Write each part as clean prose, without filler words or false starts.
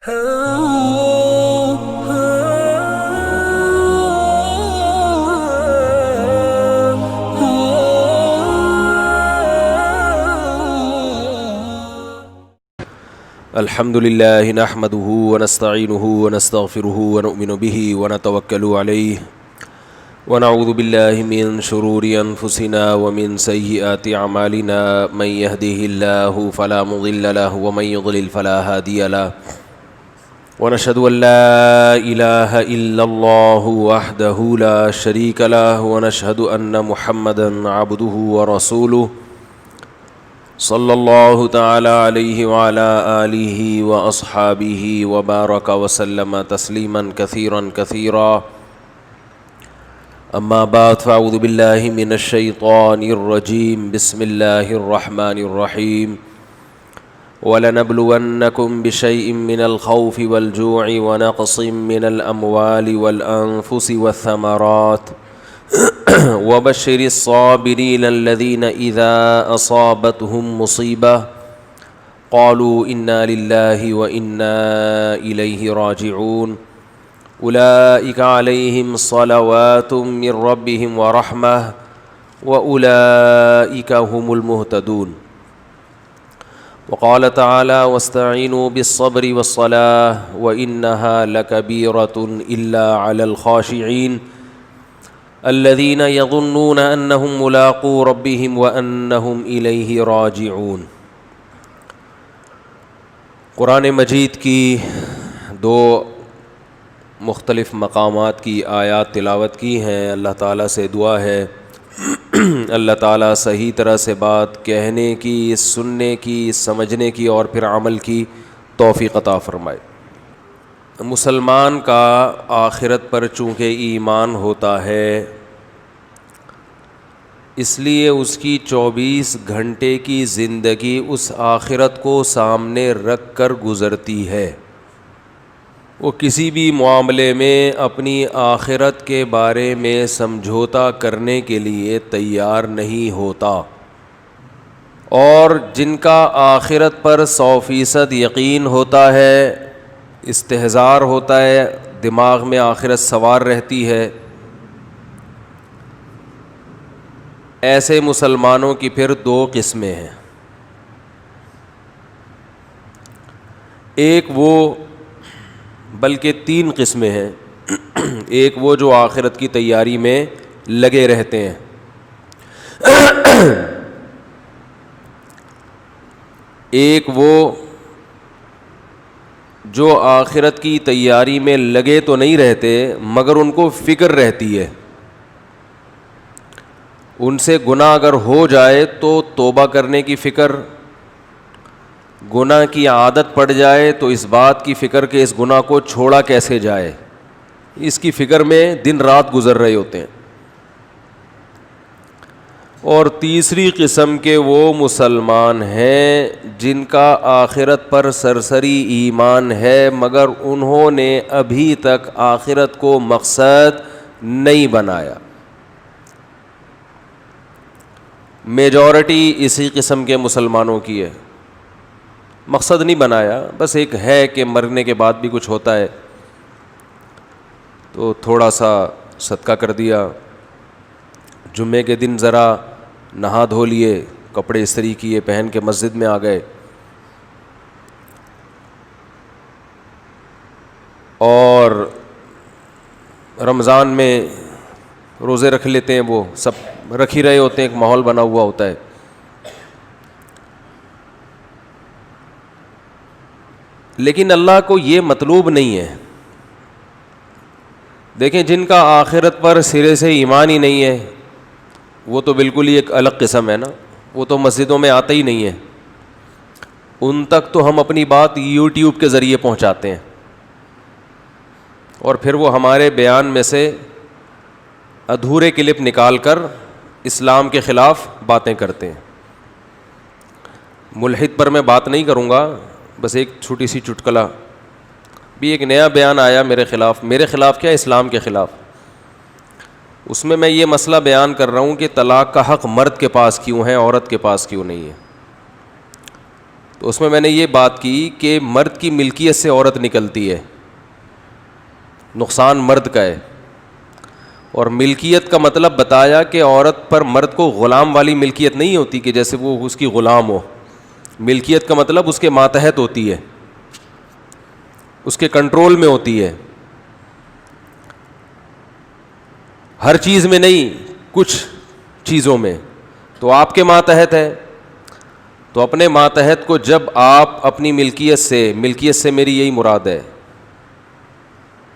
الحمد لله نحمده ونستعينه ونستغفره ونؤمن به ونتوكل عليه ونعوذ بالله من شرور أنفسنا ومن سيئات أعمالنا من يهده الله فلا مضل له ومن يضلل فلا هادي له ونشهد أن لا إله إلا الله وحده لا شريك له ونشهد أن محمدا عبده ورسوله صلى الله تعالى عليه وعلى آله وأصحابه وبارك وسلم تسليما كثيرا كثيرا أما بعد فأعوذ بالله من الشيطان الرجيم بسم الله الرحمن الرحيم وَلَنَبْلُوَنَّكُمْ بِشَيْءٍ مِّنَ الْخَوْفِ وَالْجُوعِ وَنَقْصٍ مِّنَ الْأَمْوَالِ وَالْأَنفُسِ وَالثَّمَرَاتِ وَبَشِّرِ الصَّابِرِينَ الَّذِينَ إِذَا أَصَابَتْهُم مُّصِيبَةٌ قَالُوا إِنَّا لِلَّهِ وَإِنَّا إِلَيْهِ رَاجِعُونَ أُولَٰئِكَ عَلَيْهِمْ صَلَوَاتٌ مِّن رَّبِّهِمْ وَرَحْمَةٌ وَأُولَٰئِكَ هُمُ الْمُهْتَدُونَ وقال تعالى واستعينوا بالصبر والصلاة وإنها لكبيرة إلا على الخاشعين الذين يظنون أنهم ملاقو ربهم وأنهم إليه راجعون۔ قرآن مجید کی دو مختلف مقامات کی آیات تلاوت کی ہیں۔ اللہ تعالیٰ سے دعا ہے اللہ تعالیٰ صحیح طرح سے بات کہنے کی، سننے کی، سمجھنے کی اور پھر عمل کی توفیق عطا فرمائے۔ مسلمان کا آخرت پر چونکہ ایمان ہوتا ہے، اس لیے اس کی 24 گھنٹے کی زندگی اس آخرت کو سامنے رکھ کر گزرتی ہے۔ وہ کسی بھی معاملے میں اپنی آخرت کے بارے میں سمجھوتا کرنے کے لیے تیار نہیں ہوتا، اور جن کا آخرت پر 100% یقین ہوتا ہے، استحضار ہوتا ہے، دماغ میں آخرت سوار رہتی ہے، ایسے مسلمانوں کی پھر دو قسمیں ہیں۔ ایک وہ، بلکہ 3 قسمیں ہیں۔ ایک وہ جو آخرت کی تیاری میں لگے رہتے ہیں، ایک وہ جو آخرت کی تیاری میں لگے تو نہیں رہتے مگر ان کو فکر رہتی ہے، ان سے گناہ اگر ہو جائے تو توبہ کرنے کی فکر، گناہ کی عادت پڑ جائے تو اس بات کی فکر کہ اس گناہ کو چھوڑا کیسے جائے، اس کی فکر میں دن رات گزر رہے ہوتے ہیں۔ اور تیسری قسم کے وہ مسلمان ہیں جن کا آخرت پر سرسری ایمان ہے مگر انہوں نے ابھی تک آخرت کو مقصد نہیں بنایا۔ میجورٹی اسی قسم کے مسلمانوں کی ہے، مقصد نہیں بنایا، بس ایک ہے کہ مرنے کے بعد بھی کچھ ہوتا ہے تو تھوڑا سا صدقہ کر دیا، جمعے کے دن ذرا نہا دھو لیے، کپڑے استری کیے، پہن کے مسجد میں آ گئے، اور رمضان میں روزے رکھ لیتے ہیں، وہ سب رکھ ہی رہے ہوتے ہیں، ایک ماحول بنا ہوا ہوتا ہے۔ لیکن اللہ کو یہ مطلوب نہیں ہے۔ دیکھیں، جن کا آخرت پر سرے سے ایمان ہی نہیں ہے وہ تو بالکل ہی ایک الگ قسم ہے نا، وہ تو مسجدوں میں آتے ہی نہیں ہیں، ان تک تو ہم اپنی بات یوٹیوب کے ذریعے پہنچاتے ہیں، اور پھر وہ ہمارے بیان میں سے ادھورے کلپ نکال کر اسلام کے خلاف باتیں کرتے ہیں۔ ملحد پر میں بات نہیں کروں گا، بس ایک چھوٹی سی چٹکلا بھی، ایک نیا بیان آیا میرے خلاف کیا، اسلام کے خلاف۔ اس میں یہ مسئلہ بیان کر رہا ہوں کہ طلاق کا حق مرد کے پاس کیوں ہے، عورت کے پاس کیوں نہیں ہے۔ تو اس میں نے یہ بات کی کہ مرد کی ملکیت سے عورت نکلتی ہے، نقصان مرد کا ہے. اور ملکیت کا مطلب بتایا کہ عورت پر مرد کو غلام والی ملکیت نہیں ہوتی کہ جیسے وہ اس کی غلام ہو. ملکیت کا مطلب اس کے ماتحت ہوتی ہے، اس کے کنٹرول میں ہوتی ہے. ہر چیز میں نہیں، کچھ چیزوں میں. تو آپ کے ماتحت ہے، تو اپنے ماتحت کو جب آپ اپنی ملکیت سے میری یہی مراد ہے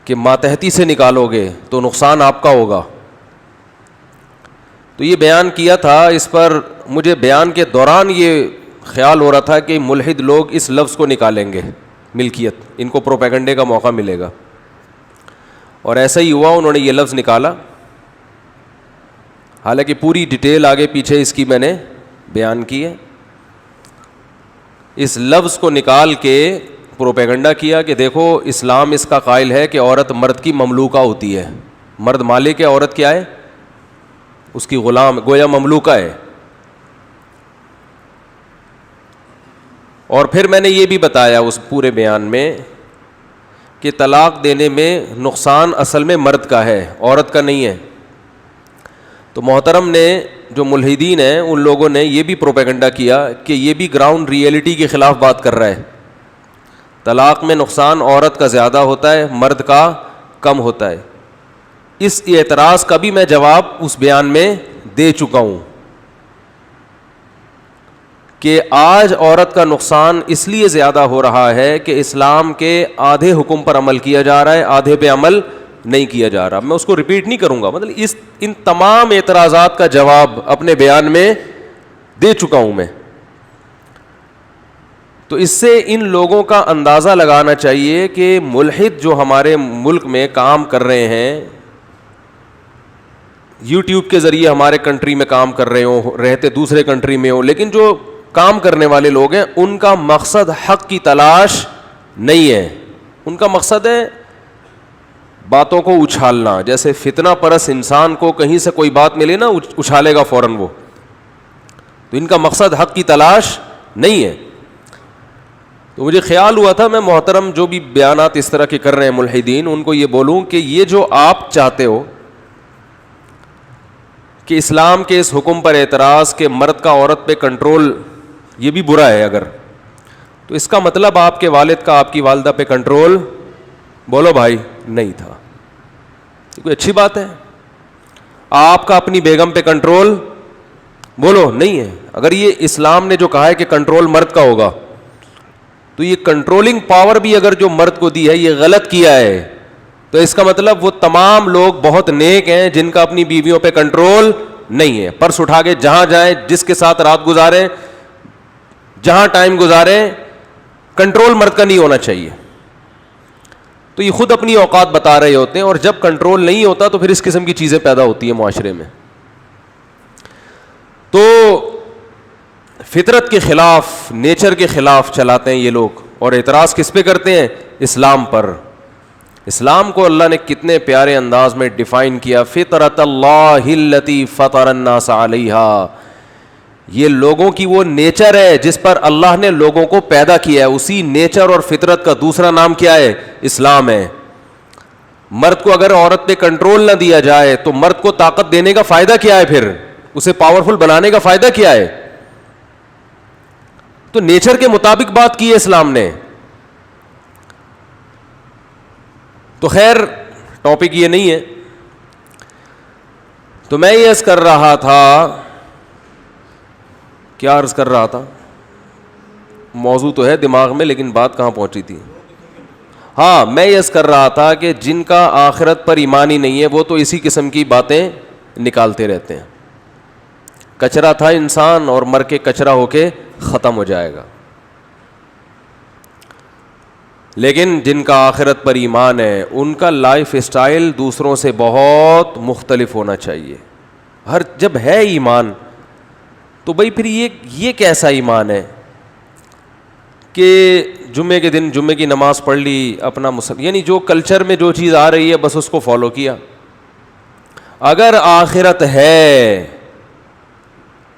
کہ ماتحتی سے نکالو گے تو نقصان آپ کا ہوگا. تو یہ بیان کیا تھا. اس پر مجھے بیان کے دوران یہ خیال ہو رہا تھا کہ ملحد لوگ اس لفظ کو نکالیں گے، ملکیت، ان کو پروپیگنڈے کا موقع ملے گا. اور ایسا ہی ہوا، انہوں نے یہ لفظ نکالا. حالانکہ پوری ڈیٹیل آگے پیچھے اس کی میں نے بیان کی ہے. اس لفظ کو نکال کے پروپیگنڈا کیا کہ دیکھو اسلام اس کا قائل ہے کہ عورت مرد کی مملوکہ ہوتی ہے. مرد مالک ہے، عورت کیا ہے؟ اس کی غلام، گویا مملوکہ ہے. اور پھر میں نے یہ بھی بتایا اس پورے بیان میں کہ طلاق دینے میں نقصان اصل میں مرد کا ہے، عورت کا نہیں ہے. تو محترم نے جو ملحدین ہیں ان لوگوں نے یہ بھی پروپیگنڈا کیا کہ یہ بھی گراؤنڈ ریئلٹی کے خلاف بات کر رہا ہے. طلاق میں نقصان عورت کا زیادہ ہوتا ہے، مرد کا کم ہوتا ہے. اس اعتراض کا بھی میں جواب اس بیان میں دے چکا ہوں کہ آج عورت کا نقصان اس لیے زیادہ ہو رہا ہے کہ اسلام کے آدھے حکم پر عمل کیا جا رہا ہے، آدھے پہ عمل نہیں کیا جا رہا. میں اس کو ریپیٹ نہیں کروں گا، مطلب ان تمام اعتراضات کا جواب اپنے بیان میں دے چکا ہوں میں. تو اس سے ان لوگوں کا اندازہ لگانا چاہیے کہ ملحد جو ہمارے ملک میں کام کر رہے ہیں، یوٹیوب کے ذریعے ہمارے کنٹری میں کام کر رہے ہوں، رہتے دوسرے کنٹری میں ہوں، لیکن جو کام کرنے والے لوگ ہیں ان کا مقصد حق کی تلاش نہیں ہے. ان کا مقصد ہے باتوں کو اچھالنا. جیسے فتنہ پرست انسان کو کہیں سے کوئی بات ملے نا اچھالے گا فوراً وہ. تو ان کا مقصد حق کی تلاش نہیں ہے. تو مجھے خیال ہوا تھا میں محترم جو بھی بیانات اس طرح کے کر رہے ہیں ملحدین، ان کو یہ بولوں کہ یہ جو آپ چاہتے ہو کہ اسلام کے اس حکم پر اعتراض کہ مرد کا عورت پہ کنٹرول، یہ بھی برا ہے اگر، تو اس کا مطلب آپ کے والد کا آپ کی والدہ پہ کنٹرول، بولو بھائی، نہیں تھا. یہ کوئی اچھی بات ہے؟ آپ کا اپنی بیگم پہ کنٹرول، بولو نہیں ہے. اگر یہ اسلام نے جو کہا ہے کہ کنٹرول مرد کا ہوگا، تو یہ کنٹرولنگ پاور بھی اگر جو مرد کو دی ہے یہ غلط کیا ہے، تو اس کا مطلب وہ تمام لوگ بہت نیک ہیں جن کا اپنی بیویوں پہ کنٹرول نہیں ہے. پرس اٹھا کے جہاں جائیں، جس کے ساتھ رات گزاریں، جہاں ٹائم گزاریں، کنٹرول مرد کا نہیں ہونا چاہیے. تو یہ خود اپنی اوقات بتا رہے ہوتے ہیں، اور جب کنٹرول نہیں ہوتا تو پھر اس قسم کی چیزیں پیدا ہوتی ہیں معاشرے میں. تو فطرت کے خلاف، نیچر کے خلاف چلاتے ہیں یہ لوگ. اور اعتراض کس پہ کرتے ہیں؟ اسلام پر. اسلام کو اللہ نے کتنے پیارے انداز میں ڈیفائن کیا، فطرت اللہ التی فطر الناس علیہا. یہ لوگوں کی وہ نیچر ہے جس پر اللہ نے لوگوں کو پیدا کیا ہے. اسی نیچر اور فطرت کا دوسرا نام کیا ہے؟ اسلام ہے. مرد کو اگر عورت پہ کنٹرول نہ دیا جائے تو مرد کو طاقت دینے کا فائدہ کیا ہے؟ پھر اسے پاورفل بنانے کا فائدہ کیا ہے؟ تو نیچر کے مطابق بات کی ہے اسلام نے. تو خیر ٹاپک یہ نہیں ہے. تو میں یہ عرض کر رہا تھا، کیا عرض کر رہا تھا؟ موضوع تو ہے دماغ میں لیکن بات کہاں پہنچی تھی؟ ہاں، میں یہ عرض کر رہا تھا کہ جن کا آخرت پر ایمان ہی نہیں ہے وہ تو اسی قسم کی باتیں نکالتے رہتے ہیں. کچرا تھا انسان اور مر کے کچرا ہو کے ختم ہو جائے گا. لیکن جن کا آخرت پر ایمان ہے ان کا لائف اسٹائل دوسروں سے بہت مختلف ہونا چاہیے. جب ہے ایمان تو بھائی پھر یہ کیسا ایمان ہے کہ جمعے کے دن جمعے کی نماز پڑھ لی، اپنا یعنی جو کلچر میں جو چیز آ رہی ہے بس اس کو فالو کیا. اگر آخرت ہے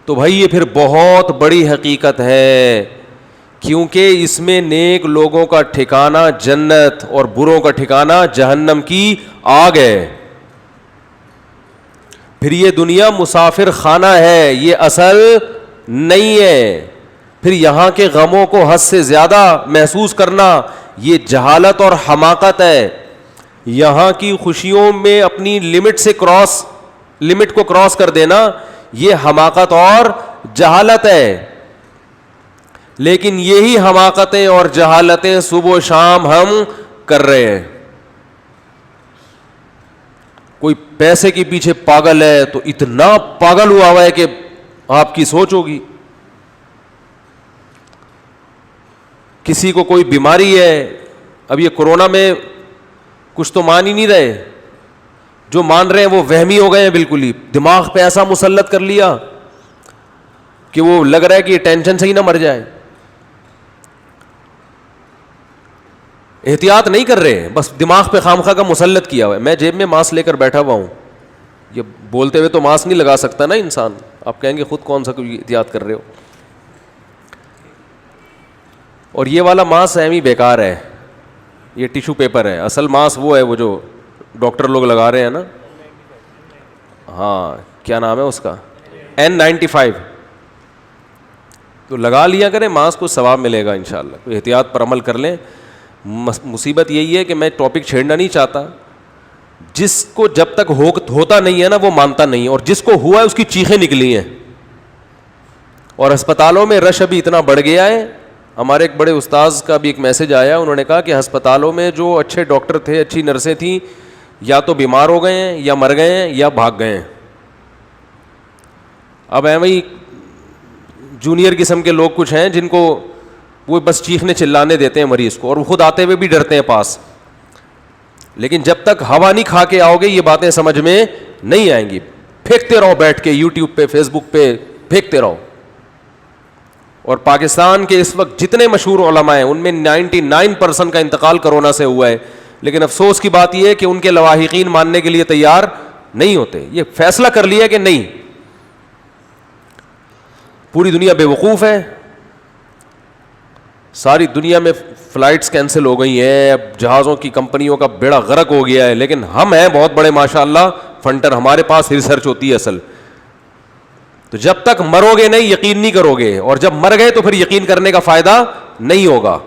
تو بھائی یہ پھر بہت بڑی حقیقت ہے کیونکہ اس میں نیک لوگوں کا ٹھکانہ جنت اور بروں کا ٹھکانہ جہنم کی آگ ہے. پھر یہ دنیا مسافر خانہ ہے, یہ اصل نہیں ہے. پھر یہاں کے غموں کو حد سے زیادہ محسوس کرنا یہ جہالت اور حماقت ہے. یہاں کی خوشیوں میں اپنی لمٹ کو کراس کر دینا یہ حماقت اور جہالت ہے. لیکن یہی حماقتیں اور جہالتیں صبح و شام ہم کر رہے ہیں. کوئی پیسے کے پیچھے پاگل ہے تو اتنا پاگل ہوا ہے کہ آپ کی سوچ ہوگی. کسی کو کوئی بیماری ہے, اب یہ کورونا میں کچھ تو مان ہی نہیں رہے, جو مان رہے ہیں وہ وہمی ہو گئے ہیں بالکل ہی. دماغ پہ ایسا مسلط کر لیا کہ وہ لگ رہا ہے کہ یہ ٹینشن سے ہی نہ مر جائے. احتیاط نہیں کر رہے, بس دماغ پہ خامخواہ کا مسلط کیا ہوا ہے. میں جیب میں ماسک لے کر بیٹھا ہوا ہوں, یہ بولتے ہوئے تو ماسک نہیں لگا سکتا نا انسان. آپ کہیں گے خود کون سا کوئی احتیاط کر رہے ہو. اور یہ والا ماسک ایم ہی بیکار ہے, یہ ٹیشو پیپر ہے. اصل ماسک وہ ہے وہ جو ڈاکٹر لوگ لگا رہے ہیں نا, ہاں کیا نام ہے اس کا, N95. تو لگا لیا کریں ماسک, کو ثواب ملے گا انشاءاللہ. کوئی احتیاط پر عمل کر لیں. مصیبت یہی ہے کہ میں ٹاپک چھیڑنا نہیں چاہتا. جس کو جب تک ہوتا نہیں ہے نا وہ مانتا نہیں, اور جس کو ہوا ہے اس کی چیخیں نکلی ہیں. اور ہسپتالوں میں رش ابھی اتنا بڑھ گیا ہے. ہمارے ایک بڑے استاذ کا بھی ایک میسج آیا, انہوں نے کہا کہ ہسپتالوں میں جو اچھے ڈاکٹر تھے, اچھی نرسیں تھیں, یا تو بیمار ہو گئے ہیں یا مر گئے ہیں یا بھاگ گئے ہیں. اب ایویں جونیئر قسم کے لوگ کچھ ہیں جن کو وہ بس چیخنے چلانے دیتے ہیں مریض کو, اور وہ خود آتے ہوئے بھی ڈرتے ہیں پاس. لیکن جب تک ہوا نہیں کھا کے آؤ گے یہ باتیں سمجھ میں نہیں آئیں گی. پھینکتے رہو بیٹھ کے یوٹیوب پہ, فیس بک پہ پھینکتے رہو. اور پاکستان کے اس وقت جتنے مشہور علماء ہیں ان میں 99% کا انتقال کرونا سے ہوا ہے. لیکن افسوس کی بات یہ ہے کہ ان کے لواحقین ماننے کے لیے تیار نہیں ہوتے. یہ فیصلہ کر لیا کہ نہیں, پوری دنیا بے وقوف ہے. ساری دنیا میں فلائٹس کینسل ہو گئی ہیں, اب جہازوں کی کمپنیوں کا بیڑا غرق ہو گیا ہے. لیکن ہم ہیں بہت بڑے ماشاءاللہ فنٹر, ہمارے پاس ریسرچ ہوتی ہے اصل. تو جب تک مرو گے نہیں یقین نہیں کرو گے, اور جب مر گئے تو پھر یقین کرنے کا فائدہ نہیں ہوگا.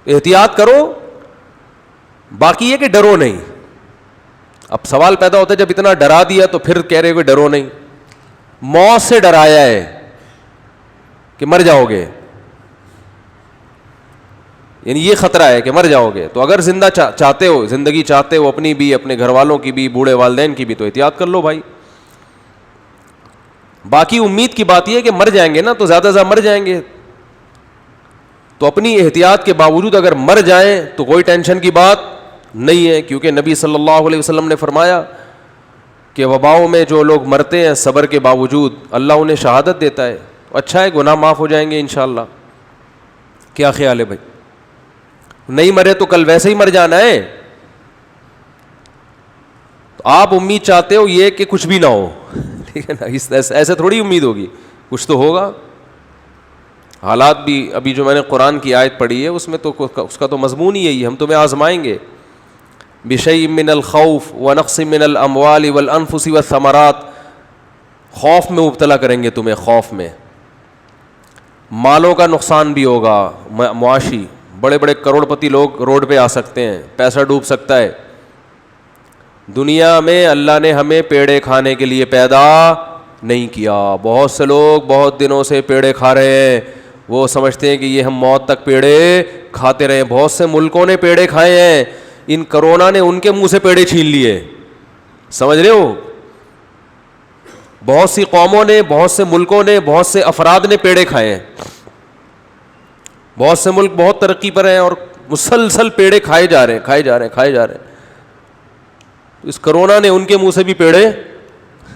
احتیاط کرو, باقی یہ کہ ڈرو نہیں. اب سوال پیدا ہوتا ہے جب اتنا ڈرا دیا تو پھر کہہ رہے ہو کہ ڈرو نہیں. موت سے ڈرایا ہے کہ مر جاؤ گے, یعنی یہ خطرہ ہے کہ مر جاؤ گے. تو اگر زندہ چاہتے ہو, زندگی چاہتے ہو اپنی بھی, اپنے گھر والوں کی بھی, بوڑھے والدین کی بھی, تو احتیاط کر لو بھائی. باقی امید کی بات یہ ہے کہ مر جائیں گے نا, تو زیادہ سے زیادہ مر جائیں گے. تو اپنی احتیاط کے باوجود اگر مر جائیں تو کوئی ٹینشن کی بات نہیں ہے, کیونکہ نبی صلی اللہ علیہ وسلم نے فرمایا کہ وباؤں میں جو لوگ مرتے ہیں صبر کے باوجود اللہ انہیں شہادت دیتا ہے. اچھا ہے, گناہ معاف ہو جائیں گے انشاءاللہ. کیا خیال ہے بھائی؟ نہیں مرے تو کل ویسے ہی مر جانا ہے. تو آپ امید چاہتے ہو یہ کہ کچھ بھی نہ ہو, ٹھیک ہے نا, ایسے تھوڑی امید ہوگی, کچھ تو ہوگا. حالات بھی ابھی جو میں نے قرآن کی آیت پڑھی ہے اس میں تو اس کا تو مضمون ہی یہی ہے, ہم تمہیں آزمائیں گے. بشیء من الخوف ونقص من الاموال والانفس والثمرات, خوف میں مبتلا کریں گے تمہیں, خوف میں. مالوں کا نقصان بھی ہوگا معاشی, بڑے بڑے کروڑ پتی لوگ روڈ پہ آ سکتے ہیں, پیسہ ڈوب سکتا ہے. دنیا میں اللہ نے ہمیں پیڑے کھانے کے لیے پیدا نہیں کیا. بہت سے لوگ بہت دنوں سے پیڑے کھا رہے ہیں, وہ سمجھتے ہیں کہ یہ ہم موت تک پیڑے کھاتے رہے. بہت سے ملکوں نے پیڑے کھائے ہیں, ان کرونا نے ان کے منہ سے پیڑے چھین لیے. سمجھ رہے ہو, بہت سی قوموں نے, بہت سے ملکوں نے, بہت سے افراد نے پیڑے کھائے ہیں. بہت سے ملک بہت ترقی پر ہیں اور مسلسل پیڑے کھائے جا رہے ہیں. اس کرونا نے ان کے منہ سے بھی پیڑے,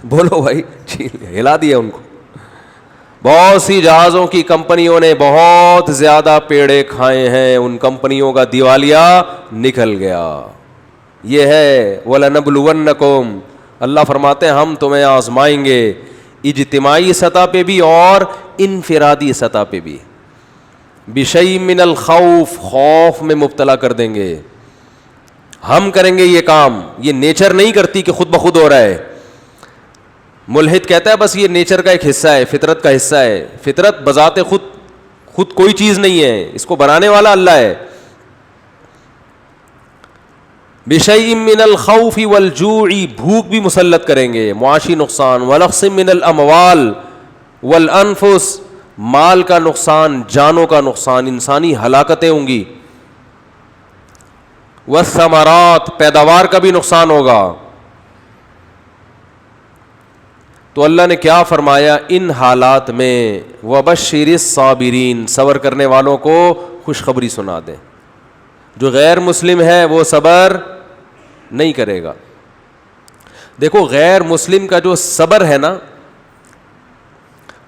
بولو بھائی, ہلا دیا ان کو. بہت سی جہازوں کی کمپنیوں نے بہت زیادہ پیڑے کھائے ہیں, ان کمپنیوں کا دیوالیہ نکل گیا. یہ ہے وَلَنَبْلُوَنَّكُمْ, اللہ فرماتے ہیں ہم تمہیں آزمائیں گے, اجتماعی سطح پہ بھی اور انفرادی سطح پہ بھی. بشیء من الخوف، خوف میں مبتلا کر دیں گے. ہم کریں گے یہ کام، یہ نیچر نہیں کرتی کہ خود بخود ہو رہا ہے. ملحد کہتا ہے بس یہ نیچر کا ایک حصہ ہے، فطرت کا حصہ ہے. فطرت بذات خود کوئی چیز نہیں ہے، اس کو بنانے والا اللہ ہے. بشیء من الخوف والجوع، بھوک بھی مسلط کریں گے، معاشی نقصان. ونقص من الاموال والانفس، مال کا نقصان، جانوں کا نقصان، انسانی ہلاکتیں ہوں گی. والثمرات، پیداوار کا بھی نقصان ہوگا. تو اللہ نے کیا فرمایا ان حالات میں؟ وبشر الصابرین، صبر کرنے والوں کو خوشخبری سنا دیں. جو غیر مسلم ہے وہ صبر نہیں کرے گا. دیکھو غیر مسلم کا جو صبر ہے نا،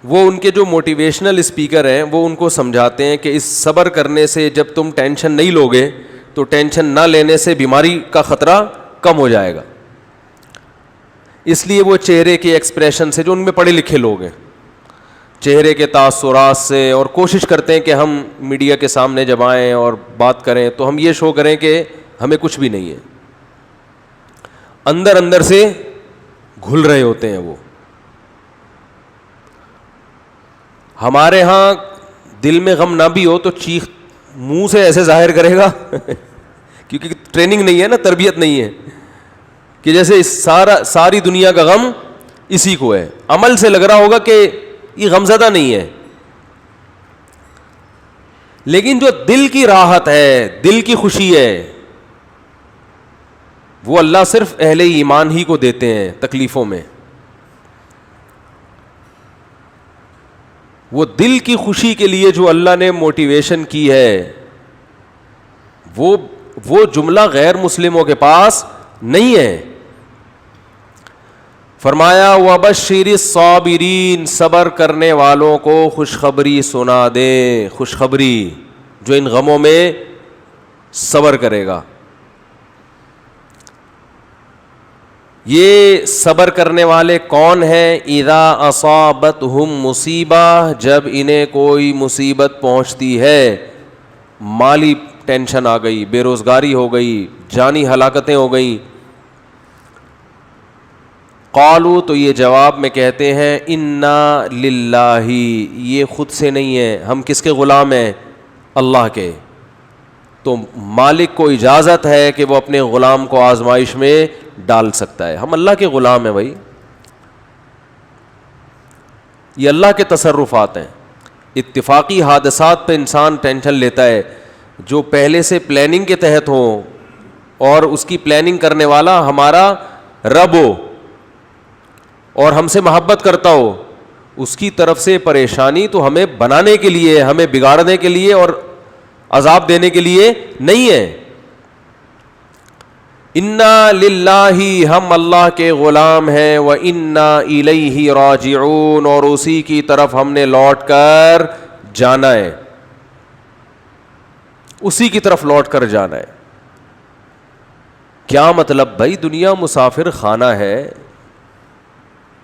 وہ ان کے جو موٹیویشنل اسپیکر ہیں وہ ان کو سمجھاتے ہیں کہ اس صبر کرنے سے جب تم ٹینشن نہیں لوگے تو ٹینشن نہ لینے سے بیماری کا خطرہ کم ہو جائے گا. اس لیے وہ چہرے کے ایکسپریشن سے، جو ان میں پڑھے لکھے لوگ ہیں، چہرے کے تاثرات سے، اور کوشش کرتے ہیں کہ ہم میڈیا کے سامنے جب آئیں اور بات کریں تو ہم یہ شو کریں کہ ہمیں کچھ بھی نہیں ہے. اندر اندر سے گھل رہے ہوتے ہیں وہ. ہمارے ہاں دل میں غم نہ بھی ہو تو چیخ منہ سے ایسے ظاہر کرے گا کیونکہ ٹریننگ نہیں ہے نا، تربیت نہیں ہے، کہ جیسے ساری دنیا کا غم اسی کو ہے. عمل سے لگ رہا ہوگا کہ یہ غمزدہ نہیں ہے، لیکن جو دل کی راحت ہے، دل کی خوشی ہے، وہ اللہ صرف اہل ایمان ہی کو دیتے ہیں تکلیفوں میں. وہ دل کی خوشی کے لیے جو اللہ نے موٹیویشن کی ہے، وہ جملہ غیر مسلموں کے پاس نہیں ہے. فرمایا وبشر الصابرین، صبر کرنے والوں کو خوشخبری سنا دے. خوشخبری، جو ان غموں میں صبر کرے گا. یہ صبر کرنے والے کون ہیں؟ اذا اصابتہم مصیبہ، جب انہیں کوئی مصیبت پہنچتی ہے، مالی ٹینشن آ گئی، بے روزگاری ہو گئی، جانی ہلاکتیں ہو گئیں. قالوا، تو یہ جواب میں کہتے ہیں انا للہ، یہ خود سے نہیں ہے، ہم کس کے غلام ہیں؟ اللہ کے. تو مالک کو اجازت ہے کہ وہ اپنے غلام کو آزمائش میں ڈال سکتا ہے. ہم اللہ کے غلام ہیں بھائی، یہ اللہ کے تصرفات ہیں. اتفاقی حادثات پہ انسان ٹینشن لیتا ہے، جو پہلے سے پلاننگ کے تحت ہو اور اس کی پلاننگ کرنے والا ہمارا رب ہو اور ہم سے محبت کرتا ہو، اس کی طرف سے پریشانی تو ہمیں بنانے کے لیے، ہمیں بگاڑنے کے لیے اور عذاب دینے کے لیے نہیں ہے. انا للہ، ہم اللہ کے غلام ہیں، وانا الیہ راجعون، اور اسی کی طرف ہم نے لوٹ کر جانا ہے، اسی کی طرف لوٹ کر جانا ہے. کیا مطلب بھائی؟ دنیا مسافر خانہ ہے،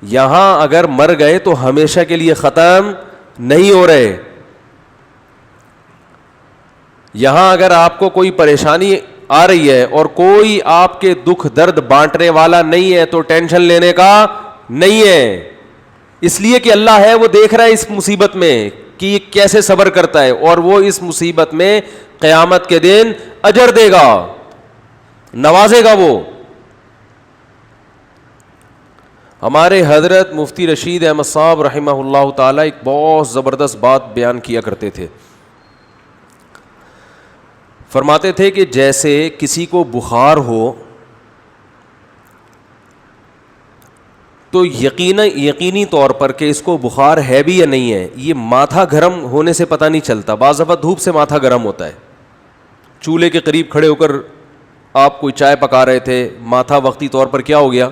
یہاں اگر مر گئے تو ہمیشہ کے لیے ختم نہیں ہو رہے. یہاں اگر آپ کو کوئی پریشانی آ رہی ہے اور کوئی آپ کے دکھ درد بانٹنے والا نہیں ہے تو ٹینشن لینے کا نہیں ہے. اس لیے کہ اللہ ہے، وہ دیکھ رہا ہے اس مصیبت میں کہ یہ کیسے صبر کرتا ہے، اور وہ اس مصیبت میں قیامت کے دن اجر دے گا، نوازے گا. وہ ہمارے حضرت مفتی رشید احمد صاحب رحمہ اللہ تعالی ایک بہت زبردست بات بیان کیا کرتے تھے. فرماتے تھے کہ جیسے کسی کو بخار ہو تو یقینی طور پر کہ اس کو بخار ہے بھی یا نہیں ہے، یہ ماتھا گرم ہونے سے پتہ نہیں چلتا. بعض دفعہ دھوپ سے ماتھا گرم ہوتا ہے، چولہے کے قریب کھڑے ہو کر آپ کوئی چائے پکا رہے تھے، ماتھا وقتی طور پر کیا ہو گیا؟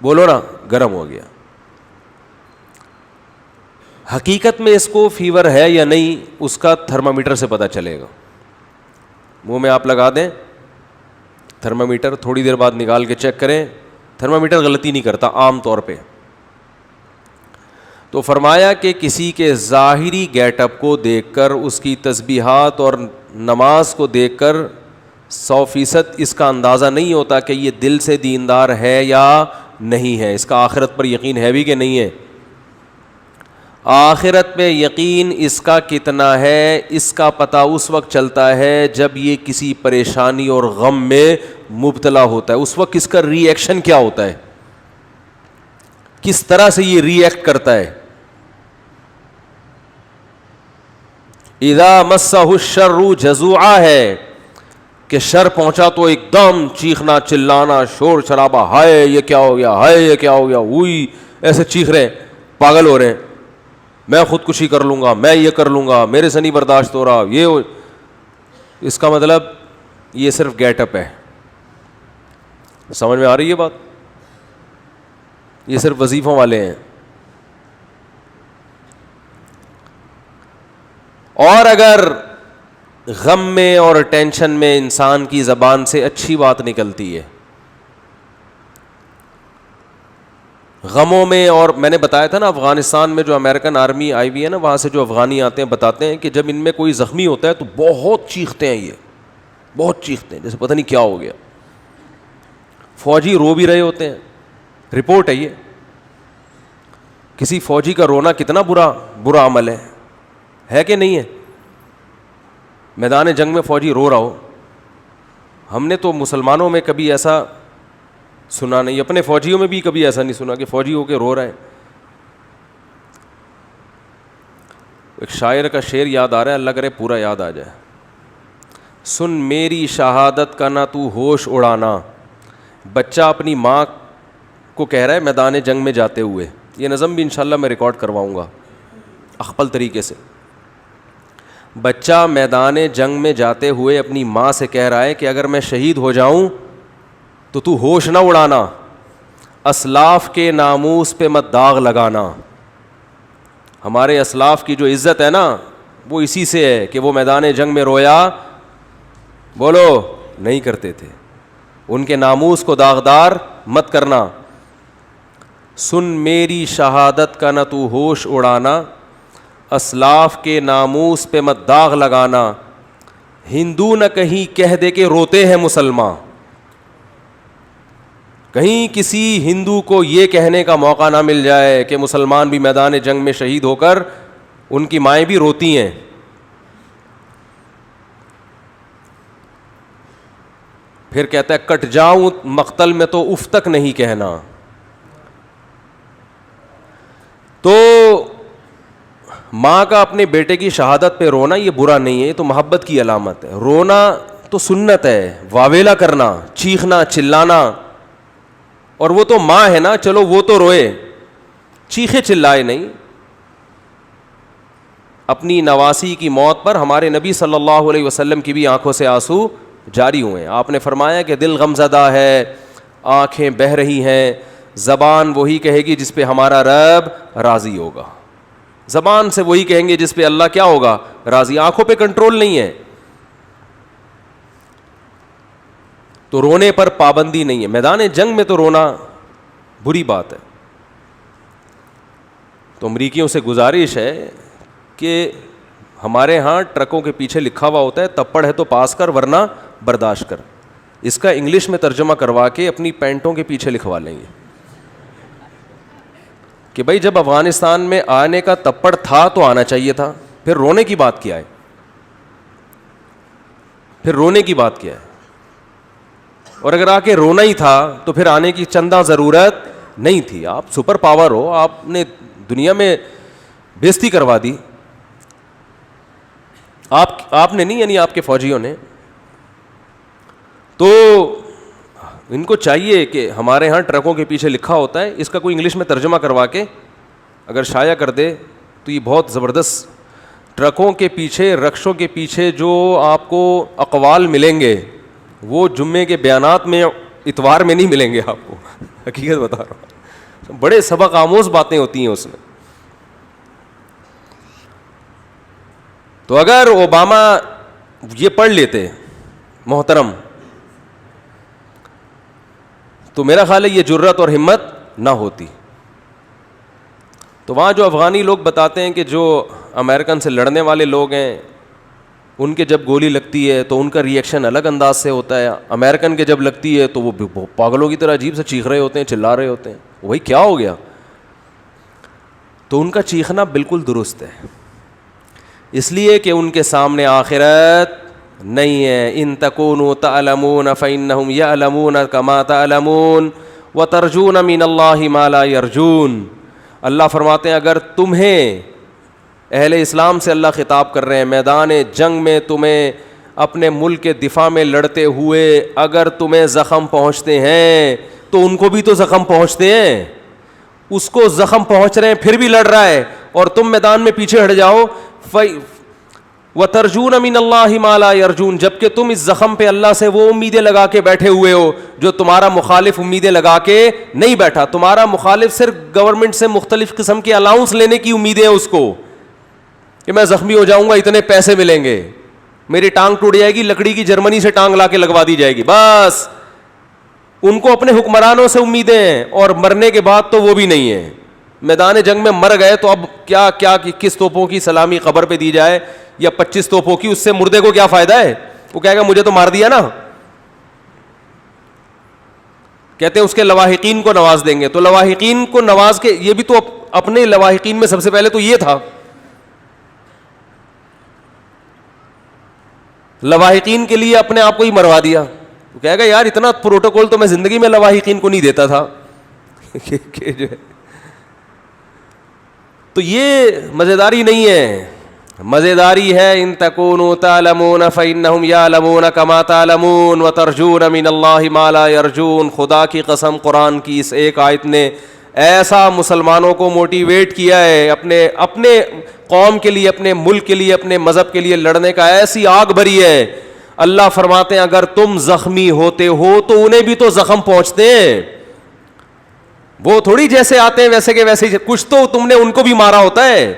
بولو نا، گرم ہو گیا. حقیقت میں اس کو فیور ہے یا نہیں، اس کا تھرمامیٹر سے پتہ چلے گا. منہ میں آپ لگا دیں تھرمامیٹر، تھوڑی دیر بعد نکال کے چیک کریں، تھرمامیٹر غلطی نہیں کرتا عام طور پہ. تو فرمایا کہ کسی کے ظاہری گیٹ اپ کو دیکھ کر, اس کی تسبیحات اور نماز کو دیکھ کر 100% اس کا اندازہ نہیں ہوتا کہ یہ دل سے دیندار ہے یا نہیں ہے, اس کا آخرت پر یقین ہے بھی کہ نہیں ہے. آخرت پہ یقین اس کا کتنا ہے, اس کا پتہ اس وقت چلتا ہے جب یہ کسی پریشانی اور غم میں مبتلا ہوتا ہے. اس وقت اس کا ری ایکشن کیا ہوتا ہے, کس طرح سے یہ ری ایکٹ کرتا ہے. اذا مسہ الشر جزوعا ہے کہ شر پہنچا تو ایک دم چیخنا چلانا شور شرابہ, ہائے یہ کیا ہو گیا, ہائے یہ کیا ہو گیا, وہی ایسے چیخ رہے ہیں, پاگل ہو رہے ہیں, میں خودکشی کر لوں گا, میں یہ کر لوں گا, میرے سے نہیں برداشت ہو رہا, یہ ہو. اس کا مطلب یہ صرف گیٹ اپ ہے. سمجھ میں آ رہی ہے بات؟ یہ صرف وظیفوں والے ہیں. اور اگر غم میں اور ٹینشن میں انسان کی زبان سے اچھی بات نکلتی ہے, غموں میں, اور میں نے بتایا تھا نا افغانستان میں جو امریکن آرمی آئی ہوئی ہے نا, وہاں سے جو افغانی آتے ہیں بتاتے ہیں کہ جب ان میں کوئی زخمی ہوتا ہے تو بہت چیختے ہیں, یہ بہت چیختے ہیں جیسے پتہ نہیں کیا ہو گیا. فوجی رو بھی رہے ہوتے ہیں, رپورٹ ہے یہ. کسی فوجی کا رونا کتنا برا عمل ہے کہ نہیں ہے؟ میدان جنگ میں فوجی رو رہا ہو, ہم نے تو مسلمانوں میں کبھی ایسا سنا نہیں, اپنے فوجیوں میں بھی کبھی ایسا نہیں سنا کہ فوجی ہو کے رو رہا ہے. ایک شاعر کا شعر یاد آ رہا ہے, اللہ کرے پورا یاد آ جائے. سن میری شہادت کا نہ تو ہوش اڑانا, بچہ اپنی ماں کو کہہ رہا ہے میدان جنگ میں جاتے ہوئے. یہ نظم بھی انشاءاللہ میں ریکارڈ کرواؤں گا اخپل طریقے سے. بچہ میدان جنگ میں جاتے ہوئے اپنی ماں سے کہہ رہا ہے کہ اگر میں شہید ہو جاؤں تو ہوش نہ اڑانا, اسلاف کے ناموس پہ مت داغ لگانا. ہمارے اسلاف کی جو عزت ہے نا وہ اسی سے ہے کہ وہ میدان جنگ میں رویا بولو نہیں کرتے تھے. ان کے ناموس کو داغدار مت کرنا. سن میری شہادت کا نہ تو ہوش اڑانا, اسلاف کے ناموس پہ مت داغ لگانا. ہندو نہ کہیں کہہ دے کہ روتے ہیں مسلمان, کہیں کسی ہندو کو یہ کہنے کا موقع نہ مل جائے کہ مسلمان بھی میدان جنگ میں شہید ہو کر ان کی مائیں بھی روتی ہیں. پھر کہتا ہے کٹ جاؤں مقتل میں تو اف تک نہیں کہنا. تو ماں کا اپنے بیٹے کی شہادت پہ رونا یہ برا نہیں ہے, یہ تو محبت کی علامت ہے. رونا تو سنت ہے, واویلا کرنا, چیخنا چلانا. اور وہ تو ماں ہے نا, چلو وہ تو روئے, چیخے چلائے نہیں. اپنی نواسی کی موت پر ہمارے نبی صلی اللہ علیہ وسلم کی بھی آنکھوں سے آنسو جاری ہوئے. آپ نے فرمایا کہ دل غمزدہ ہے, آنکھیں بہہ رہی ہیں, زبان وہی کہے گی جس پہ ہمارا رب راضی ہوگا. زبان سے وہی کہیں گے جس پہ اللہ کیا ہوگا راضی. آنکھوں پہ کنٹرول نہیں ہے تو رونے پر پابندی نہیں ہے. میدان جنگ میں تو رونا بری بات ہے. تو امریکیوں سے گزارش ہے کہ ہمارے ہاں ٹرکوں کے پیچھے لکھا ہوا ہوتا ہے تپڑ ہے تو پاس کر ورنہ برداشت کر. اس کا انگلش میں ترجمہ کروا کے اپنی پینٹوں کے پیچھے لکھوا لیں گے کہ بھائی جب افغانستان میں آنے کا تپڑ تھا تو آنا چاہیے تھا, پھر رونے کی بات کیا ہے, پھر رونے کی بات کیا ہے. اور اگر آ کے رونا ہی تھا تو پھر آنے کی چندہ ضرورت نہیں تھی. آپ سپر پاور ہو, آپ نے دنیا میں بےزتی کروا دی. آپ نے نہیں, یعنی آپ کے فوجیوں نے. تو ان کو چاہیے کہ ہمارے ہاں ٹرکوں کے پیچھے لکھا ہوتا ہے, اس کا کوئی انگلش میں ترجمہ کروا کے اگر شائع کر دے تو یہ بہت زبردست. ٹرکوں کے پیچھے, رکشوں کے پیچھے جو آپ کو اقوال ملیں گے وہ جمعے کے بیانات میں, اتوار میں نہیں ملیں گے آپ کو. حقیقت بتا رہا ہوں, بڑے سبق آموز باتیں ہوتی ہیں اس میں. تو اگر اوباما یہ پڑھ لیتے محترم تو میرا خیال ہے یہ جرت اور ہمت نہ ہوتی. تو وہاں جو افغانی لوگ بتاتے ہیں کہ جو امریکن سے لڑنے والے لوگ ہیں ان کے جب گولی لگتی ہے تو ان کا ریئیکشن الگ انداز سے ہوتا ہے, امریکن کے جب لگتی ہے تو وہ پاگلوں کی طرح عجیب سے چیخ رہے ہوتے ہیں, چلا رہے ہوتے ہیں, وہی کیا ہو گیا. تو ان کا چیخنا بالکل درست ہے, اس لیے کہ ان کے سامنے آخرت نہیں ہے. ان تکونوا تعلمون فإنهم يعلمون كما تعلمون وترجون من الله ما لا يرجون. اللہ فرماتے ہیں اگر تمہیں, اہل اسلام سے اللہ خطاب کر رہے ہیں, میدان جنگ میں تمہیں اپنے ملک کے دفاع میں لڑتے ہوئے اگر تمہیں زخم پہنچتے ہیں تو ان کو بھی تو زخم پہنچتے ہیں, اس کو زخم پہنچ رہے ہیں پھر بھی لڑ رہا ہے اور تم میدان میں پیچھے ہٹ جاؤ. وَتَرْجُونَ مِنَ اللَّهِ مَا لَا يَرْجُونَ, جبکہ تم اس زخم پہ اللہ سے وہ امیدیں لگا کے بیٹھے ہوئے ہو جو تمہارا مخالف امیدیں لگا کے نہیں بیٹھا. تمہارا مخالف صرف گورنمنٹ سے مختلف قسم کے الاؤنس لینے کی امیدیں ہیں اس کو, کہ میں زخمی ہو جاؤں گا اتنے پیسے ملیں گے, میری ٹانگ ٹوٹ جائے گی لکڑی کی جرمنی سے ٹانگ لا کے لگوا دی جائے گی, بس ان کو اپنے حکمرانوں سے امیدیں ہیں اور مرنے کے بعد تو وہ بھی نہیں ہے. میدان جنگ میں مر گئے تو اب کیا کیا کس توپوں کی سلامی قبر پہ دی جائے یا 25 توپوں کی, اس سے مردے کو کیا فائدہ ہے؟ وہ کہے گا مجھے تو مار دیا نا. کہتے ہیں اس کے لواحقین کو نواز دیں گے, تو لواحقین کو نواز کے, یہ بھی تو اپنے لواحقین میں سب سے پہلے تو یہ تھا, لواحقین کے لیے اپنے آپ کو ہی مروا دیا. وہ کہے گا یار اتنا پروٹوکول تو میں زندگی میں لواحقین کو نہیں دیتا تھا. تو یہ مزیداری نہیں ہے, مزیداری ہے ان تکونوا تعلمون فإنهم يعلمون كما تعلمون وترجون من الله ما لا يرجون. خدا کی قسم قرآن کی اس ایک آیت نے ایسا مسلمانوں کو موٹیویٹ کیا ہے اپنے قوم کے لیے, اپنے ملک کے لیے, اپنے مذہب کے لیے لڑنے کا, ایسی آگ بھری ہے. اللہ فرماتے ہیں اگر تم زخمی ہوتے ہو تو انہیں بھی تو زخم پہنچتے ہیں, وہ تھوڑی جیسے آتے ہیں ویسے کے ویسے, کچھ تو تم نے ان کو بھی مارا ہوتا ہے,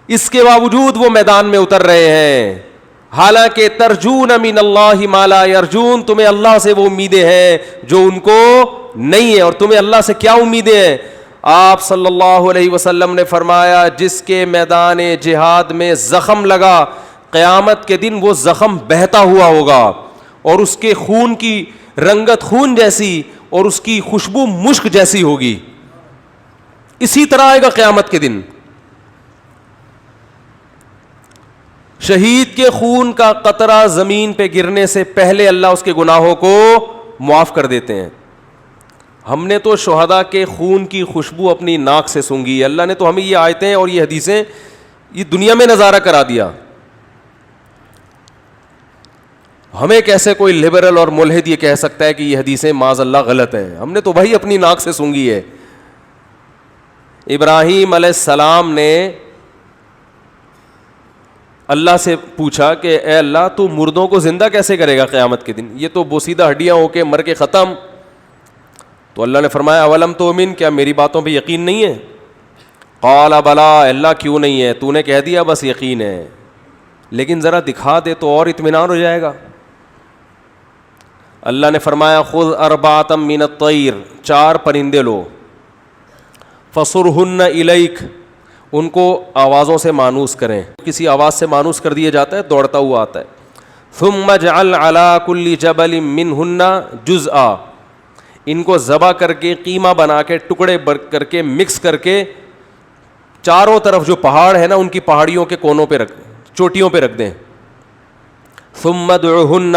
اس کے باوجود وہ میدان میں اتر رہے ہیں. حالانکہ ترجون من اللہ ما لا یرجون, تمہیں اللہ سے وہ امیدیں ہیں جو ان کو نہیں ہے. اور تمہیں اللہ سے کیا امیدیں ہیں؟ آپ صلی اللہ علیہ وسلم نے فرمایا جس کے میدان جہاد میں زخم لگا قیامت کے دن وہ زخم بہتا ہوا ہوگا اور اس کے خون کی رنگت خون جیسی اور اس کی خوشبو مشک جیسی ہوگی. اسی طرح آئے گا قیامت کے دن. شہید کے خون کا قطرہ زمین پہ گرنے سے پہلے اللہ اس کے گناہوں کو معاف کر دیتے ہیں. ہم نے تو شہداء کے خون کی خوشبو اپنی ناک سے سونگھی. اللہ نے تو ہمیں یہ آیتیں اور یہ حدیثیں یہ دنیا میں نظارہ کرا دیا. ہمیں کیسے کوئی لبرل اور ملحد یہ کہہ سکتا ہے کہ یہ حدیثیں معاذ اللہ غلط ہیں؟ ہم نے تو بھائی اپنی ناک سے سونگھی ہے. ابراہیم علیہ السلام نے اللہ سے پوچھا کہ اے اللہ تو مردوں کو زندہ کیسے کرے گا قیامت کے دن, یہ تو بوسیدہ ہڈیاں ہو کے مر کے ختم. تو اللہ نے فرمایا اولم تؤمن, کیا میری باتوں پہ یقین نہیں ہے؟ قال بلا, اللہ کیوں نہیں ہے, تو نے کہہ دیا بس یقین ہے, لیکن ذرا دکھا دے تو اور اطمینان ہو جائے گا. اللہ نے فرمایا خذ اربعۃ من الطیر, 4 پرندے لو, فصرہن الیک, ان کو آوازوں سے مانوس کریں. کسی آواز سے مانوس کر دیا جاتا ہے دوڑتا ہوا آتا ہے. ثم اجعل علی کل جبل منہن جزءا, ان کو ذبح کر کے قیمہ بنا کے ٹکڑے کر کے مکس کر کے چاروں طرف جو پہاڑ ہے نا ان کی پہاڑیوں کے کونوں پہ رکھ, چوٹیوں پہ رکھ دیں. ثم ادعوہن,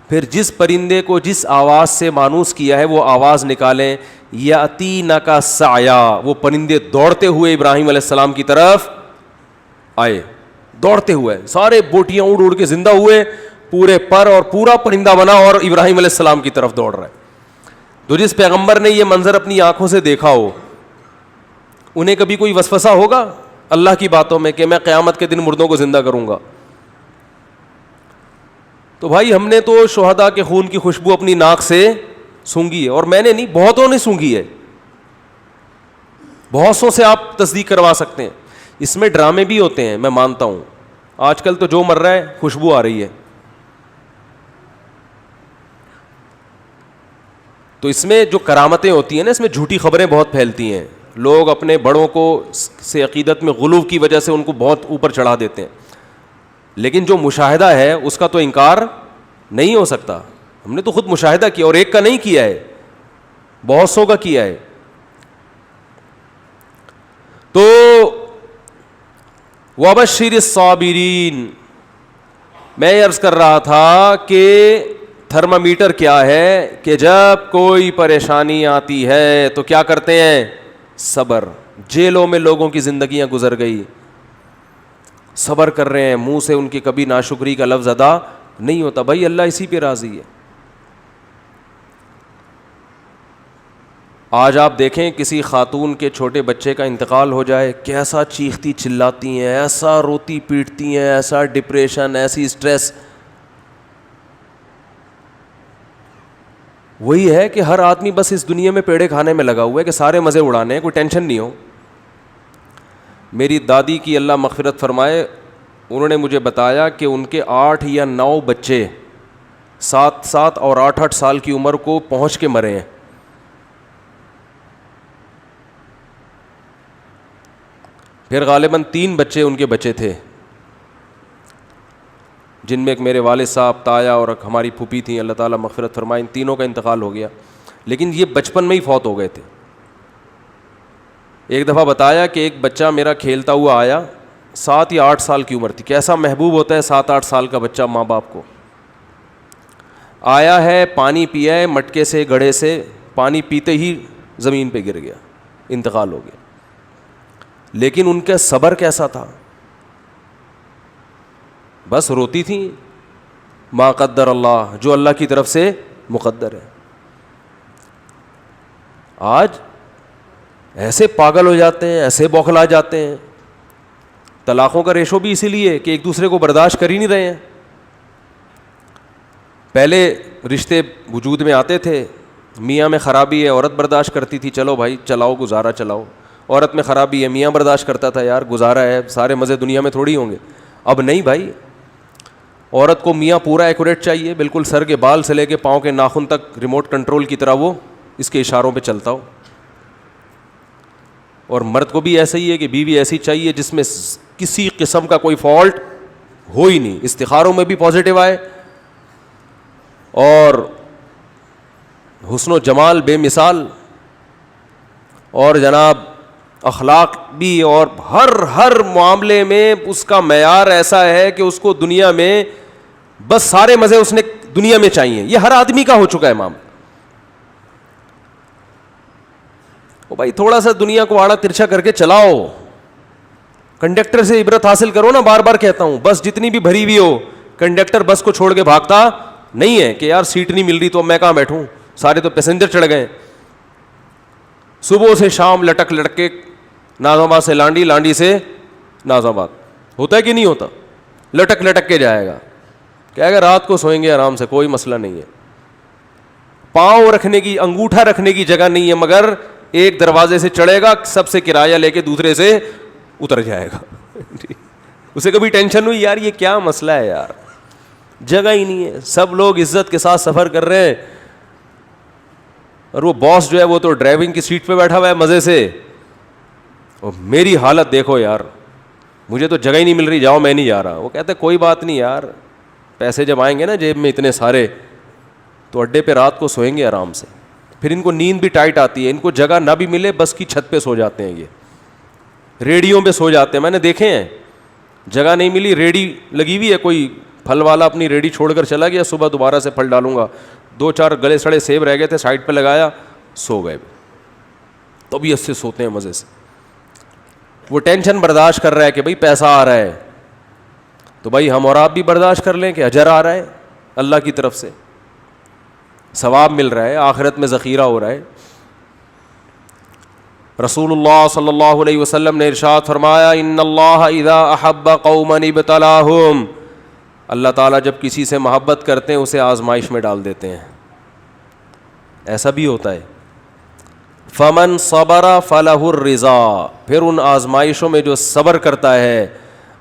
پھر جس پرندے کو جس آواز سے مانوس کیا ہے وہ آواز نکالیں. یاتینک سعیا, وہ پرندے دوڑتے ہوئے ابراہیم علیہ السلام کی طرف آئے, دوڑتے ہوئے, سارے بوٹیاں اڑ اڑ کے زندہ ہوئے, پورے پر اور پورا پرندہ بنا اور ابراہیم علیہ السلام کی طرف دوڑ رہا ہے. تو جس پیغمبر نے یہ منظر اپنی آنکھوں سے دیکھا ہو انہیں کبھی کوئی وسوسہ ہوگا اللہ کی باتوں میں کہ میں قیامت کے دن مردوں کو زندہ کروں گا؟ تو بھائی ہم نے تو شہداء کے خون کی خوشبو اپنی ناک سے سونگھی ہے, اور میں نے نہیں, بہتوں نے سونگھی ہے. بہت سو سے آپ تصدیق کروا سکتے ہیں. اس میں ڈرامے بھی ہوتے ہیں میں مانتا ہوں, آج کل تو جو مر رہا ہے خوشبو آ رہی ہے. تو اس میں جو کرامتیں ہوتی ہیں نا, اس میں جھوٹی خبریں بہت پھیلتی ہیں. لوگ اپنے بڑوں کو سے عقیدت میں غلو کی وجہ سے ان کو بہت اوپر چڑھا دیتے ہیں, لیکن جو مشاہدہ ہے اس کا تو انکار نہیں ہو سکتا. ہم نے تو خود مشاہدہ کیا, اور ایک کا نہیں کیا ہے, بہت سو کا کیا ہے. تو وَبَشِّرِ الصَّابِرِينَ, میں عرض کر رہا تھا کہ تھرمامیٹر کیا ہے, کہ جب کوئی پریشانی آتی ہے تو کیا کرتے ہیں, صبر. جیلوں میں لوگوں کی زندگیاں گزر گئی, صبر کر رہے ہیں, منہ سے ان کی کبھی ناشکری کا لفظ ادا نہیں ہوتا. بھائی اللہ اسی پہ راضی ہے. آج آپ دیکھیں کسی خاتون کے چھوٹے بچے کا انتقال ہو جائے, کیسا چیختی چلاتی ہیں, ایسا روتی پیٹتی ہیں, ایسا ڈپریشن, ایسی اسٹریس. وہی ہے کہ ہر آدمی بس اس دنیا میں پیڑے کھانے میں لگا ہوا ہے کہ سارے مزے اڑانے ہیں, کوئی ٹینشن نہیں ہو. میری دادی کی اللہ مغفرت فرمائے, انہوں نے مجھے بتایا کہ ان کے 8 یا 9 بچے 7 اور 8 سال کی عمر کو پہنچ کے مرے ہیں. پھر غالباً 3 بچے ان کے بچے تھے, جن میں ایک میرے والد صاحب, تایا اور ایک ہماری پھوپھی تھیں, اللہ تعالیٰ مغفرت فرمائے. ان تینوں کا انتقال ہو گیا, لیکن یہ بچپن میں ہی فوت ہو گئے تھے. ایک دفعہ بتایا کہ ایک بچہ میرا کھیلتا ہوا آیا, 7 یا 8 سال کی عمر تھی. کیسا محبوب ہوتا ہے 7-8 سال کا بچہ ماں باپ کو. آیا ہے, پانی پیا ہے مٹکے سے, گڑھے سے, پانی پیتے ہی زمین پہ گر گیا, انتقال ہو گیا. لیکن ان کا صبر کیسا تھا, بس روتی تھیں, ما قدر اللہ, جو اللہ کی طرف سے مقدر ہے. آج ایسے پاگل ہو جاتے ہیں, ایسے بوکھلا جاتے ہیں. طلاقوں کا ریشو بھی اسی لیے کہ ایک دوسرے کو برداشت کر ہی نہیں رہے ہیں. پہلے رشتے وجود میں آتے تھے, میاں میں خرابی ہے, عورت برداشت کرتی تھی, چلو بھائی چلاؤ, گزارا چلاؤ. عورت میں خرابی ہے, میاں برداشت کرتا تھا, یار گزارا ہے, سارے مزے دنیا میں تھوڑی ہوں گے. اب نہیں بھائی, عورت کو میاں پورا ایکوریٹ چاہیے, بالکل سر کے بال سے لے کے پاؤں کے ناخن تک ریموٹ کنٹرول کی طرح وہ اس کے اشاروں پہ چلتا ہو. اور مرد کو بھی ایسا ہی ہے کہ بیوی ایسی چاہیے جس میں کسی قسم کا کوئی فالٹ ہو ہی نہیں, استخاروں میں بھی پازیٹیو آئے, اور حسن و جمال بے مثال, اور جناب اخلاق بھی, اور ہر معاملے میں اس کا معیار ایسا ہے کہ اس کو دنیا میں بس سارے مزے اس نے دنیا میں چاہیے. یہ ہر آدمی کا ہو چکا ہے معاملہ. او بھائی تھوڑا سا دنیا کو آڑا ترچھا کر کے چلاؤ, کنڈکٹر سے عبرت حاصل کرو نا. بار بار کہتا ہوں, بس جتنی بھی بھری ہوئی ہو, کنڈکٹر بس کو چھوڑ کے بھاگتا نہیں ہے کہ یار سیٹ نہیں مل رہی تو اب میں کہاں بیٹھوں, سارے تو پیسنجر چڑھ گئے. صبح سے شام لٹک لٹک کے ناظم آباد سے لانڈی, لانڈی سے ناظم آباد. ہوتا ہے کہ نہیں ہوتا, لٹک لٹک کے جائے گا. کہے گا رات کو سوئیں گے آرام سے, کوئی مسئلہ نہیں ہے. پاؤں رکھنے کی, انگوٹھا رکھنے کی جگہ نہیں ہے, مگر ایک دروازے سے چڑھے گا, سب سے کرایہ لے کے دوسرے سے اتر جائے گا. اسے کبھی ٹینشن ہوئی یار یہ کیا مسئلہ ہے یار, جگہ ہی نہیں ہے, سب لوگ عزت کے ساتھ سفر کر رہے ہیں, اور وہ باس جو ہے وہ تو ڈرائیونگ کی سیٹ پہ بیٹھا ہوا ہے مزے سے. اور میری حالت دیکھو یار, مجھے تو جگہ ہی نہیں مل رہی, جاؤ میں نہیں جا رہا. وہ کہتے کوئی بات نہیں یار, پیسے جب آئیں گے نا جیب میں اتنے سارے, تو اڈے پہ رات کو سوئیں گے آرام سے. پھر ان کو نیند بھی ٹائٹ آتی ہے, ان کو جگہ نہ بھی ملے بس کی چھت پہ سو جاتے ہیں, یہ ریڑیوں پہ سو جاتے ہیں. میں نے دیکھے ہیں, جگہ نہیں ملی, ریڑی لگی ہوئی ہے, کوئی پھل والا اپنی ریڑی چھوڑ کر چلا گیا, صبح دوبارہ سے پھل ڈالوں گا, 2-4 گلے سڑے سیب رہ گئے تھے, سائڈ پہ لگایا, سو گئے. طبیعت سے سوتے ہیں مزے سے. وہ ٹینشن برداشت کر رہا ہے کہ بھائی پیسہ آ رہا ہے, تو بھائی ہم اور آپ بھی برداشت کر لیں کہ اجر آ رہا ہے اللہ کی طرف سے, ثواب مل رہا ہے, آخرت میں ذخیرہ ہو رہا ہے. رسول اللہ صلی اللہ علیہ وسلم نے ارشاد فرمایا, ان اللہ اذا احب قوما ابتلاہم, اللہ تعالیٰ جب کسی سے محبت کرتے ہیں اسے آزمائش میں ڈال دیتے ہیں. ایسا بھی ہوتا ہے. فمن صبر فلہ الرضا, پھر ان آزمائشوں میں جو صبر کرتا ہے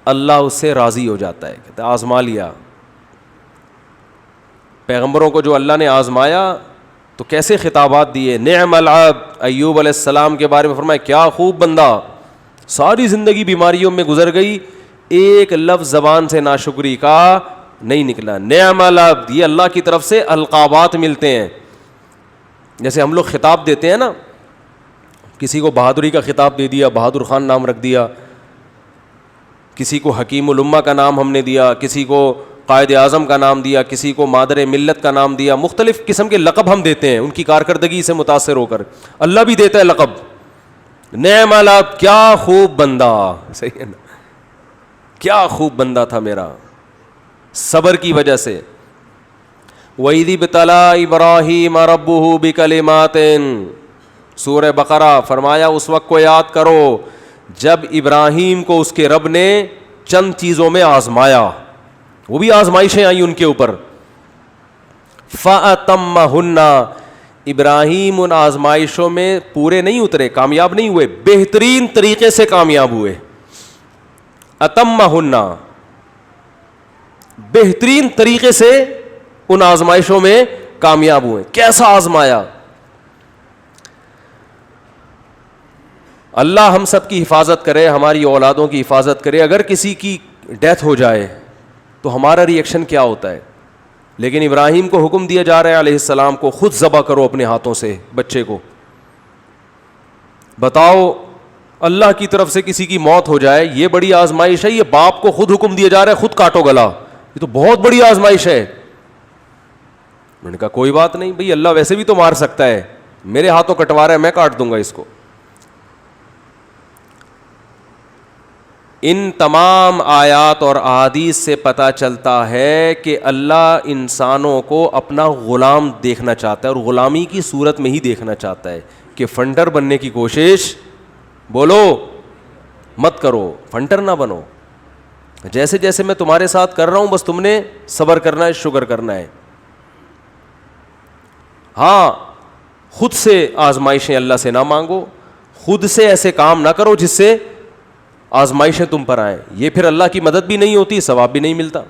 اللہ اس سے راضی ہو جاتا ہے. کہتا ہے آزما لیا. پیغمبروں کو جو اللہ نے آزمایا تو کیسے خطابات دیے. نعم العبد, ایوب علیہ السلام کے بارے میں فرمایا کیا خوب بندہ, ساری زندگی بیماریوں میں گزر گئی, ایک لفظ زبان سے ناشکری کا نہیں نکلا. نعم العبد, یہ اللہ کی طرف سے القابات ملتے ہیں. جیسے ہم لوگ خطاب دیتے ہیں نا, کسی کو بہادری کا خطاب دے دیا, بہادر خان نام رکھ دیا, کسی کو حکیم الامہ کا نام ہم نے دیا, کسی کو قائد اعظم کا نام دیا, کسی کو مادر ملت کا نام دیا, مختلف قسم کے لقب ہم دیتے ہیں ان کی کارکردگی سے متاثر ہو کر. اللہ بھی دیتا ہے لقب. نعم العبد, کیا خوب بندہ, صحیح ہے نا, کیا خوب بندہ تھا میرا, صبر کی وجہ سے. وَإِذِ ابْتَلَىٰ إِبْرَاهِيمَ رَبُّهُ بِكَلِمَاتٍ, سورہ بقرہ, فرمایا اس وقت کو یاد کرو جب ابراہیم کو اس کے رب نے چند چیزوں میں آزمایا, وہ بھی آزمائشیں آئیں ان کے اوپر. فَأَتَمَّهُنَّ, ابراہیم ان آزمائشوں میں پورے نہیں اترے, کامیاب نہیں ہوئے, بہترین طریقے سے کامیاب ہوئے. اتمہن, بہترین طریقے سے ان آزمائشوں میں کامیاب ہوئے. کیسا آزمایا؟ اللہ ہم سب کی حفاظت کرے, ہماری اولادوں کی حفاظت کرے. اگر کسی کی ڈیتھ ہو جائے تو ہمارا ری ایکشن کیا ہوتا ہے, لیکن ابراہیم کو حکم دیا جا رہا ہے علیہ السلام کو, خود ذبح کرو اپنے ہاتھوں سے بچے کو. بتاؤ, اللہ کی طرف سے کسی کی موت ہو جائے, یہ بڑی آزمائش ہے. یہ باپ کو خود حکم دیا جا رہا ہے خود کاٹو گلا, یہ تو بہت بڑی آزمائش ہے. میں نے کہا کوئی بات نہیں بھئی, اللہ ویسے بھی تو مار سکتا ہے, میرے ہاتھوں کٹوا رہا ہے, میں کاٹ دوں گا اس کو. ان تمام آیات اور احادیث سے پتہ چلتا ہے کہ اللہ انسانوں کو اپنا غلام دیکھنا چاہتا ہے, اور غلامی کی صورت میں ہی دیکھنا چاہتا ہے. کہ فنڈر بننے کی کوشش بولو مت کرو, فنٹر نہ بنو. جیسے جیسے میں تمہارے ساتھ کر رہا ہوں بس تم نے صبر کرنا ہے, شکر کرنا ہے. ہاں, خود سے آزمائشیں اللہ سے نہ مانگو, خود سے ایسے کام نہ کرو جس سے آزمائشیں تم پر آئیں. یہ پھر اللہ کی مدد بھی نہیں ہوتی, ثواب بھی نہیں ملتا.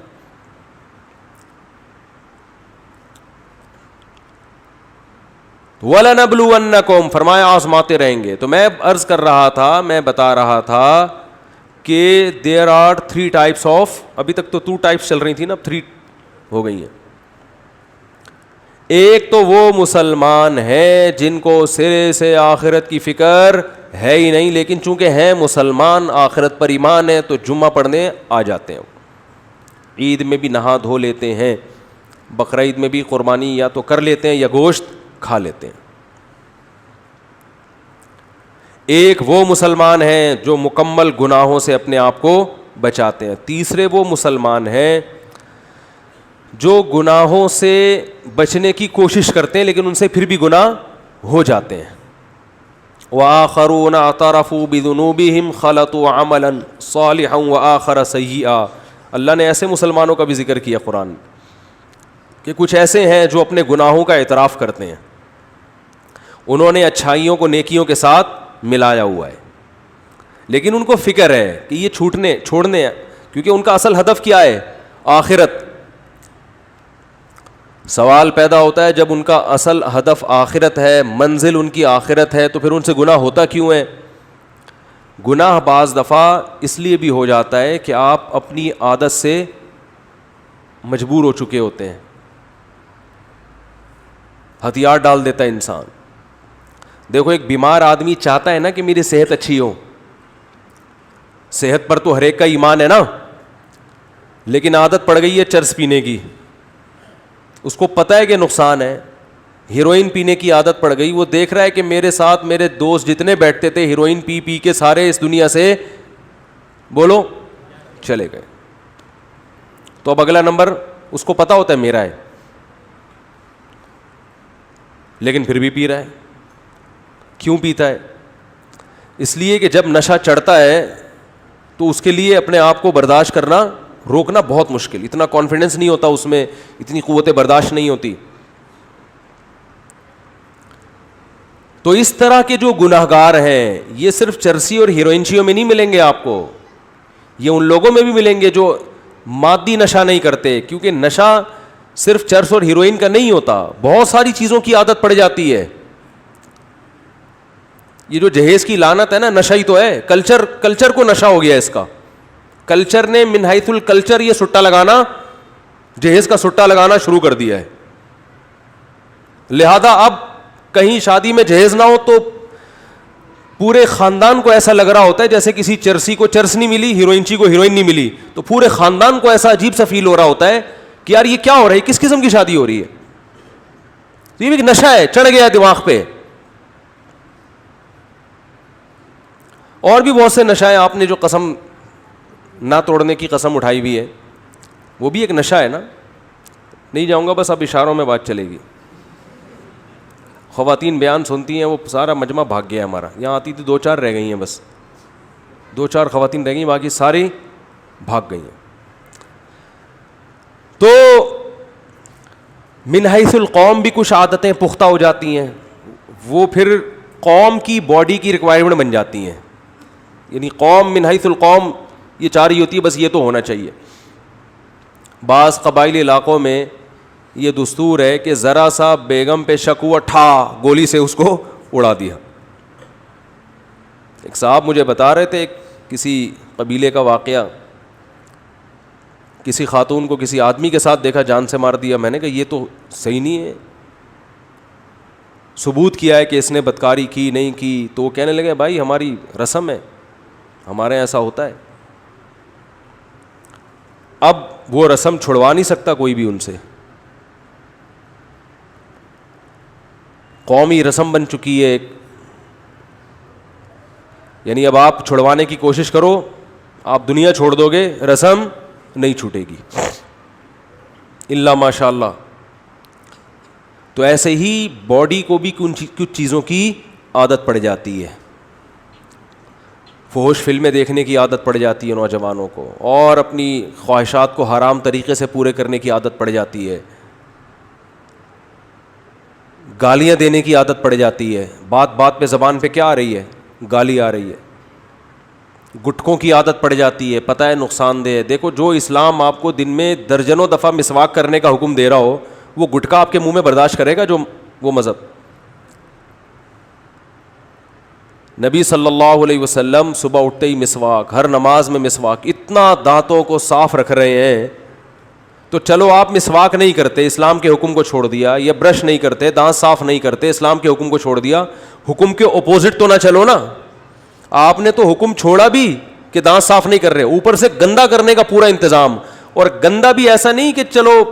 وَلَنَبْلُوَنَّكُمْ, فرمایا آزماتے رہیں گے. تو میں عرض کر رہا تھا, میں بتا رہا تھا کہ there are 3 types of, ابھی تک تو 2 types چل رہی تھی نا, اب 3 ہو گئی ہیں. ایک تو وہ مسلمان ہیں جن کو سرے سے آخرت کی فکر ہے ہی نہیں, لیکن چونکہ ہیں مسلمان, آخرت پر ایمان ہے, تو جمعہ پڑھنے آ جاتے ہیں, عید میں بھی نہا دھو لیتے ہیں, بقرعید میں بھی قربانی یا تو کر لیتے ہیں یا گوشت کھا لیتے ہیں. ایک وہ مسلمان ہیں جو مکمل گناہوں سے اپنے آپ کو بچاتے ہیں. تیسرے وہ مسلمان ہیں جو گناہوں سے بچنے کی کوشش کرتے ہیں لیکن ان سے پھر بھی گناہ ہو جاتے ہیں. وآخرون اعترفوا بذنوبهم خلطوا عملا صالحا وآخر سیئا. اللہ نے ایسے مسلمانوں کا بھی ذکر کیا قرآن کہ کچھ ایسے ہیں جو اپنے گناہوں کا اعتراف کرتے ہیں, انہوں نے اچھائیوں کو نیکیوں کے ساتھ ملایا ہوا ہے, لیکن ان کو فکر ہے کہ یہ چھوڑنے ہیں, کیونکہ ان کا اصل ہدف کیا ہے, آخرت. سوال پیدا ہوتا ہے جب ان کا اصل ہدف آخرت ہے, منزل ان کی آخرت ہے, تو پھر ان سے گناہ ہوتا کیوں ہے؟ گناہ بعض دفعہ اس لیے بھی ہو جاتا ہے کہ آپ اپنی عادت سے مجبور ہو چکے ہوتے ہیں, ہتھیار ڈال دیتا ہے انسان. دیکھو, ایک بیمار آدمی چاہتا ہے نا کہ میری صحت اچھی ہو, صحت پر تو ہر ایک کا ایمان ہے نا, لیکن عادت پڑ گئی ہے چرس پینے کی, اس کو پتہ ہے کہ نقصان ہے. ہیروئن پینے کی عادت پڑ گئی, وہ دیکھ رہا ہے کہ میرے ساتھ میرے دوست جتنے بیٹھتے تھے ہیروئن پی پی کے سارے اس دنیا سے بولو چلے گئے, تو اب اگلا نمبر اس کو پتہ ہوتا ہے میرا ہے, لیکن پھر بھی پی رہا ہے. کیوں پیتا ہے؟ اس لیے کہ جب نشہ چڑھتا ہے تو اس کے لیے اپنے آپ کو برداشت کرنا, روکنا بہت مشکل, اتنا کانفیڈنس نہیں ہوتا اس میں, اتنی قوت برداشت نہیں ہوتی. تو اس طرح کے جو گناہگار ہیں یہ صرف چرسی اور ہیروئنچیوں میں نہیں ملیں گے آپ کو, یہ ان لوگوں میں بھی ملیں گے جو مادی نشہ نہیں کرتے, کیونکہ نشہ صرف چرس اور ہیروئن کا نہیں ہوتا, بہت ساری چیزوں کی عادت پڑ جاتی ہے. یہ جو جہیز کی لعنت ہے نا, نشہ ہی تو ہے. کلچر کو نشہ ہو گیا اس کا. کلچر نے من حیث الکلچر یہ سٹا لگانا, جہیز کا سٹا لگانا شروع کر دیا ہے. لہذا اب کہیں شادی میں جہیز نہ ہو تو پورے خاندان کو ایسا لگ رہا ہوتا ہے جیسے کسی چرسی کو چرس نہیں ملی, ہیروئنچی کو ہیروئن نہیں ملی, تو پورے خاندان کو ایسا عجیب سا فیل ہو رہا ہوتا ہے کہ یار یہ کیا ہو رہا ہے, کس قسم کی شادی ہو رہی ہے. یہ بھی نشہ ہے, چڑھ گیا دماغ پہ. اور بھی بہت سے نشہ ہیں. آپ نے جو قسم نہ توڑنے کی قسم اٹھائی ہوئی ہے وہ بھی ایک نشہ ہے نا. نہیں جاؤں گا, بس اب اشاروں میں بات چلے گی. خواتین بیان سنتی ہیں, وہ سارا مجمع بھاگ گیا ہے ہمارا. یہاں آتی تھی 2-4 رہ گئی ہیں, بس 2-4 خواتین رہ گئی, باقی ساری بھاگ گئی ہیں. تو من حیث القوم بھی کچھ عادتیں پختہ ہو جاتی ہیں, وہ پھر قوم کی باڈی کی ریکوائرمنٹ بن جاتی ہیں. یعنی قوم من حیث القوم یہ چاہ رہی ہوتی ہے بس یہ تو ہونا چاہیے. بعض قبائلی علاقوں میں یہ دستور ہے کہ ذرا سا بیگم پہ شک ہوا, ٹھا گولی سے اس کو اڑا دیا. ایک صاحب مجھے بتا رہے تھے کسی قبیلے کا واقعہ, کسی خاتون کو کسی آدمی کے ساتھ دیکھا, جان سے مار دیا. میں نے کہا یہ تو صحیح نہیں ہے, ثبوت کیا ہے کہ اس نے بدکاری کی نہیں کی. تو وہ کہنے لگے بھائی ہماری رسم ہے, ہمارے یہاں ایسا ہوتا ہے. اب وہ رسم چھڑوا نہیں سکتا کوئی بھی ان سے, قومی رسم بن چکی ہے. یعنی اب آپ چھڑوانے کی کوشش کرو, آپ دنیا چھوڑ دو گے, رسم نہیں چھوٹے گی الا ماشاء اللہ. تو ایسے ہی باڈی کو بھی کچھ چیزوں کی عادت پڑ جاتی ہے. فحش فلمیں دیکھنے کی عادت پڑ جاتی ہے نوجوانوں کو, اور اپنی خواہشات کو حرام طریقے سے پورے کرنے کی عادت پڑ جاتی ہے. گالیاں دینے کی عادت پڑ جاتی ہے. بات بات پہ زبان پہ کیا آ رہی ہے, گالی آ رہی ہے. گٹکوں کی عادت پڑ جاتی ہے, پتہ ہے نقصان دہ ہے. دیکھو جو اسلام آپ کو دن میں درجنوں دفعہ مسواک کرنے کا حکم دے رہا ہو, وہ گٹکا آپ کے منہ میں برداشت کرے گا جو وہ مذہب؟ نبی صلی اللہ علیہ وسلم صبح اٹھتے ہی مسواک, ہر نماز میں مسواک, اتنا دانتوں کو صاف رکھ رہے ہیں. تو چلو آپ مسواک نہیں کرتے, اسلام کے حکم کو چھوڑ دیا, یا برش نہیں کرتے, دانت صاف نہیں کرتے, اسلام کے حکم کو چھوڑ دیا. حکم کے اپوزٹ تو نہ چلو نا. آپ نے تو حکم چھوڑا بھی کہ دانت صاف نہیں کر رہے, اوپر سے گندا کرنے کا پورا انتظام. اور گندا بھی ایسا نہیں کہ چلو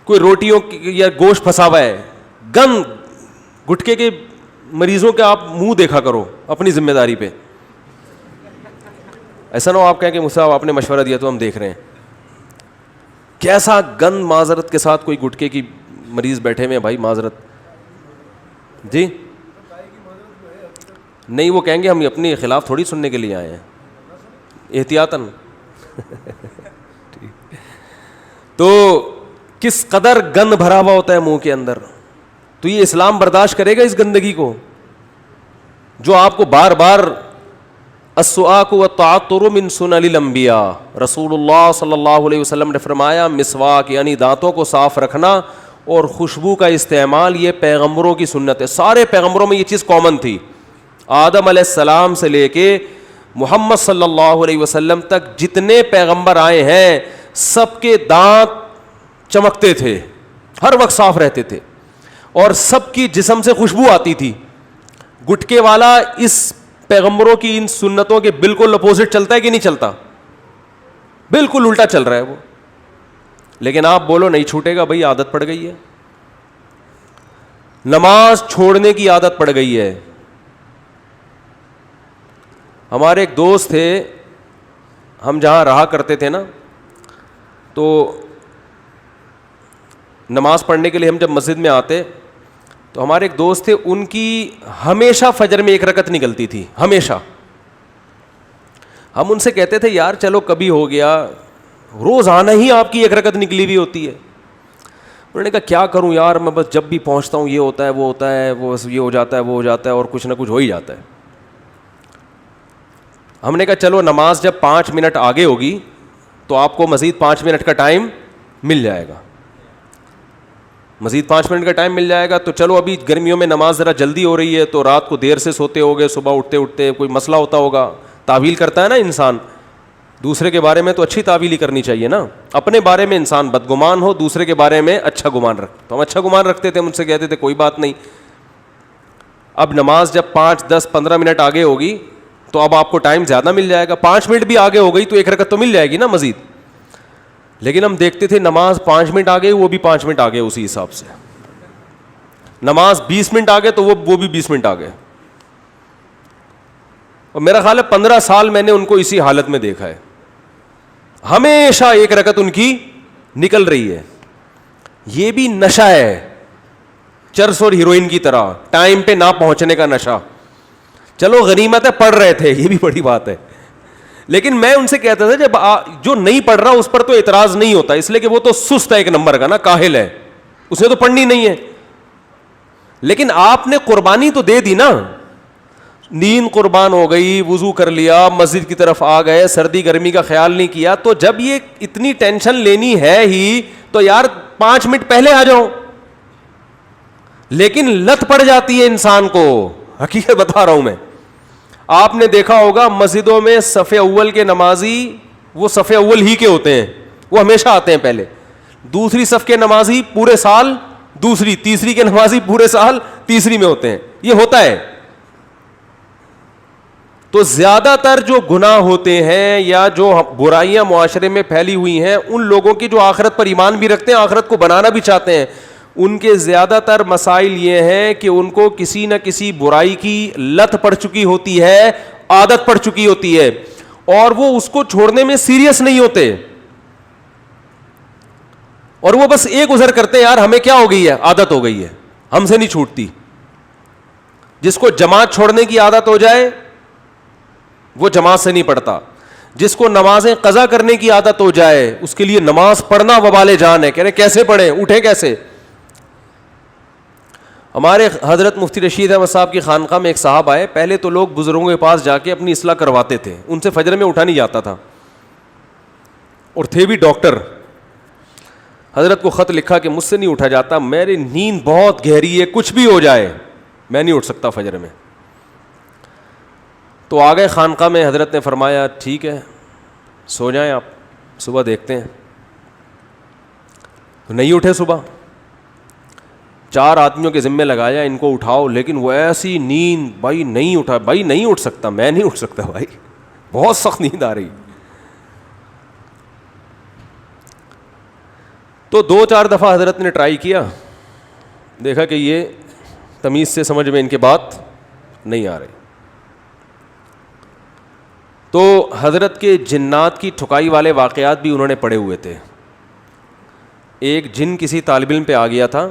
کوئی روٹیوں یا گوشت پھنسا ہوا ہے, گند گٹکے کے مریضوں کے آپ منہ دیکھا کرو اپنی ذمہ داری پہ. ایسا نہ ہو آپ کہیں کہ مصعب آپ نے مشورہ دیا تو ہم دیکھ رہے ہیں. کیسا گند معذرت کے ساتھ کوئی گٹکے کی مریض بیٹھے ہوئے ہیں بھائی, معذرت جی نہیں, وہ کہیں گے ہم اپنے خلاف تھوڑی سننے کے لیے آئے ہیں, احتیاطاً. تو کس قدر گند بھرا ہوا ہوتا ہے منہ کے اندر. تو یہ اسلام برداشت کرے گا اس گندگی کو جو آپ کو بار بار السواک والتعطر من سنن الانبیاء, رسول اللہ صلی اللہ علیہ وسلم نے فرمایا مسواک یعنی دانتوں کو صاف رکھنا اور خوشبو کا استعمال یہ پیغمبروں کی سنت ہے. سارے پیغمبروں میں یہ چیز کامن تھی. آدم علیہ السلام سے لے کے محمد صلی اللہ علیہ وسلم تک جتنے پیغمبر آئے ہیں سب کے دانت چمکتے تھے, ہر وقت صاف رہتے تھے, اور سب کی جسم سے خوشبو آتی تھی. گٹکے والا اس پیغمبروں کی ان سنتوں کے بالکل اپوزٹ چلتا ہے کہ نہیں چلتا؟ بالکل الٹا چل رہا ہے وہ. لیکن آپ بولو نہیں چھوٹے گا, بھائی عادت پڑ گئی ہے. نماز چھوڑنے کی عادت پڑ گئی ہے. ہمارے ایک دوست تھے, ہم جہاں رہا کرتے تھے نا, تو نماز پڑھنے کے لیے ہم جب مسجد میں آتے تو ہمارے ایک دوست تھے, ان کی ہمیشہ فجر میں 1 رکعت نکلتی تھی, ہمیشہ. ہم ان سے کہتے تھے یار چلو کبھی ہو گیا, روزانہ ہی آپ کی 1 رکعت نکلی ہوئی ہوتی ہے. انہوں نے کہا کیا کروں یار, میں بس جب بھی پہنچتا ہوں یہ ہوتا ہے وہ ہوتا ہے, وہ یہ ہو جاتا ہے وہ ہو جاتا ہے, اور کچھ نہ کچھ ہو ہی جاتا ہے. ہم نے کہا چلو نماز جب 5 منٹ آگے ہوگی تو آپ کو مزید 5 منٹ کا ٹائم مل جائے گا. مزید 5 منٹ کا ٹائم مل جائے گا تو چلو ابھی گرمیوں میں نماز ذرا جلدی ہو رہی ہے تو رات کو دیر سے سوتے ہوگے, صبح اٹھتے کوئی مسئلہ ہوتا ہوگا, تعویل کرتا ہے نا انسان. دوسرے کے بارے میں تو اچھی تعویل ہی کرنی چاہیے نا. اپنے بارے میں انسان بدگمان ہو, دوسرے کے بارے میں اچھا گمان رکھ. تو ہم اچھا گمان رکھتے تھے, مجھ سے کہتے تھے کوئی بات نہیں. اب نماز جب 5, 10, 15 منٹ آگے ہوگی تو اب آپ کو ٹائم زیادہ مل جائے گا. 5 منٹ بھی آگے ہو گئی تو 1 رکعت تو مل جائے گی نا مزید. لیکن ہم دیکھتے تھے نماز 5 منٹ آگے, وہ بھی 5 منٹ آگے اسی حساب سے. نماز 20 منٹ آگے تو وہ بھی 20 منٹ آگے. اور میرا خیال ہے 15 سال میں نے ان کو اسی حالت میں دیکھا ہے. ہمیشہ 1 رکعت ان کی نکل رہی ہے. یہ بھی نشہ ہے, چرس اور ہیروئن کی طرح, ٹائم پہ نہ پہنچنے کا نشہ. چلو غنیمت ہے پڑھ رہے تھے, یہ بھی بڑی بات ہے. لیکن میں ان سے کہتا تھا جب جو نہیں پڑھ رہا اس پر تو اعتراض نہیں ہوتا, اس لیے کہ وہ تو سست ہے, 1 نمبر کا نا, کاہل ہے, اس نے تو پڑھنی نہیں ہے. لیکن آپ نے قربانی تو دے دی نا, نیند قربان ہو گئی, وضو کر لیا, مسجد کی طرف آ گئے, سردی گرمی کا خیال نہیں کیا. تو جب یہ اتنی ٹینشن لینی ہے ہی تو یار 5 منٹ پہلے آ جاؤ. لیکن لت پڑ جاتی ہے انسان کو, حقیقت بتا رہا ہوں میں. آپ نے دیکھا ہوگا مسجدوں میں صف اول کے نمازی وہ صف اول ہی کے ہوتے ہیں, وہ ہمیشہ آتے ہیں پہلے. دوسری صف کے نمازی پورے سال دوسری, تیسری کے نمازی پورے سال تیسری میں ہوتے ہیں. یہ ہوتا ہے. تو زیادہ تر جو گناہ ہوتے ہیں یا جو برائیاں معاشرے میں پھیلی ہوئی ہیں, ان لوگوں کی جو آخرت پر ایمان بھی رکھتے ہیں, آخرت کو بنانا بھی چاہتے ہیں, ان کے زیادہ تر مسائل یہ ہیں کہ ان کو کسی نہ کسی برائی کی لت پڑ چکی ہوتی ہے, عادت پڑ چکی ہوتی ہے, اور وہ اس کو چھوڑنے میں سیریس نہیں ہوتے, اور وہ بس ایک گزر کرتے ہیں, یار ہمیں کیا ہو گئی ہے, عادت ہو گئی ہے, ہم سے نہیں چھوٹتی. جس کو جماعت چھوڑنے کی عادت ہو جائے وہ جماعت سے نہیں پڑھتا. جس کو نمازیں قضا کرنے کی عادت ہو جائے اس کے لیے نماز پڑھنا وبال جان ہے. کہہ رہے کیسے پڑھیں, اٹھیں کیسے. ہمارے حضرت مفتی رشید احمد صاحب کی خانقاہ میں ایک صاحب آئے. پہلے تو لوگ بزرگوں کے پاس جا کے اپنی اصلاح کرواتے تھے, ان سے فجر میں اٹھا نہیں جاتا تھا, اور تھے بھی ڈاکٹر. حضرت کو خط لکھا کہ مجھ سے نہیں اٹھا جاتا, میری نیند بہت گہری ہے, کچھ بھی ہو جائے میں نہیں اٹھ سکتا فجر میں. تو آ گئے خانقاہ میں, حضرت نے فرمایا ٹھیک ہے سو جائیں آپ, صبح دیکھتے ہیں. تو نہیں اٹھے صبح. 4 آدمیوں کے ذمے لگایا ان کو اٹھاؤ, لیکن وہ ایسی نیند, بھائی نہیں اٹھا, بھائی نہیں اٹھ سکتا, میں نہیں اٹھ سکتا بھائی, بہت سخت نیند آ رہی. تو 2-4 دفعہ حضرت نے ٹرائی کیا, دیکھا کہ یہ تمیز سے سمجھ میں ان کے بات نہیں آ رہی. تو حضرت کے جنات کی ٹھکائی والے واقعات بھی انہوں نے پڑھے ہوئے تھے. ایک جن کسی طالب علم پہ آ گیا تھا,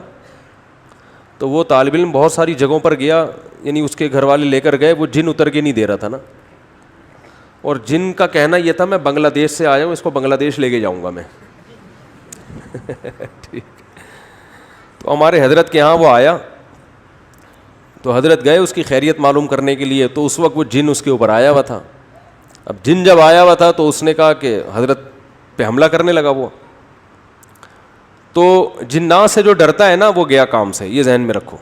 تو وہ طالب علم بہت ساری جگہوں پر گیا, یعنی اس کے گھر والے لے کر گئے, وہ جن اتر کے نہیں دے رہا تھا نا, اور جن کا کہنا یہ تھا میں بنگلہ دیش سے آیا ہوں, اس کو بنگلہ دیش لے کے جاؤں گا میں. ٹھیک. تو ہمارے حضرت کے ہاں وہ آیا, تو حضرت گئے اس کی خیریت معلوم کرنے کے لیے. تو اس وقت وہ جن اس کے اوپر آیا ہوا تھا. اب جن جب آیا ہوا تھا تو اس نے کہا کہ حضرت پہ حملہ کرنے لگا وہ. تو جنات سے جو ڈرتا ہے نا وہ گیا کام سے, یہ ذہن میں رکھو.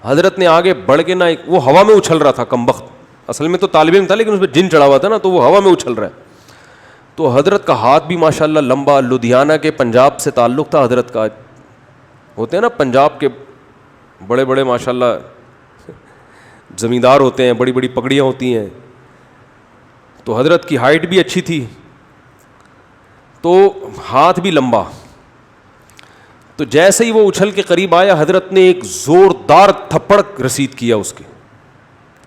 حضرت نے آگے بڑھ کے نا, وہ ہوا میں اچھل رہا تھا کمبخت, اصل میں تو طالب علم تھا لیکن اس پہ جن چڑھا ہوا تھا نا, تو وہ ہوا میں اچھل رہا ہے. تو حضرت کا ہاتھ بھی ماشاءاللہ لمبا, لدھیانہ کے پنجاب سے تعلق تھا حضرت کا. ہوتے ہیں نا پنجاب کے بڑے بڑے ماشاءاللہ زمیندار ہوتے ہیں, بڑی بڑی پگڑیاں ہوتی ہیں. تو حضرت کی ہائٹ بھی اچھی تھی, تو ہاتھ بھی لمبا. تو جیسے ہی وہ اچھل کے قریب آیا, حضرت نے ایک زوردار تھپڑ رسید کیا اس کے,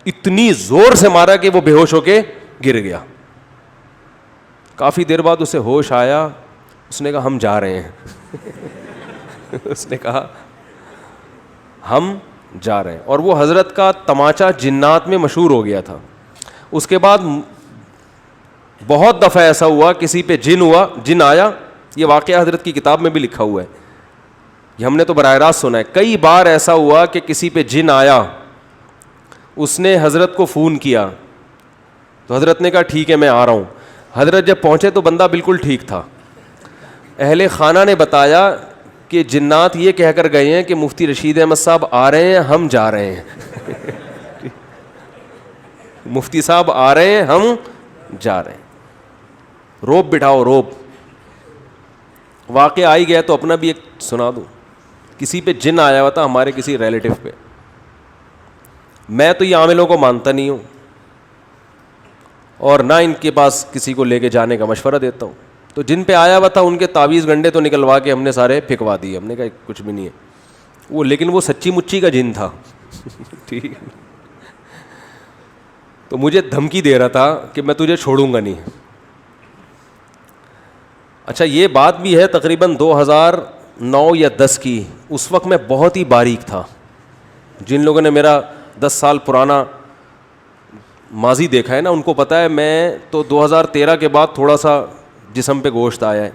اتنی زور سے مارا کہ وہ بے ہوش ہو کے گر گیا. کافی دیر بعد اسے ہوش آیا, اس نے کہا ہم جا رہے ہیں. اس نے کہا ہم جا رہے ہیں. اور وہ حضرت کا تماچا جنات میں مشہور ہو گیا تھا. اس کے بعد بہت دفعہ ایسا ہوا کسی پہ جن آیا, یہ واقعہ حضرت کی کتاب میں بھی لکھا ہوا ہے, یہ ہم نے تو براہ راست سنا ہے. کئی بار ایسا ہوا کہ کسی پہ جن آیا, اس نے حضرت کو فون کیا, تو حضرت نے کہا ٹھیک ہے میں آ رہا ہوں. حضرت جب پہنچے تو بندہ بالکل ٹھیک تھا. اہل خانہ نے بتایا کہ جنات یہ کہہ کر گئے ہیں کہ مفتی رشید احمد صاحب آ رہے ہیں, ہم جا رہے ہیں. مفتی صاحب آ رہے ہیں, ہم جا رہے ہیں. روب بٹھاؤ, روب. واقعہ آ ہی گیا تو اپنا بھی ایک سنا دوں. کسی پہ جن آیا ہوا تھا, ہمارے کسی ریلیٹو پہ. میں تو یہ عاملوں کو مانتا نہیں ہوں اور نہ ان کے پاس کسی کو لے کے جانے کا مشورہ دیتا ہوں. تو جن پہ آیا ہوا تھا ان کے تعویذ گنڈے تو نکلوا کے ہم نے سارے پھینکوا دیے. ہم نے کہا کچھ بھی نہیں ہے وہ, لیکن وہ سچی مچی کا جن تھا. ٹھیک ہے, تو مجھے دھمکی دے رہا تھا کہ میں تجھے چھوڑوں گا نہیں. اچھا یہ بات بھی ہے تقریباً 2009 یا 10 کی. اس وقت میں بہت ہی باریک تھا. جن لوگوں نے میرا 10 سال پرانا ماضی دیکھا ہے نا, ان کو پتہ ہے میں تو 2013 کے بعد تھوڑا سا جسم پہ گوشت آیا ہے,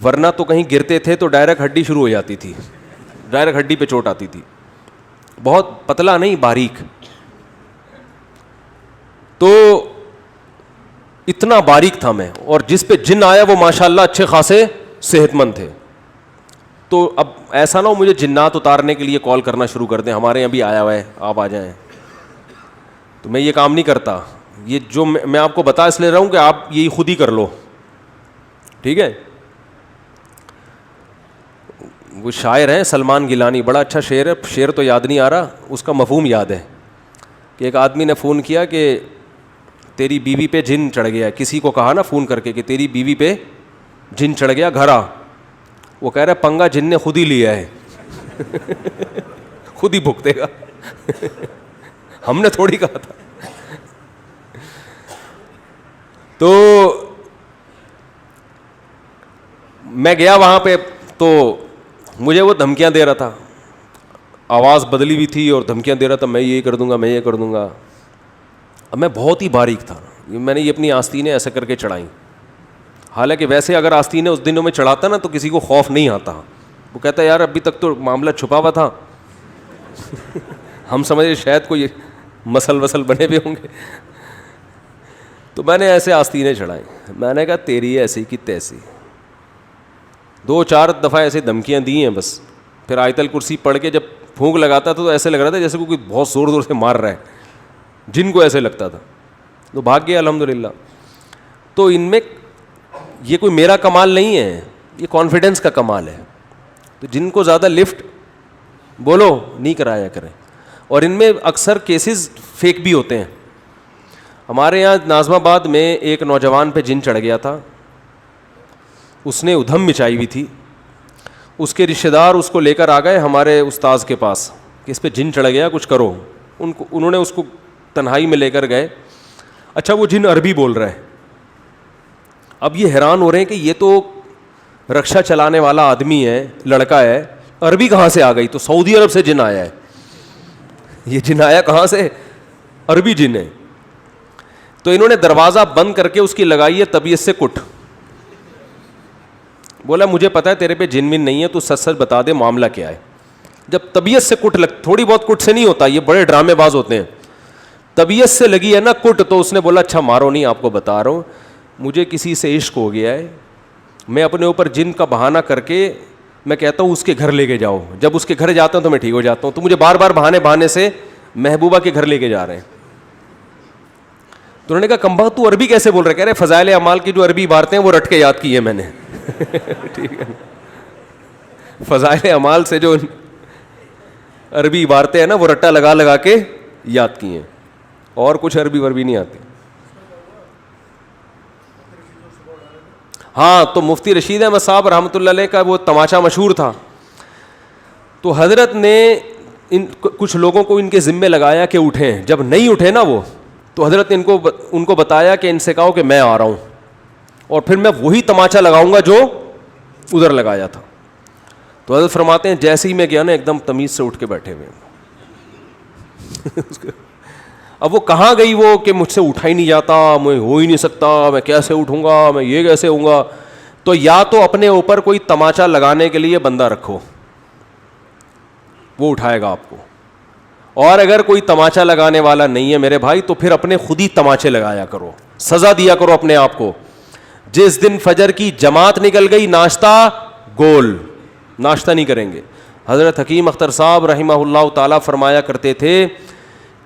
ورنہ تو کہیں گرتے تھے تو ڈائریکٹ ہڈی شروع ہو جاتی تھی, ڈائریکٹ ہڈی پہ چوٹ آتی تھی. بہت پتلا نہیں, باریک. تو اتنا باریک تھا میں, اور جس پہ جن آیا وہ ماشاءاللہ اچھے خاصے صحت مند تھے. تو اب ایسا نہ ہو مجھے جنات اتارنے کے لیے کال کرنا شروع کر دیں, ہمارے یہاں بھی آیا ہوا ہے آپ آ جائیں. تو میں یہ کام نہیں کرتا. یہ جو میں آپ کو بتا اس لیے رہا ہوں کہ آپ یہی خود ہی کر لو. ٹھیک ہے. وہ شاعر ہیں سلمان گیلانی, بڑا اچھا شعر ہے, شعر تو یاد نہیں آ رہا, اس کا مفہوم یاد ہے. کہ ایک آدمی نے فون کیا کہ تیری بیوی پہ جن چڑھ گیا. کسی کو کہا نا فون کر کے کہ تیری بیوی پہ جن چڑھ گیا, گھر آ. وہ کہہ رہا ہے پنگا جن نے خود ہی لیا ہے, خود ہی بھگتے گا, ہم نے تھوڑی کہا تھا. تو میں گیا وہاں پہ, تو مجھے وہ دھمکیاں دے رہا تھا, آواز بدلی ہوئی تھی اور دھمکیاں دے رہا تھا, میں یہ کر دوں گا, میں یہ کر دوں گا. اب میں بہت ہی باریک تھا, میں نے یہ اپنی آستینیں ایسے کر کے چڑھائیں. حالانکہ ویسے اگر آستینیں اس دنوں میں چڑھاتا نا تو کسی کو خوف نہیں آتا. وہ کہتا ہے یار ابھی تک تو معاملہ چھپا ہوا تھا, ہم سمجھے شاید کوئی مسل وسل بنے ہوئے ہوں گے. تو میں نے ایسے آستینیں چڑھائیں. میں نے کہا تیری ایسی کی تیسی. 2-4 دفعہ ایسے دھمکیاں دی ہیں بس. پھر آیت الکرسی پڑھ کے جب پھونک لگاتا تو ایسے لگ رہا تھا جیسے کوئی بہت زور زور سے مار رہا ہے, جن کو ایسے لگتا تھا. تو بھاگ گیا الحمدللہ. تو ان میں یہ کوئی میرا کمال نہیں ہے, یہ کانفیڈنس کا کمال ہے. تو جن کو زیادہ لفٹ بولو نہیں کرایا کریں. اور ان میں اکثر کیسز فیک بھی ہوتے ہیں. ہمارے یہاں ناظم آباد میں ایک نوجوان پہ جن چڑھ گیا تھا, اس نے ادھم مچائی ہوئی تھی. اس کے رشتہ دار اس کو لے کر آ گئے ہمارے استاذ کے پاس کہ اس پہ جن چڑھ گیا, کچھ کرو. انہوں نے اس کو تنہائی میں لے کر گئے. اچھا وہ جن عربی بول رہا ہے. اب یہ حیران ہو رہے ہیں کہ یہ تو رکشا چلانے والا آدمی ہے, لڑکا ہے, عربی کہاں سے آ گئی؟ تو سعودی عرب سے جن آیا ہے. یہ جن آیا کہاں سے؟ عربی جن ہے. تو انہوں نے دروازہ بند کر کے اس کی لگائی ہے طبیعت سے کٹ. بولا مجھے پتا ہے تیرے پہ جن من نہیں ہے, تو سچ سچ بتا دے معاملہ کیا ہے. جب طبیعت سے کٹ تھوڑی بہت کٹ سے نہیں ہوتا, یہ بڑے ڈرامے باز ہوتے ہیں. طبیعت سے لگی ہے نا کٹ, تو اس نے بولا اچھا مارو نہیں, آپ کو بتا رہا ہوں مجھے کسی سے عشق ہو گیا ہے, میں اپنے اوپر جن کا بہانہ کر کے میں کہتا ہوں اس کے گھر لے کے جاؤ. جب اس کے گھر جاتا ہوں تو میں ٹھیک ہو جاتا ہوں. تو مجھے بار بار بہانے سے محبوبہ کے گھر لے کے جا رہے ہیں. تو انہوں نے کہا کمبخت تو عربی کیسے بول رہے؟ کہہ رہے فضائل اعمال کی جو عربی عبارتیں ہیں وہ رٹ کے یاد کی ہے میں نے. ٹھیک ہے, فضائل اعمال سے جو عربی عبارتیں ہیں نا وہ رٹا لگا لگا کے یاد کی ہیں, اور کچھ عربی وربی نہیں آتی. ہاں تو مفتی رشید احمد صاحب رحمۃ اللہ علیہ کا وہ تماچا مشہور تھا. تو حضرت نے کچھ لوگوں کو ان کے ذمے لگایا کہ اٹھیں. جب نہیں اٹھے نا وہ, تو حضرت نے ان کو بتایا کہ ان سے کہو کہ میں آ رہا ہوں, اور پھر میں وہی تماچا لگاؤں گا جو ادھر لگایا تھا. تو حضرت فرماتے ہیں جیسے ہی میں گیا نا ایک دم تمیز سے اٹھ کے بیٹھے ہوئے. اب وہ کہاں گئی وہ کہ مجھ سے اٹھا ہی نہیں جاتا, میں ہو ہی نہیں سکتا, میں کیسے اٹھوں گا, میں یہ کیسے ہوں گا. تو یا تو اپنے اوپر کوئی تماچا لگانے کے لیے بندہ رکھو, وہ اٹھائے گا آپ کو. اور اگر کوئی تماچا لگانے والا نہیں ہے میرے بھائی, تو پھر اپنے خود ہی تماچے لگایا کرو, سزا دیا کرو اپنے آپ کو. جس دن فجر کی جماعت نکل گئی ناشتہ گول, ناشتہ نہیں کریں گے. حضرت حکیم اختر صاحب رحمہ اللہ تعالیٰ فرمایا کرتے تھے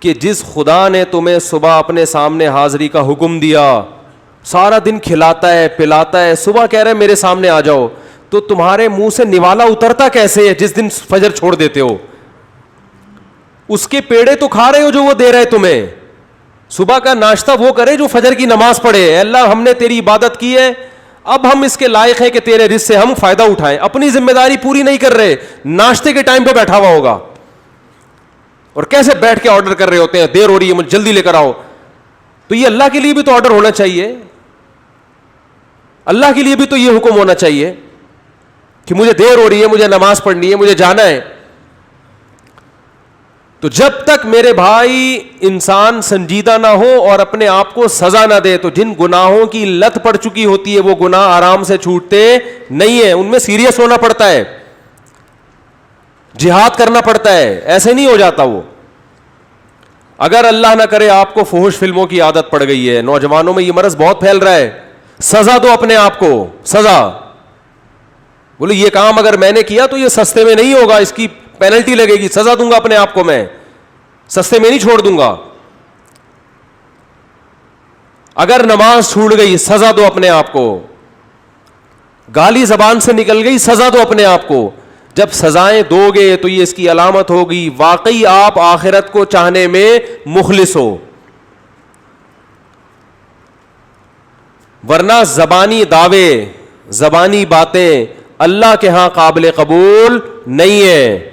کہ جس خدا نے تمہیں صبح اپنے سامنے حاضری کا حکم دیا, سارا دن کھلاتا ہے پلاتا ہے, صبح کہہ رہے میرے سامنے آ جاؤ, تو تمہارے منہ سے نوالا اترتا کیسے ہے جس دن فجر چھوڑ دیتے ہو؟ اس کے پیڑے تو کھا رہے ہو جو وہ دے رہے تمہیں. صبح کا ناشتہ وہ کرے جو فجر کی نماز پڑھے. اے اللہ ہم نے تیری عبادت کی ہے, اب ہم اس کے لائق ہیں کہ تیرے رزق سے ہم فائدہ اٹھائیں. اپنی ذمہ داری پوری نہیں کر رہے, ناشتے کے ٹائم پہ بیٹھا ہوا ہوگا اور کیسے بیٹھ کے آرڈر کر رہے ہوتے ہیں, دیر ہو رہی ہے مجھے جلدی لے کر آؤ. تو یہ اللہ کے لیے بھی تو آرڈر ہونا چاہیے, اللہ کے لیے بھی تو یہ حکم ہونا چاہیے کہ مجھے دیر ہو رہی ہے, مجھے نماز پڑھنی ہے, مجھے جانا ہے. تو جب تک میرے بھائی انسان سنجیدہ نہ ہو اور اپنے آپ کو سزا نہ دے, تو جن گناہوں کی لت پڑ چکی ہوتی ہے وہ گناہ آرام سے چھوٹتے نہیں ہیں, ان میں سیریس ہونا پڑتا ہے, جہاد کرنا پڑتا ہے, ایسے نہیں ہو جاتا وہ. اگر اللہ نہ کرے آپ کو فحش فلموں کی عادت پڑ گئی ہے, نوجوانوں میں یہ مرض بہت پھیل رہا ہے, سزا دو اپنے آپ کو, سزا. بولے یہ کام اگر میں نے کیا تو یہ سستے میں نہیں ہوگا, اس کی پینلٹی لگے گی, سزا دوں گا اپنے آپ کو, میں سستے میں نہیں چھوڑ دوں گا. اگر نماز چھوٹ گئی سزا دو اپنے آپ کو, گالی زبان سے نکل گئی سزا دو اپنے آپ کو. جب سزائیں دو گے تو یہ اس کی علامت ہوگی واقعی آپ آخرت کو چاہنے میں مخلص ہو. ورنہ زبانی دعوے, زبانی باتیں اللہ کے ہاں قابل قبول نہیں ہے.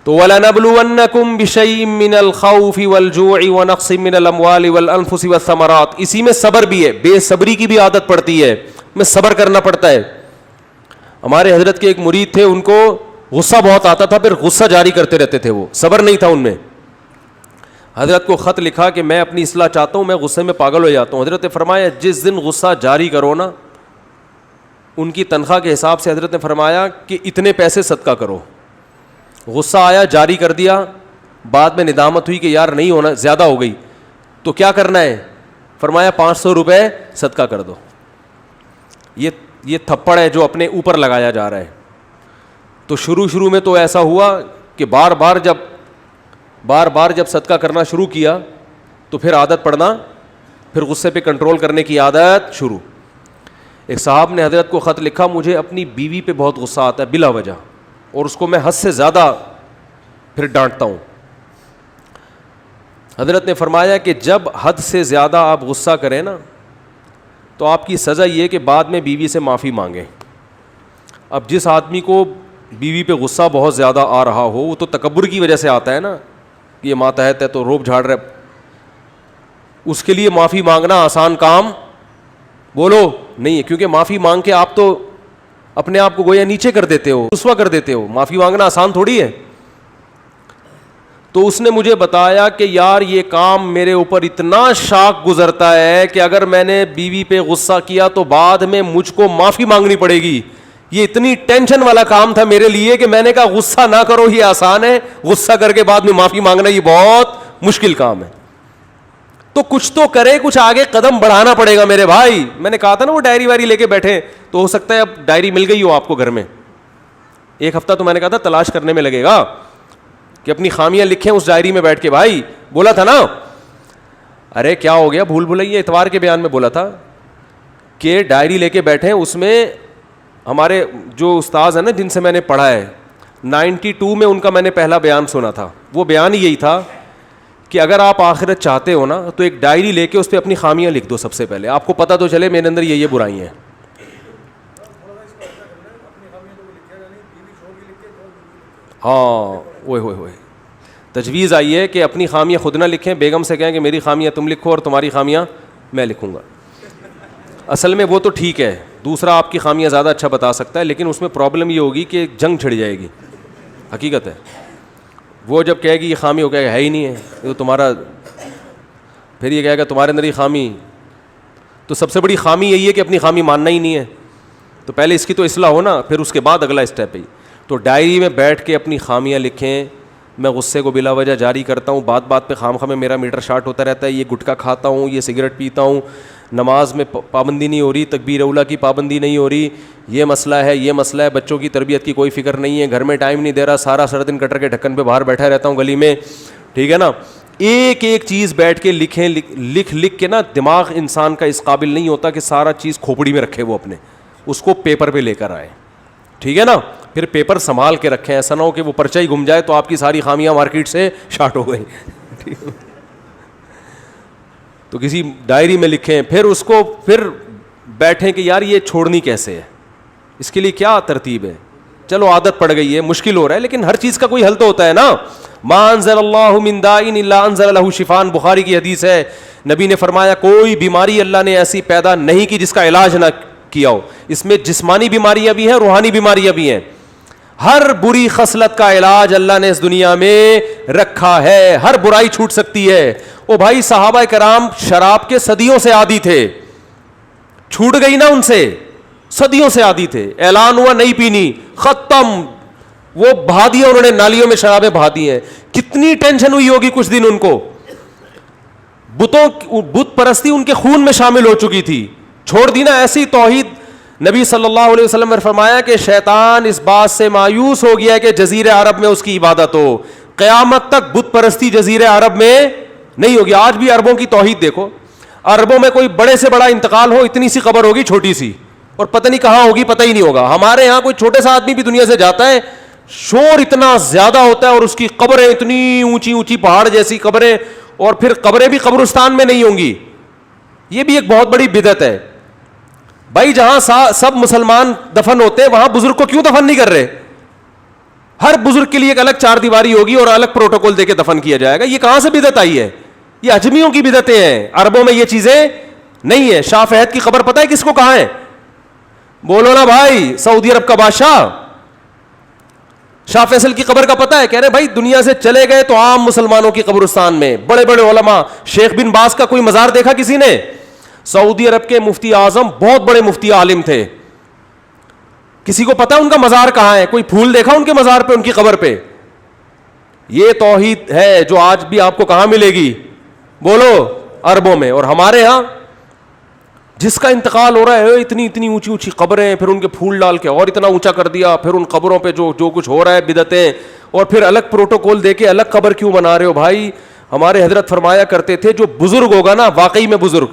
تو وَلَنَبْلُوَنَّكُمْ بِشَيْءٍ مِّنَ الْخَوْفِ وَالْجُوعِ وَنَقْصٍ مِّنَ الْأَمْوَالِ وَالْأَنفُسِ وَالثَّمَرَاتِ. اسی میں صبر بھی ہے, بے صبری کی بھی عادت پڑتی ہے, میں صبر کرنا پڑتا ہے. ہمارے حضرت کے ایک مرید تھے, ان کو غصہ بہت آتا تھا, پھر غصہ جاری کرتے رہتے تھے, وہ صبر نہیں تھا ان میں. حضرت کو خط لکھا کہ میں اپنی اصلاح چاہتا ہوں, میں غصے میں پاگل ہو جاتا ہوں. حضرت نے فرمایا جس دن غصہ جاری کرو نا, ان کی تنخواہ کے حساب سے حضرت نے فرمایا کہ اتنے پیسے صدقہ کرو. غصہ آیا, جاری کر دیا, بعد میں ندامت ہوئی کہ یار نہیں ہونا, زیادہ ہو گئی, تو کیا کرنا ہے؟ فرمایا 500 روپے صدقہ کر دو. یہ تھپڑ ہے جو اپنے اوپر لگایا جا رہا ہے. تو شروع میں تو ایسا ہوا کہ بار بار جب صدقہ کرنا شروع کیا تو پھر عادت پڑنا, پھر غصے پہ کنٹرول کرنے کی عادت شروع. ایک صاحب نے حضرت کو خط لکھا, مجھے اپنی بیوی پہ بہت غصہ آتا ہے بلا وجہ, اور اس کو میں حد سے زیادہ پھر ڈانٹتا ہوں. حضرت نے فرمایا کہ جب حد سے زیادہ آپ غصہ کریں نا, تو آپ کی سزا یہ کہ بعد میں بیوی سے معافی مانگیں. اب جس آدمی کو بیوی پہ غصہ بہت زیادہ آ رہا ہو, وہ تو تکبر کی وجہ سے آتا ہے نا, یہ ماتحت ہے تو روب جھاڑ رہے, اس کے لیے معافی مانگنا آسان کام بولو نہیں ہے, کیونکہ معافی مانگ کے آپ تو اپنے آپ کو گویا نیچے کر دیتے ہو, رسوا کر دیتے ہو. معافی مانگنا آسان تھوڑی ہے. تو اس نے مجھے بتایا کہ یار یہ کام میرے اوپر اتنا شاق گزرتا ہے کہ اگر میں نے بیوی پہ غصہ کیا تو بعد میں مجھ کو معافی مانگنی پڑے گی. یہ اتنی ٹینشن والا کام تھا میرے لیے کہ میں نے کہا غصہ نہ کرو, یہ آسان ہے, غصہ کر کے بعد میں معافی مانگنا یہ بہت مشکل کام ہے. تو کچھ تو کرے, کچھ آگے قدم بڑھانا پڑے گا میرے بھائی. میں نے کہا تھا نا وہ ڈائری وائری لے کے بیٹھے, تو ہو سکتا ہے اب ڈائری مل گئی ہو آپ کو گھر میں. ایک ہفتہ تو میں نے کہا تھا تلاش کرنے میں لگے گا کہ اپنی خامیاں لکھیں اس ڈائری میں بیٹھ کے. بھائی بولا تھا نا, ارے کیا ہو گیا, بھول بھلائیے اتوار کے بیان میں بولا تھا کہ ڈائری لے کے بیٹھیں. اس میں ہمارے جو استاذ ہیں نا جن سے میں نے پڑھا ہے, 92 میں ان کا میں نے پہلا بیان سنا تھا. وہ بیان یہی تھا کہ اگر آپ آخرت چاہتے ہو نا تو ایک ڈائری لے کے اس پہ اپنی خامیاں لکھ دو. سب سے پہلے آپ کو پتہ تو چلے میرے اندر یہ برائی ہیں. ہاں ہوئے تجویز آئی ہے کہ اپنی خامیاں خود نہ لکھیں, بیگم سے کہیں کہ میری خامیاں تم لکھو اور تمہاری خامیاں میں لکھوں گا. اصل میں وہ تو ٹھیک ہے, دوسرا آپ کی خامیاں زیادہ اچھا بتا سکتا ہے, لیکن اس میں پرابلم یہ ہوگی کہ جنگ چھڑ جائے گی. حقیقت ہے, وہ جب کہے گی یہ خامی ہو کہے گا ہے ہی نہیں ہے یہ تو تمہارا, پھر یہ کہے گا تمہارے اندر یہ خامی. تو سب سے بڑی خامی یہی ہے کہ اپنی خامی ماننا ہی نہیں ہے. تو پہلے اس کی تو اصلاح ہو نا, پھر اس کے بعد اگلا اسٹیپ ہے. تو ڈائری میں بیٹھ کے اپنی خامیاں لکھیں. میں غصے کو بلا وجہ جاری کرتا ہوں, بات بات پہ خام خواہ میں میرا میٹر شارٹ ہوتا رہتا ہے, یہ گٹکا کھاتا ہوں, یہ سگریٹ پیتا ہوں, نماز میں پابندی نہیں ہو رہی, تکبیر اولیٰ کی پابندی نہیں ہو رہی, یہ مسئلہ ہے, بچوں کی تربیت کی کوئی فکر نہیں ہے, گھر میں ٹائم نہیں دے رہا, سارا دن کٹر کے ڈھکن پہ باہر بیٹھا رہتا ہوں گلی میں, ٹھیک ہے نا. ایک ایک چیز بیٹھ کے لکھ کے نا, دماغ انسان کا اس قابل نہیں ہوتا کہ سارا چیز کھوپڑی میں رکھے, وہ اپنے اس کو پیپر پہ لے کر آئے, ٹھیک ہے نا. پھر پیپر سنبھال کے رکھیں, ایسا نہ ہو کہ وہ پرچہ ہی گم جائے تو آپ کی ساری خامیاں مارکیٹ سے شارٹ ہو گئی. تو کسی ڈائری میں لکھیں, پھر اس کو پھر بیٹھیں کہ یار یہ چھوڑنی کیسے ہے, اس کے لیے کیا ترتیب ہے. چلو عادت پڑ گئی ہے, مشکل ہو رہا ہے, لیکن ہر چیز کا کوئی حل تو ہوتا ہے نا. ما انزل اللہ من داء الا انزل له شفاء, بخاری کی حدیث ہے. نبی نے فرمایا کوئی بیماری اللہ نے ایسی پیدا نہیں کی جس کا علاج نہ کیا ہو. اس میں جسمانی بیماریاں بھی ہیں, روحانی بیماریاں بھی ہیں. ہر بری خصلت کا علاج اللہ نے اس دنیا میں رکھا ہے, ہر برائی چھوٹ سکتی ہے. او بھائی صحابہ کرام شراب کے صدیوں سے عادی تھے, چھوٹ گئی نا ان سے, صدیوں سے عادی تھے, اعلان ہوا نہیں پینی, ختم, وہ بہا دیا انہوں نے, نالیوں میں شرابیں بہا دی ہیں. کتنی ٹینشن ہوئی ہوگی کچھ دن ان کو, بت پرستی ان کے خون میں شامل ہو چکی تھی, چھوڑ دی نا ایسی توحید. نبی صلی اللہ علیہ وسلم نے فرمایا کہ شیطان اس بات سے مایوس ہو گیا ہے کہ جزیرہ عرب میں اس کی عبادت ہو, قیامت تک بت پرستی جزیرہ عرب میں نہیں ہوگی. آج بھی عربوں کی توحید دیکھو, عربوں میں کوئی بڑے سے بڑا انتقال ہو, اتنی سی قبر ہوگی چھوٹی سی, اور پتہ نہیں کہاں ہوگی, پتہ ہی نہیں ہوگا. ہمارے یہاں کوئی چھوٹے سا آدمی بھی دنیا سے جاتا ہے, شور اتنا زیادہ ہوتا ہے, اور اس کی قبریں اتنی اونچی اونچی پہاڑ جیسی قبریں, اور پھر قبریں بھی قبرستان میں نہیں ہوں گی. یہ بھی ایک بہت بڑی بدعت ہے. بھائی جہاں سب مسلمان دفن ہوتے ہیں وہاں بزرگ کو کیوں دفن نہیں کر رہے؟ ہر بزرگ کے لیے ایک الگ چار دیواری ہوگی اور الگ پروٹوکول دے کے دفن کیا جائے گا. یہ کہاں سے بدعت آئی ہے؟ یہ اجمیوں کی بدعتیں ہیں, عربوں میں یہ چیزیں نہیں ہیں. شاہ فہد کی قبر پتہ ہے کس کو کہاں ہے؟ بولو نا بھائی, سعودی عرب کا بادشاہ شاہ فیصل کی قبر کا پتہ ہے؟ کہہ رہے بھائی دنیا سے چلے گئے تو عام مسلمانوں کی قبرستان میں, بڑے بڑے علماء. شیخ بن باز کا کوئی مزار دیکھا کسی نے؟ سعودی عرب کے مفتی اعظم بہت بڑے مفتی عالم تھے, کسی کو پتا ان کا مزار کہاں ہے؟ کوئی پھول دیکھا ان کے مزار پہ, ان کی قبر پہ؟ یہ توحید ہے جو آج بھی آپ کو کہاں ملے گی؟ بولو, عربوں میں. اور ہمارے ہاں جس کا انتقال ہو رہا ہے اتنی اتنی اونچی اونچی قبریں, پھر ان کے پھول ڈال کے اور اتنا اونچا کر دیا, پھر ان قبروں پہ جو کچھ ہو رہا ہے بدعتیں, اور پھر الگ پروٹوکول دے کے الگ قبر کیوں بنا رہے ہو بھائی؟ ہمارے حضرت فرمایا کرتے تھے جو بزرگ ہوگا نا واقعی میں بزرگ,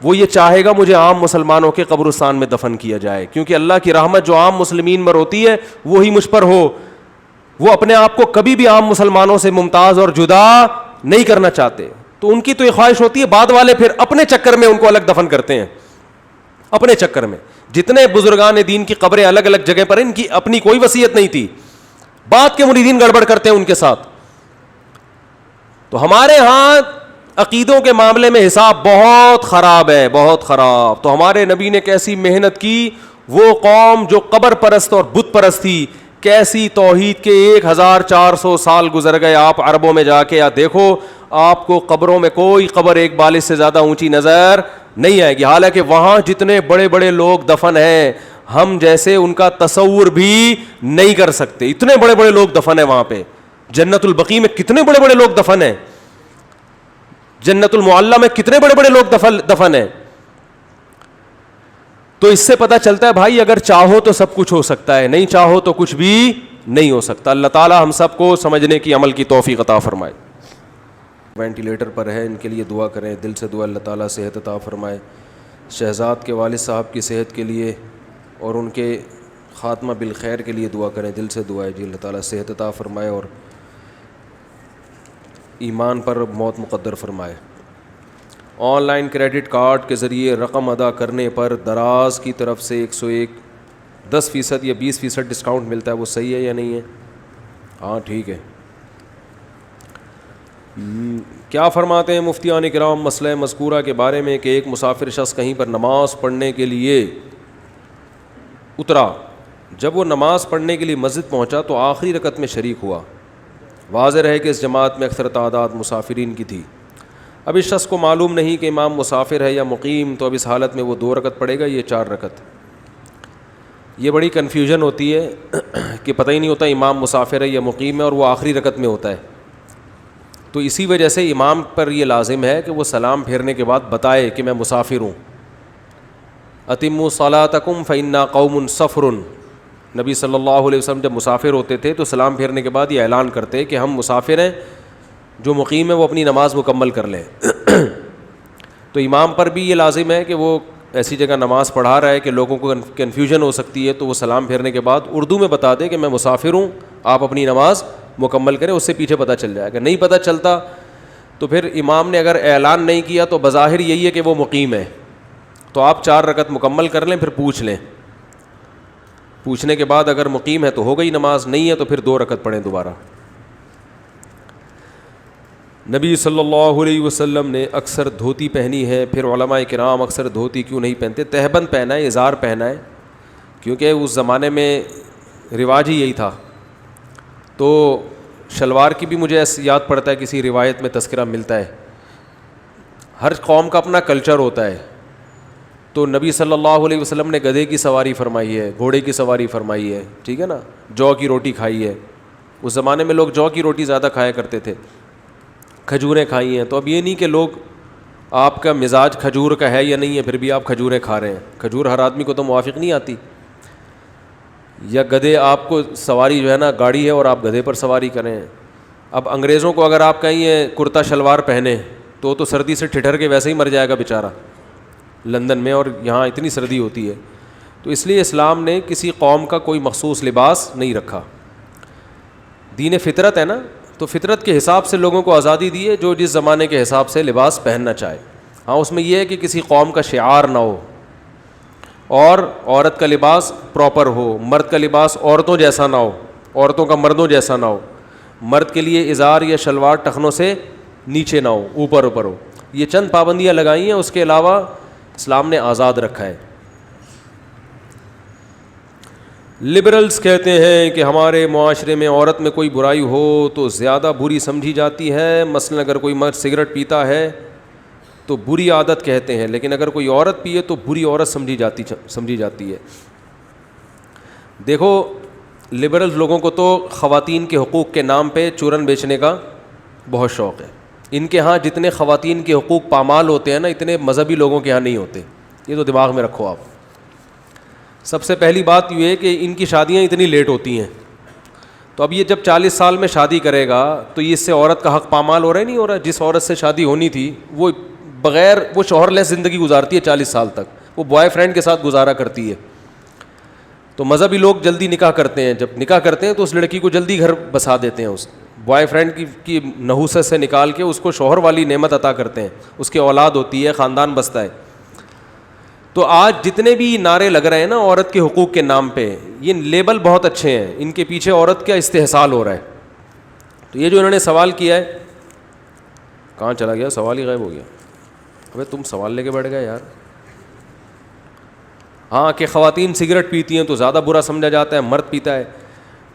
وہ یہ چاہے گا مجھے عام مسلمانوں کے قبرستان میں دفن کیا جائے, کیونکہ اللہ کی رحمت جو عام مسلمین پر ہوتی ہے وہی مجھ پر ہو. وہ اپنے آپ کو کبھی بھی عام مسلمانوں سے ممتاز اور جدا نہیں کرنا چاہتے, تو ان کی تو یہ خواہش ہوتی ہے. بعد والے پھر اپنے چکر میں ان کو الگ دفن کرتے ہیں, اپنے چکر میں. جتنے بزرگان دین کی قبریں الگ الگ جگہ پر, ان کی اپنی کوئی وصیت نہیں تھی, بعد کے مریدین گڑبڑ کرتے ہیں ان کے ساتھ. تو ہمارے ہاں عقیدوں کے معاملے میں حساب بہت خراب ہے, بہت خراب. تو ہمارے نبی نے کیسی محنت کی, وہ قوم جو قبر پرست اور بت پرست تھی, کیسی توحید کے 1400 سال گزر گئے. آپ عربوں میں جا کے دیکھو, آپ کو قبروں میں کوئی قبر ایک بالش سے زیادہ اونچی نظر نہیں آئے گی. حالانکہ وہاں جتنے بڑے بڑے لوگ دفن ہیں, ہم جیسے ان کا تصور بھی نہیں کر سکتے. اتنے بڑے بڑے لوگ دفن ہیں وہاں پہ. جنت البقیع میں کتنے بڑے بڑے لوگ دفن ہیں, جنت المعلی میں کتنے بڑے بڑے لوگ دفن ہیں. تو اس سے پتہ چلتا ہے بھائی اگر چاہو تو سب کچھ ہو سکتا ہے, نہیں چاہو تو کچھ بھی نہیں ہو سکتا. اللہ تعالی ہم سب کو سمجھنے کی, عمل کی توفیق عطا فرمائے. وینٹیلیٹر پر ہے, ان کے لیے دعا کریں, دل سے دعا, اللہ تعالیٰ صحت عطا فرمائے. شہزاد کے والد صاحب کی صحت کے لیے اور ان کے خاتمہ بالخیر کے لیے دعا کریں, دل سے دعا ہے جی اللہ تعالیٰ صحت عطا فرمائے اور ایمان پر موت مقدر فرمائے. آن لائن کریڈٹ کارڈ کے ذریعے رقم ادا کرنے پر دراز کی طرف سے 10% یا 20% ڈسکاؤنٹ ملتا ہے, وہ صحیح ہے یا نہیں ہے؟ ہاں ٹھیک ہے. کیا فرماتے ہیں مفتیان کرام مسئلہ مذکورہ کے بارے میں کہ ایک مسافر شخص کہیں پر نماز پڑھنے کے لیے اترا, جب وہ نماز پڑھنے کے لیے مسجد پہنچا تو آخری رکعت میں شریک ہوا. واضح رہے کہ اس جماعت میں اکثر تعداد مسافرین کی تھی. اب اس شخص کو معلوم نہیں کہ امام مسافر ہے یا مقیم, تو اب اس حالت میں وہ 2 رکعت پڑھے گا, یہ 4 رکعت. یہ بڑی کنفیوژن ہوتی ہے کہ پتہ ہی نہیں ہوتا امام مسافر ہے یا مقیم ہے, اور وہ آخری رکعت میں ہوتا ہے. تو اسی وجہ سے امام پر یہ لازم ہے کہ وہ سلام پھیرنے کے بعد بتائے کہ میں مسافر ہوں. اتموا صلاتکم فإنا قوم سفر. نبی صلی اللہ علیہ وسلم جب مسافر ہوتے تھے تو سلام پھیرنے کے بعد یہ اعلان کرتے کہ ہم مسافر ہیں, جو مقیم ہے وہ اپنی نماز مکمل کر لیں. تو امام پر بھی یہ لازم ہے کہ وہ ایسی جگہ نماز پڑھا رہا ہے کہ لوگوں کو کنفیوژن ہو سکتی ہے, تو وہ سلام پھیرنے کے بعد اردو میں بتا دے کہ میں مسافر ہوں, آپ اپنی نماز مکمل کریں. اس سے پیچھے پتہ چل جائے گا. نہیں پتہ چلتا تو پھر امام نے اگر اعلان نہیں کیا تو بظاہر یہی ہے کہ وہ مقیم ہے, تو آپ 4 رکعت مکمل کر لیں, پھر پوچھ لیں. پوچھنے کے بعد اگر مقیم ہے تو ہو گئی نماز, نہیں ہے تو پھر 2 رکعت پڑھیں دوبارہ. نبی صلی اللہ علیہ وسلم نے اکثر دھوتی پہنی ہے. پھر علماء کرام اکثر دھوتی کیوں نہیں پہنتے؟ تہبند پہنا ہے, ازار پہنا ہے, کیونکہ اس زمانے میں رواج ہی یہی تھا. تو شلوار کی بھی مجھے یاد پڑتا ہے, کسی روایت میں تذکرہ ملتا ہے. ہر قوم کا اپنا کلچر ہوتا ہے. تو نبی صلی اللہ علیہ وسلم نے گدھے کی سواری فرمائی ہے, گھوڑے کی سواری فرمائی ہے, ٹھیک ہے نا, جو کی روٹی کھائی ہے. اس زمانے میں لوگ جو کی روٹی زیادہ کھایا کرتے تھے, کھجوریں کھائی ہیں. تو اب یہ نہیں کہ لوگ, آپ کا مزاج کھجور کا ہے یا نہیں ہے پھر بھی آپ کھجوریں کھا رہے ہیں. کھجور ہر آدمی کو تو موافق نہیں آتی. یا گدھے, آپ کو سواری جو ہے نا گاڑی ہے اور آپ گدھے پر سواری کریں. اب انگریزوں کو اگر آپ کہیں یہ کرتا شلوار پہنے تو سردی سے ٹھٹر کے ویسے ہی مر جائے گا بیچارہ لندن میں, اور یہاں اتنی سردی ہوتی ہے. تو اس لیے اسلام نے کسی قوم کا کوئی مخصوص لباس نہیں رکھا. دین فطرت ہے نا, تو فطرت کے حساب سے لوگوں کو آزادی دی ہے, جو جس زمانے کے حساب سے لباس پہننا چاہے. ہاں اس میں یہ ہے کہ کسی قوم کا شعار نہ ہو, اور عورت کا لباس پراپر ہو, مرد کا لباس عورتوں جیسا نہ ہو, عورتوں کا مردوں جیسا نہ ہو. مرد کے لیے ازار یا شلوار ٹخنوں سے نیچے نہ ہو, اوپر ہو. یہ چند پابندیاں لگائی ہیں, اس کے علاوہ اسلام نے آزاد رکھا ہے. لبرلز کہتے ہیں کہ ہمارے معاشرے میں عورت میں کوئی برائی ہو تو زیادہ بری سمجھی جاتی ہے. مثلا اگر کوئی مرد سگریٹ پیتا ہے تو بری عادت کہتے ہیں, لیکن اگر کوئی عورت پیے تو بری عورت سمجھی جاتی ہے. دیکھو, لبرل لوگوں کو تو خواتین کے حقوق کے نام پہ چورن بیچنے کا بہت شوق ہے. ان کے ہاں جتنے خواتین کے حقوق پامال ہوتے ہیں نا, اتنے مذہبی لوگوں کے ہاں نہیں ہوتے. یہ تو دماغ میں رکھو آپ. سب سے پہلی بات یہ ہے کہ ان کی شادیاں اتنی لیٹ ہوتی ہیں. تو اب یہ جب 40 سال میں شادی کرے گا تو یہ اس سے عورت کا حق پامال ہو رہا ہے, نہیں ہو رہا. جس عورت سے شادی ہونی تھی وہ بغیر, وہ شوہر لیس زندگی گزارتی ہے 40 سال تک, وہ بوائے فرینڈ کے ساتھ گزارا کرتی ہے. تو مذہبی لوگ جلدی نکاح کرتے ہیں, جب نکاح کرتے ہیں تو اس لڑکی کو جلدی گھر بسا دیتے ہیں. اس بوائے فرینڈ کی نحوست سے نکال کے اس کو شوہر والی نعمت عطا کرتے ہیں, اس کی اولاد ہوتی ہے, خاندان بستا ہے. تو آج جتنے بھی نعرے لگ رہے ہیں نا عورت کے حقوق کے نام پہ, یہ لیبل بہت اچھے ہیں, ان کے پیچھے عورت کا استحصال ہو رہا ہے. تو یہ جو انہوں نے سوال کیا ہے, کہاں چلا گیا سوال ہی غائب ہو گیا. ابے تم سوال لے کے بیٹھ گئے یار. ہاں کہ خواتین سگریٹ پیتی ہیں تو زیادہ برا سمجھا جاتا ہے, مرد پیتا ہے.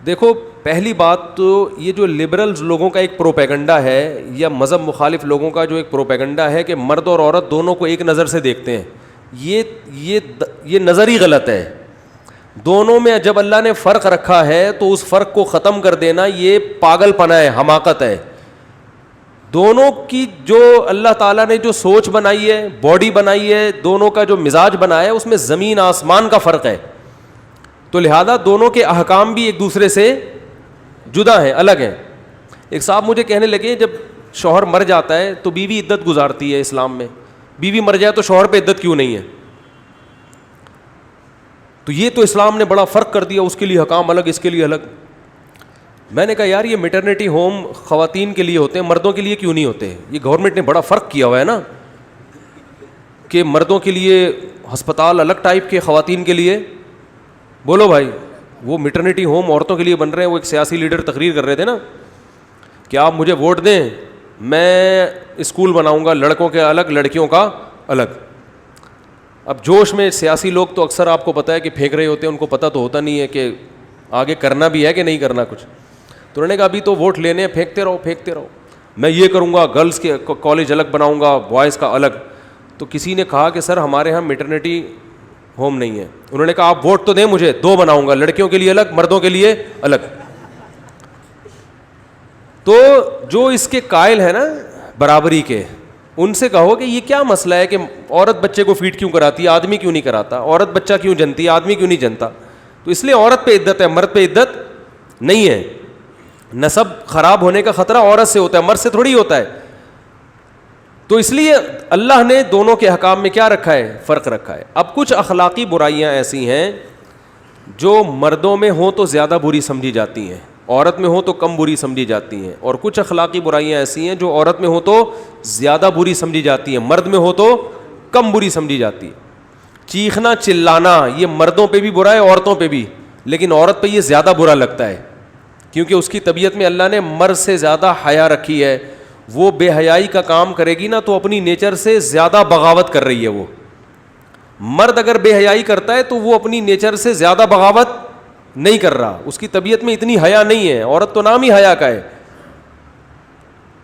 دیکھو پہلی بات تو یہ جو لبرلز لوگوں کا ایک پروپیگنڈا ہے, یا مذہب مخالف لوگوں کا جو ایک پروپیگنڈا ہے کہ مرد اور عورت دونوں کو ایک نظر سے دیکھتے ہیں, یہ نظر ہی غلط ہے. دونوں میں جب اللہ نے فرق رکھا ہے تو اس فرق کو ختم کر دینا یہ پاگل پنا ہے, حماقت ہے. دونوں کی جو اللہ تعالیٰ نے جو سوچ بنائی ہے, باڈی بنائی ہے, دونوں کا جو مزاج بنایا ہے, اس میں زمین آسمان کا فرق ہے. تو لہذا دونوں کے احکام بھی ایک دوسرے سے جدا ہیں, الگ ہیں. ایک صاحب مجھے کہنے لگے جب شوہر مر جاتا ہے تو بیوی عدت گزارتی ہے اسلام میں, بیوی مر جائے تو شوہر پہ عدت کیوں نہیں ہے؟ تو یہ تو اسلام نے بڑا فرق کر دیا, اس کے لیے حکام الگ, اس کے لیے الگ. میں نے کہا یار یہ میٹرنیٹی ہوم خواتین کے لیے ہوتے ہیں, مردوں کے لیے کیوں نہیں ہوتے؟ یہ گورنمنٹ نے بڑا فرق کیا ہوا ہے نا, کہ مردوں کے لیے ہسپتال الگ ٹائپ کے, خواتین کے لیے. بولو بھائی, وہ میٹرنیٹی ہوم عورتوں کے لیے بن رہے ہیں. وہ ایک سیاسی لیڈر تقریر کر رہے تھے نا کہ آپ مجھے ووٹ دیں, میں اسکول بناؤں گا, لڑکوں کے الگ, لڑکیوں کا الگ. اب جوش میں سیاسی لوگ تو اکثر آپ کو پتہ ہے کہ پھینک رہے ہوتے ہیں, ان کو پتہ تو ہوتا نہیں ہے کہ آگے کرنا بھی ہے کہ نہیں کرنا کچھ. تو انہوں نے کہا ابھی تو ووٹ لینے, پھینکتے رہو, میں یہ کروں گا, گرلز کے کالج الگ بناؤں گا, بوائز کا الگ. تو کسی نے کہا کہ سر ہمارے ہاں میٹرنیٹی ہوم نہیں ہے. انہوں نے کہا آپ ووٹ تو دیں مجھے, 2 بناؤں گا, لڑکیوں کے لیے الگ, مردوں کے لیے الگ. تو جو اس کے قائل ہیں نا برابری کے, ان سے کہو کہ یہ کیا مسئلہ ہے کہ عورت بچے کو فیڈ کیوں کراتی ہے, آدمی کیوں نہیں کراتا, عورت بچہ کیوں جنتی ہے, آدمی کیوں نہیں جنتا. تو اس لیے عورت پہ عدت ہے, مرد پہ عدت نہیں ہے. نسب خراب ہونے کا خطرہ عورت سے ہوتا ہے, مرد سے تھوڑی ہوتا ہے. تو اس لیے اللہ نے دونوں کے حکام میں کیا رکھا ہے, فرق رکھا ہے. اب کچھ اخلاقی برائیاں ایسی ہیں جو مردوں میں ہوں تو زیادہ بری سمجھی جاتی ہیں, عورت میں ہوں تو کم بری سمجھی جاتی ہیں. اور کچھ اخلاقی برائیاں ایسی ہیں جو عورت میں ہوں تو زیادہ بری سمجھی جاتی ہیں, مرد میں ہو تو کم بری سمجھی جاتی ہے. چیخنا چلانا یہ مردوں پہ بھی برا ہے, عورتوں پہ بھی, لیکن عورت پہ یہ زیادہ برا لگتا ہے کیونکہ اس کی طبیعت میں اللہ نے مرد سے زیادہ حیا رکھی ہے. وہ بے حیائی کا کام کرے گی نا تو اپنی نیچر سے زیادہ بغاوت کر رہی ہے. وہ مرد اگر بے حیائی کرتا ہے تو وہ اپنی نیچر سے زیادہ بغاوت نہیں کر رہا, اس کی طبیعت میں اتنی حیا نہیں ہے. عورت تو نام ہی حیا کا ہے.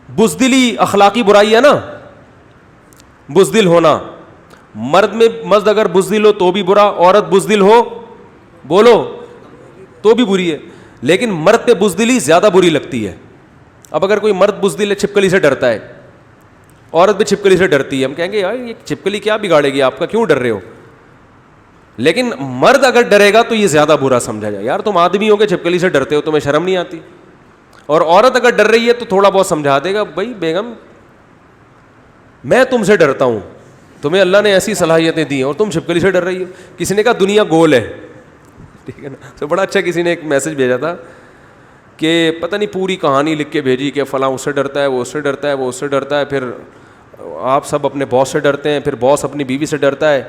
بزدلی اخلاقی برائی ہے نا, بزدل ہونا. مرد اگر بزدل ہو تو بھی برا, عورت بزدل ہو بولو تو بھی بری ہے. لیکن مرد پہ بزدلی زیادہ بری لگتی ہے. اب اگر کوئی مرد بزدل ہے, چھپکلی سے ڈرتا ہے, عورت بھی چھپکلی سے ڈرتی ہے, ہم کہیں گے یار یہ چھپکلی کیا بگاڑے گی آپ کا, کیوں ڈر رہے ہو. لیکن مرد اگر ڈرے گا تو یہ زیادہ برا سمجھا جائے, یار تم آدمی ہو کے چھپکلی سے ڈرتے ہو, تمہیں شرم نہیں آتی. اور عورت اگر ڈر رہی ہے تو تھوڑا بہت سمجھا دے گا, بھائی بیگم میں تم سے ڈرتا ہوں, تمہیں اللہ نے ایسی صلاحیتیں دی ہیں اور تم چھپکلی سے ڈر رہی ہو. کسی نے کہا دنیا گول ہے, ٹھیک ہے نا. تو بڑا اچھا کسی نے ایک میسج بھیجا تھا کہ پتہ نہیں پوری کہانی لکھ کے بھیجی کہ فلاں اس سے ڈرتا ہے, وہ اس سے ڈرتا ہے, وہ اس سے ڈرتا ہے, پھر آپ سب اپنے باس سے ڈرتے ہیں, پھر باس اپنی بیوی سے ڈرتا ہے,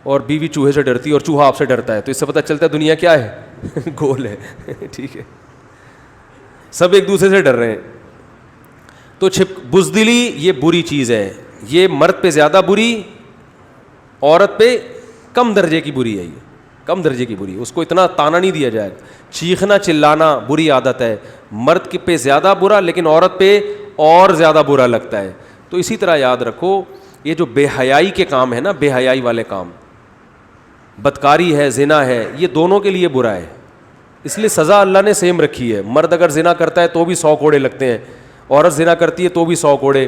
اور بیوی چوہے سے ڈرتی ہے, اور چوہا آپ سے ڈرتا ہے. تو اس سے پتہ چلتا ہے دنیا کیا ہے, گول ہے. ٹھیک ہے, سب ایک دوسرے سے ڈر رہے ہیں. تو بزدلی یہ بری چیز ہے, یہ مرد پہ زیادہ بری, عورت پہ کم درجے کی بری ہے. یہ کم درجے کی بری, اس کو اتنا تانا نہیں دیا جائے گا. چیخنا چلانا بری عادت ہے, مرد پہ زیادہ برا لیکن عورت پہ اور زیادہ برا لگتا ہے. تو اسی طرح یاد رکھو یہ جو بے حیائی کے کام ہے نا, بے حیائی والے کام, بدکاری ہے, زنا ہے, یہ دونوں کے لیے برا ہے. اس لیے سزا اللہ نے سیم رکھی ہے. مرد اگر زنا کرتا ہے تو بھی 100 کوڑے لگتے ہیں, عورت زنا کرتی ہے تو بھی 100 کوڑے.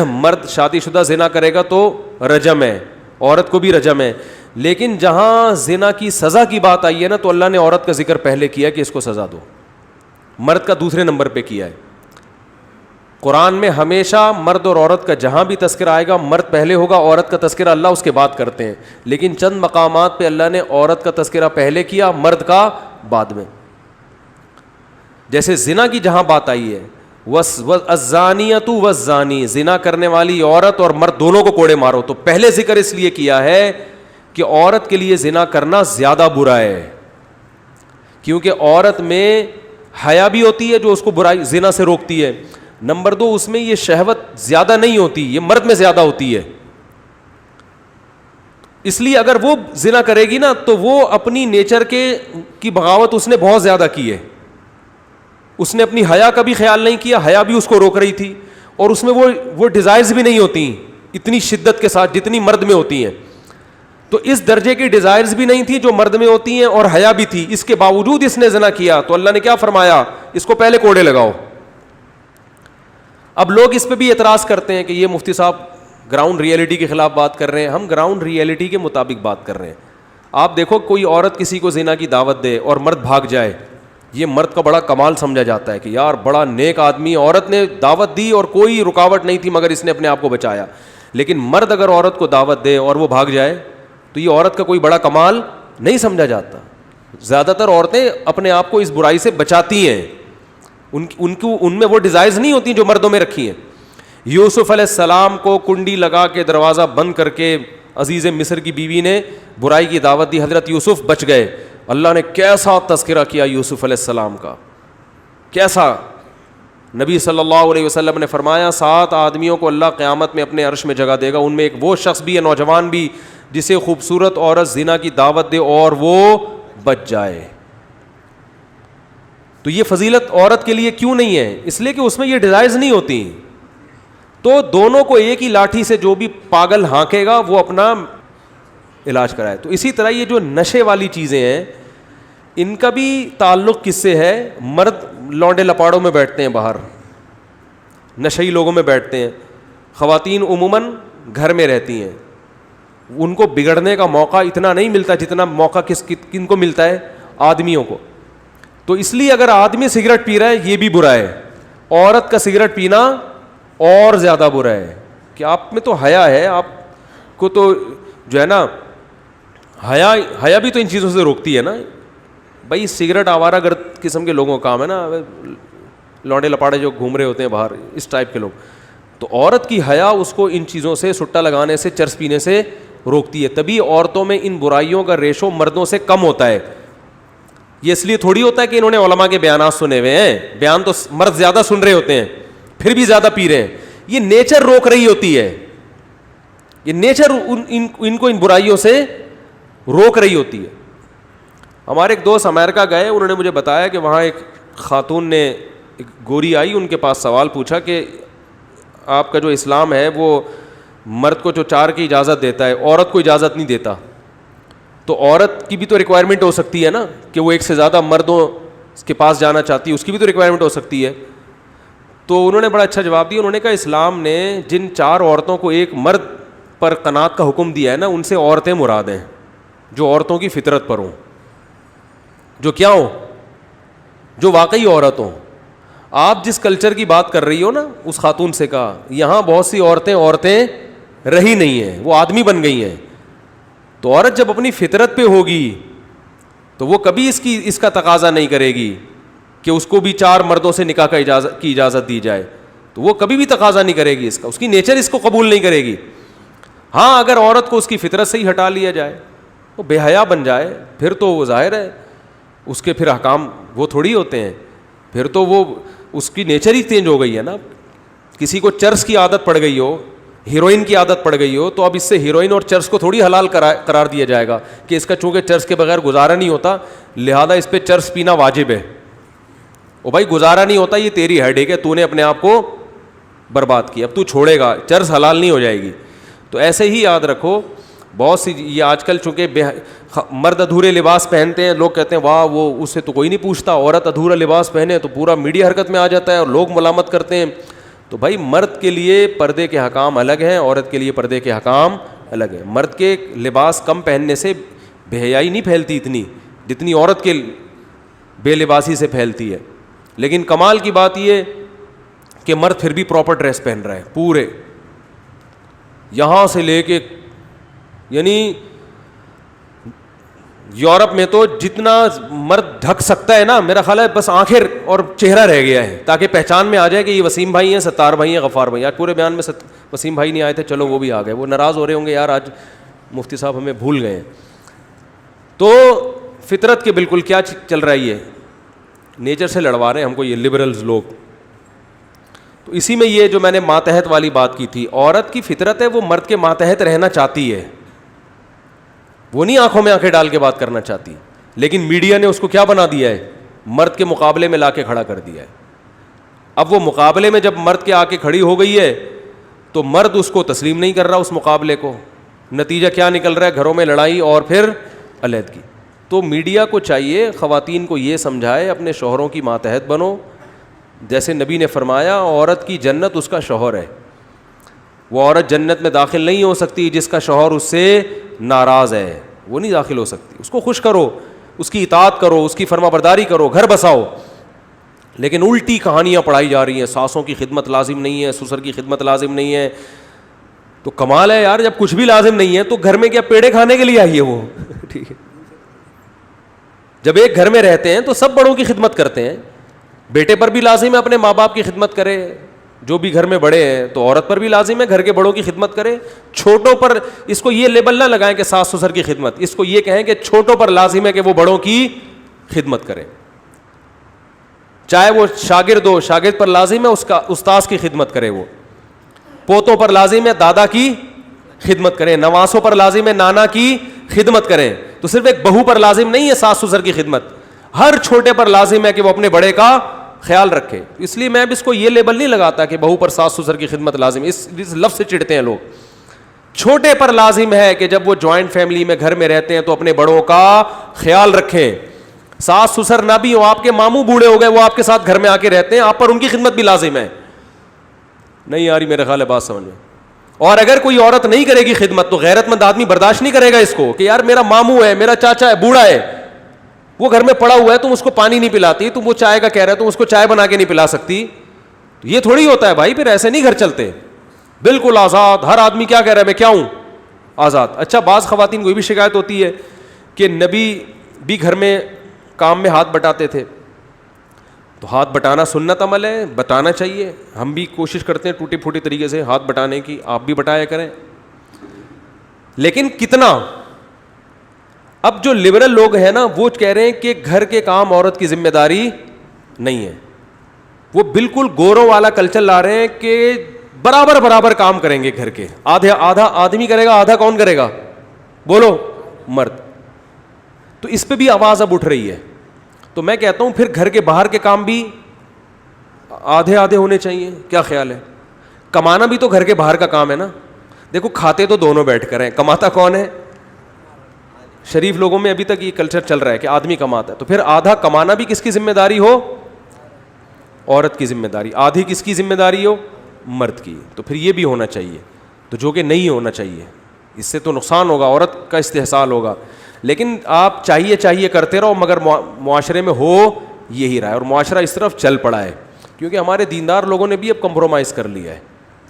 مرد شادی شدہ زنا کرے گا تو رجم ہے, عورت کو بھی رجم ہے. لیکن جہاں زنا کی سزا کی بات آئی ہے نا تو اللہ نے عورت کا ذکر پہلے کیا کہ اس کو سزا دو, مرد کا دوسرے نمبر پہ کیا ہے. قرآن میں ہمیشہ مرد اور عورت کا جہاں بھی تذکرہ آئے گا مرد پہلے ہوگا, عورت کا تذکرہ اللہ اس کے بعد کرتے ہیں. لیکن چند مقامات پہ اللہ نے عورت کا تذکرہ پہلے کیا, مرد کا بعد میں. جیسے زنا کی جہاں بات آئی ہے, الزانیۃ والزانی, زنا کرنے والی عورت اور مرد دونوں کو کوڑے مارو, تو پہلے ذکر اس لیے کیا ہے کہ عورت کے لیے زنا کرنا زیادہ برا ہے, کیونکہ عورت میں حیا بھی ہوتی ہے جو اس کو برائی زنا سے روکتی ہے. نمبر 2, اس میں یہ شہوت زیادہ نہیں ہوتی, یہ مرد میں زیادہ ہوتی ہے. اس لیے اگر وہ زنا کرے گی نا تو وہ اپنی نیچر کی بغاوت اس نے بہت زیادہ کی ہے. اس نے اپنی حیا کا بھی خیال نہیں کیا, حیا بھی اس کو روک رہی تھی, اور اس میں وہ ڈیزائرز بھی نہیں ہوتی اتنی شدت کے ساتھ جتنی مرد میں ہوتی ہیں. تو اس درجے کی ڈیزائرز بھی نہیں تھی جو مرد میں ہوتی ہیں, اور حیا بھی تھی. اس کے باوجود اس نے زنا کیا تو اللہ نے کیا فرمایا, اس کو پہلے کوڑے لگاؤ. اب لوگ اس پہ بھی اعتراض کرتے ہیں کہ یہ مفتی صاحب گراؤنڈ ریئلٹی کے خلاف بات کر رہے ہیں. ہم گراؤنڈ ریئلٹی کے مطابق بات کر رہے ہیں. آپ دیکھو کوئی عورت کسی کو زنا کی دعوت دے اور مرد بھاگ جائے, یہ مرد کا بڑا کمال سمجھا جاتا ہے کہ یار بڑا نیک آدمی, عورت نے دعوت دی اور کوئی رکاوٹ نہیں تھی مگر اس نے اپنے آپ کو بچایا. لیکن مرد اگر عورت کو دعوت دے اور وہ بھاگ جائے تو یہ عورت کا کوئی بڑا کمال نہیں سمجھا جاتا. زیادہ تر عورتیں اپنے آپ کو اس برائی سے بچاتی ہیں, ان میں وہ ڈیزائرز نہیں ہوتی جو مردوں میں رکھی ہیں. یوسف علیہ السلام کو کنڈی لگا کے دروازہ بند کر کے عزیز مصر کی بیوی نے برائی کی دعوت دی, حضرت یوسف بچ گئے. اللہ نے کیسا تذکرہ کیا یوسف علیہ السلام کا, کیسا. نبی صلی اللہ علیہ وسلم نے فرمایا 7 آدمیوں کو اللہ قیامت میں اپنے عرش میں جگہ دے گا, ان میں ایک وہ شخص بھی ہے, نوجوان بھی, جسے خوبصورت عورت زنا کی دعوت دے اور وہ بچ جائے. تو یہ فضیلت عورت کے لیے کیوں نہیں ہے؟ اس لیے کہ اس میں یہ ڈیزائرز نہیں ہوتی. تو دونوں کو ایک ہی لاٹھی سے جو بھی پاگل ہانکے گا وہ اپنا علاج کرائے. تو اسی طرح یہ جو نشے والی چیزیں ہیں ان کا بھی تعلق کس سے ہے؟ لونڈے لپاڑوں میں بیٹھتے ہیں باہر, نشئی لوگوں میں بیٹھتے ہیں. خواتین عموماً گھر میں رہتی ہیں, ان کو بگڑنے کا موقع اتنا نہیں ملتا جتنا موقع کن کو ملتا ہے, آدمیوں کو. تو اس لیے اگر آدمی سگریٹ پی رہا ہے یہ بھی برا ہے, عورت کا سگریٹ پینا اور زیادہ برا ہے. کہ آپ میں تو حیا ہے, آپ کو تو جو ہے نا حیا بھی تو ان چیزوں سے روکتی ہے نا. بھائی سگریٹ آوارہ گرد قسم کے لوگوں کا کام ہے نا, لونڈے لپاڑے جو گھوم رہے ہوتے ہیں باہر, اس ٹائپ کے لوگ. تو عورت کی حیا اس کو ان چیزوں سے, سٹا لگانے سے, چرس پینے سے روکتی ہے. تبھی عورتوں میں ان برائیوں کا ریشو مردوں سے کم ہوتا ہے. یہ اس لیے تھوڑی ہوتا ہے کہ انہوں نے علماء کے بیانات سنے ہوئے ہیں, بیان تو مرد زیادہ سن رہے ہوتے ہیں پھر بھی زیادہ پی رہے ہیں. یہ نیچر روک رہی ہوتی ہے, یہ نیچر ان کو ان برائیوں سے روک رہی ہوتی ہے. ہمارے ایک دوست امریکہ گئے, انہوں نے مجھے بتایا کہ وہاں ایک خاتون نے, ایک گوری آئی, ان کے پاس سوال پوچھا کہ آپ کا جو اسلام ہے وہ مرد کو جو 4 کی اجازت دیتا ہے, عورت کو اجازت نہیں دیتا. تو عورت کی بھی تو ریکوائرمنٹ ہو سکتی ہے نا کہ وہ ایک سے زیادہ مردوں کے پاس جانا چاہتی ہے, اس کی بھی تو ریکوائرمنٹ ہو سکتی ہے. تو انہوں نے بڑا اچھا جواب دیا. انہوں نے کہا اسلام نے جن 4 عورتوں کو ایک مرد پر قناعت کا حکم دیا ہے نا, ان سے عورتیں مراد ہیں جو عورتوں کی فطرت پر ہوں, جو کیا ہوں, جو واقعی عورت ہوں. آپ جس کلچر کی بات کر رہی ہو نا, اس خاتون سے کہا یہاں بہت سی عورتیں رہی نہیں ہیں, وہ آدمی بن گئی ہیں. تو عورت جب اپنی فطرت پہ ہوگی تو وہ کبھی اس کا تقاضا نہیں کرے گی کہ اس کو بھی 4 مردوں سے نکاح کی اجازت دی جائے. تو وہ کبھی بھی تقاضا نہیں کرے گی اس کا, اس کی نیچر اس کو قبول نہیں کرے گی. ہاں اگر عورت کو اس کی فطرت سے ہی ہٹا لیا جائے, وہ بے حیا بن جائے, پھر تو وہ ظاہر ہے اس کے پھر احکام وہ تھوڑی ہوتے ہیں, پھر تو وہ اس کی نیچر ہی چینج ہو گئی ہے نا. کسی کو چرس کی عادت پڑ گئی ہو, ہیروئن کی عادت پڑ گئی ہو, تو اب اس سے ہیروئن اور چرس کو تھوڑی حلال قرار دیا جائے گا کہ اس کا چونکہ چرس کے بغیر گزارا نہیں ہوتا لہذا اس پہ چرس پینا واجب ہے. او بھائی گزارا نہیں ہوتا, یہ تیری ہیڈیک ہے, تو نے اپنے آپ کو برباد کیا, اب تو چھوڑے گا, چرس حلال نہیں ہو جائے گی. تو ایسے ہی یاد رکھو, بہت سی یہ آج کل چونکہ مرد ادھورے لباس پہنتے ہیں, لوگ کہتے ہیں واہ وہ اس سے تو کوئی نہیں پوچھتا, عورت ادھورا لباس پہنے تو پورا میڈیا حرکت میں آ جاتا ہے اور لوگ ملامت کرتے ہیں. تو بھائی مرد کے لیے پردے کے حکام الگ ہیں, عورت کے لیے پردے کے حکام الگ ہیں. مرد کے لباس کم پہننے سے بے حیائی نہیں پھیلتی اتنی جتنی عورت کے بے لباسی سے پھیلتی ہے. لیکن کمال کی بات یہ کہ مرد پھر بھی پراپر ڈریس پہن رہا ہے, پورے یہاں سے لے کے, یعنی یورپ میں تو جتنا مرد ڈھک سکتا ہے نا, میرا خیال ہے بس آنکھیں اور چہرہ رہ گیا ہے تاکہ پہچان میں آ جائے کہ یہ وسیم بھائی ہیں, ستار بھائی ہیں, غفار بھائی. آج پورے بیان میں وسیم بھائی نہیں آئے تھے, چلو وہ بھی آ گئے, وہ ناراض ہو رہے ہوں گے یار آج مفتی صاحب ہمیں بھول گئے ہیں. تو فطرت کے بالکل کیا چل رہا ہے, یہ نیچر سے لڑوا رہے ہیں ہم کو یہ لبرلز لوگ. تو اسی میں یہ جو میں نے ماتحت والی بات کی تھی, عورت کی فطرت ہے وہ مرد کے ماتحت رہنا چاہتی ہے, وہ نہیں آنکھوں میں آنکھیں ڈال کے بات کرنا چاہتی. لیکن میڈیا نے اس کو کیا بنا دیا ہے, مرد کے مقابلے میں لا کے کھڑا کر دیا ہے. اب وہ مقابلے میں جب مرد کے آ کے کھڑی ہو گئی ہے تو مرد اس کو تسلیم نہیں کر رہا اس مقابلے کو. نتیجہ کیا نکل رہا ہے, گھروں میں لڑائی اور پھر علیحدگی. تو میڈیا کو چاہیے خواتین کو یہ سمجھائے اپنے شوہروں کی ماتحت بنو, جیسے نبی نے فرمایا عورت کی جنت اس کا شوہر ہے. وہ عورت جنت میں داخل نہیں ہو سکتی جس کا شوہر اس سے ناراض ہے, وہ نہیں داخل ہو سکتی. اس کو خوش کرو, اس کی اطاعت کرو, اس کی فرما برداری کرو, گھر بساؤ. لیکن الٹی کہانیاں پڑھائی جا رہی ہیں, ساسوں کی خدمت لازم نہیں ہے, سسر کی خدمت لازم نہیں ہے. تو کمال ہے یار, جب کچھ بھی لازم نہیں ہے تو گھر میں کیا پیڑے کھانے کے لیے آئیے وہ ٹھیک ہے. جب ایک گھر میں رہتے ہیں تو سب بڑوں کی خدمت کرتے ہیں. بیٹے پر بھی لازم ہے اپنے ماں باپ کی خدمت کرے, جو بھی گھر میں بڑے ہیں, تو عورت پر بھی لازم ہے گھر کے بڑوں کی خدمت کرے. چھوٹوں پر اس کو یہ لیبل نہ لگائیں کہ ساس سسر کی خدمت, اس کو یہ کہیں کہ چھوٹوں پر لازم ہے کہ وہ بڑوں کی خدمت کرے. چاہے وہ شاگرد ہو, شاگرد پر لازم ہے اس کا استاذ کی خدمت کرے. وہ پوتوں پر لازم ہے دادا کی خدمت کریں, نواسوں پر لازم ہے نانا کی خدمت کریں. تو صرف ایک بہو پر لازم نہیں ہے ساس سسر کی خدمت, ہر چھوٹے پر لازم ہے کہ وہ اپنے بڑے کا خیال رکھے. اس لیے میں اب اس کو یہ لیبل نہیں لگاتا کہ بہو پر ساس سسر کی خدمت لازم, اس لفظ سے چڑھتے ہیں لوگ. چھوٹے پر لازم ہے کہ جب وہ جوائنٹ فیملی میں گھر میں رہتے ہیں تو اپنے بڑوں کا خیال رکھیں. ساس سسر نہ بھی ہو, آپ کے ماموں بوڑھے ہو گئے, وہ آپ کے ساتھ گھر میں آ کے رہتے ہیں, آپ پر ان کی خدمت بھی لازم ہے. نہیں آ رہی میرے خیال ہے بات سمجھ میں. اور اگر کوئی عورت نہیں کرے گی خدمت تو غیرت مند آدمی برداشت نہیں کرے گا اس کو کہ یار میرا ماموں ہے, میرا چاچا ہے, بوڑھا ہے, وہ گھر میں پڑا ہوا ہے, تم اس کو پانی نہیں پلاتی, تم وہ چائے کا کہہ رہے, تم اس کو چائے بنا کے نہیں پلا سکتی. یہ تھوڑی ہوتا ہے بھائی, پھر ایسے نہیں گھر چلتے. بالکل آزاد, ہر آدمی کیا کہہ رہا ہے میں کیا ہوں, آزاد. اچھا, بعض خواتین کو بھی شکایت ہوتی ہے کہ نبی بھی گھر میں کام میں ہاتھ بٹاتے تھے. تو ہاتھ بٹانا سنت عمل ہے, بٹانا چاہیے. ہم بھی کوشش کرتے ہیں ٹوٹی پھوٹی طریقے سے ہاتھ بٹانے کی, آپ بھی بٹایا کریں, لیکن کتنا. اب جو لبرل لوگ ہیں نا وہ کہہ رہے ہیں کہ گھر کے کام عورت کی ذمہ داری نہیں ہے. وہ بالکل گوروں والا کلچر لا رہے ہیں کہ برابر برابر کام کریں گے گھر کے, آدھا آدمی کرے گا, آدھا کون کرے گا, بولو, مرد. تو اس پہ بھی آواز اب اٹھ رہی ہے. تو میں کہتا ہوں پھر گھر کے باہر کے کام بھی آدھے آدھے ہونے چاہیے. کیا خیال ہے؟ کمانا بھی تو گھر کے باہر کا کام ہے نا. دیکھو کھاتے تو دونوں بیٹھ کر ہیں, کماتا کون ہے؟ شریف لوگوں میں ابھی تک یہ کلچر چل رہا ہے کہ آدمی کماتا ہے. تو پھر آدھا کمانا بھی کس کی ذمہ داری ہو؟ عورت کی ذمہ داری. آدھی کس کی ذمہ داری ہو؟ مرد کی. تو پھر یہ بھی ہونا چاہیے, تو جو کہ نہیں ہونا چاہیے. اس سے تو نقصان ہوگا, عورت کا استحصال ہوگا. لیکن آپ چاہیے کرتے رہو, مگر معاشرے میں ہو یہی رہا ہے, اور معاشرہ اس طرف چل پڑا ہے کیونکہ ہمارے دیندار لوگوں نے بھی اب کمپرومائز کر لیا ہے,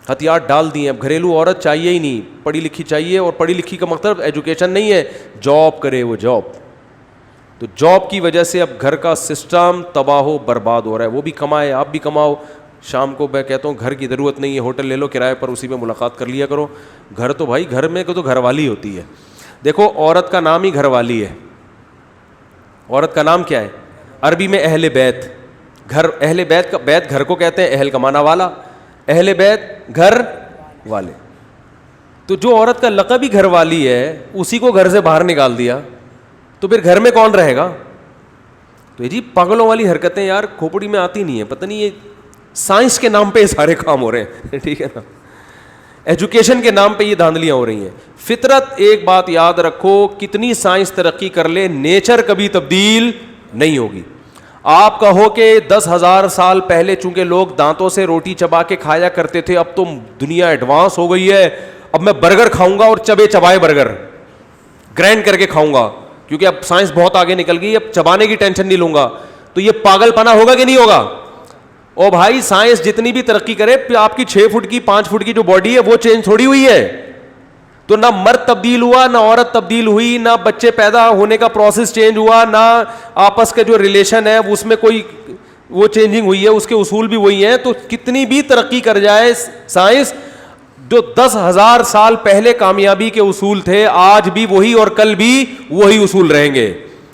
ہتھیار ڈال دیے. اب گھریلو عورت چاہیے ہی نہیں, پڑھی لکھی چاہیے. اور پڑھی لکھی کا مطلب ایجوکیشن نہیں ہے, جاب کرے وہ جاب. تو جاب کی وجہ سے اب گھر کا سسٹم تباہ و برباد ہو رہا ہے. وہ بھی کمائے, آپ بھی کماؤ. شام کو میں کہتا ہوں گھر کی ضرورت نہیں ہے, ہوٹل لے لو کرائے پر, اسی میں ملاقات کر لیا کرو. گھر تو بھائی گھر میں تو گھر والی ہوتی ہے. دیکھو عورت کا نام ہی گھر والی ہے. عورت کا نام کیا ہے عربی میں؟ اہل بیت. گھر, اہل بیت کا, بیت گھر کو کہتے ہیں, اہل کا معنی والا, اہل بیت گھر والے. تو جو عورت کا لقب ہی گھر والی ہے اسی کو گھر سے باہر نکال دیا, تو پھر گھر میں کون رہے گا؟ تو یہ جی پاگلوں والی حرکتیں یار کھوپڑی میں آتی نہیں ہے. پتہ نہیں یہ سائنس کے نام پہ یہ سارے کام ہو رہے ہیں, ٹھیک ہے نا, ایجوکیشن کے نام پہ یہ دھاندلیاں ہو رہی ہیں. فطرت, ایک بات یاد رکھو, کتنی سائنس ترقی کر لے نیچر کبھی تبدیل نہیں ہوگی. آپ کہو کہ 10,000 سال پہلے چونکہ لوگ دانتوں سے روٹی چبا کے کھایا کرتے تھے, اب تو دنیا ایڈوانس ہو گئی ہے, اب میں برگر کھاؤں گا اور چبے چبائے برگر گرینڈ کر کے کھاؤں گا کیونکہ اب سائنس بہت آگے نکل گئی, اب چبانے کی ٹینشن نہیں لوں گا. تو یہ پاگل پنا ہوگا کہ نہیں ہوگا؟ او بھائی سائنس جتنی بھی ترقی کرے, آپ کی 6 فٹ کی 5 فٹ کی جو باڈی ہے وہ چینج تھوڑی ہوئی ہے. تو نہ مرد تبدیل ہوا, نہ عورت تبدیل ہوئی, نہ بچے پیدا ہونے کا پروسیس چینج ہوا, نہ آپس کے جو ریلیشن ہے اس میں کوئی وہ چینجنگ ہوئی ہے, اس کے اصول بھی وہی ہیں. تو کتنی بھی ترقی کر جائے سائنس, جو 10,000 سال پہلے کامیابی کے اصول تھے آج بھی وہی اور کل بھی وہی اصول رہیں گے.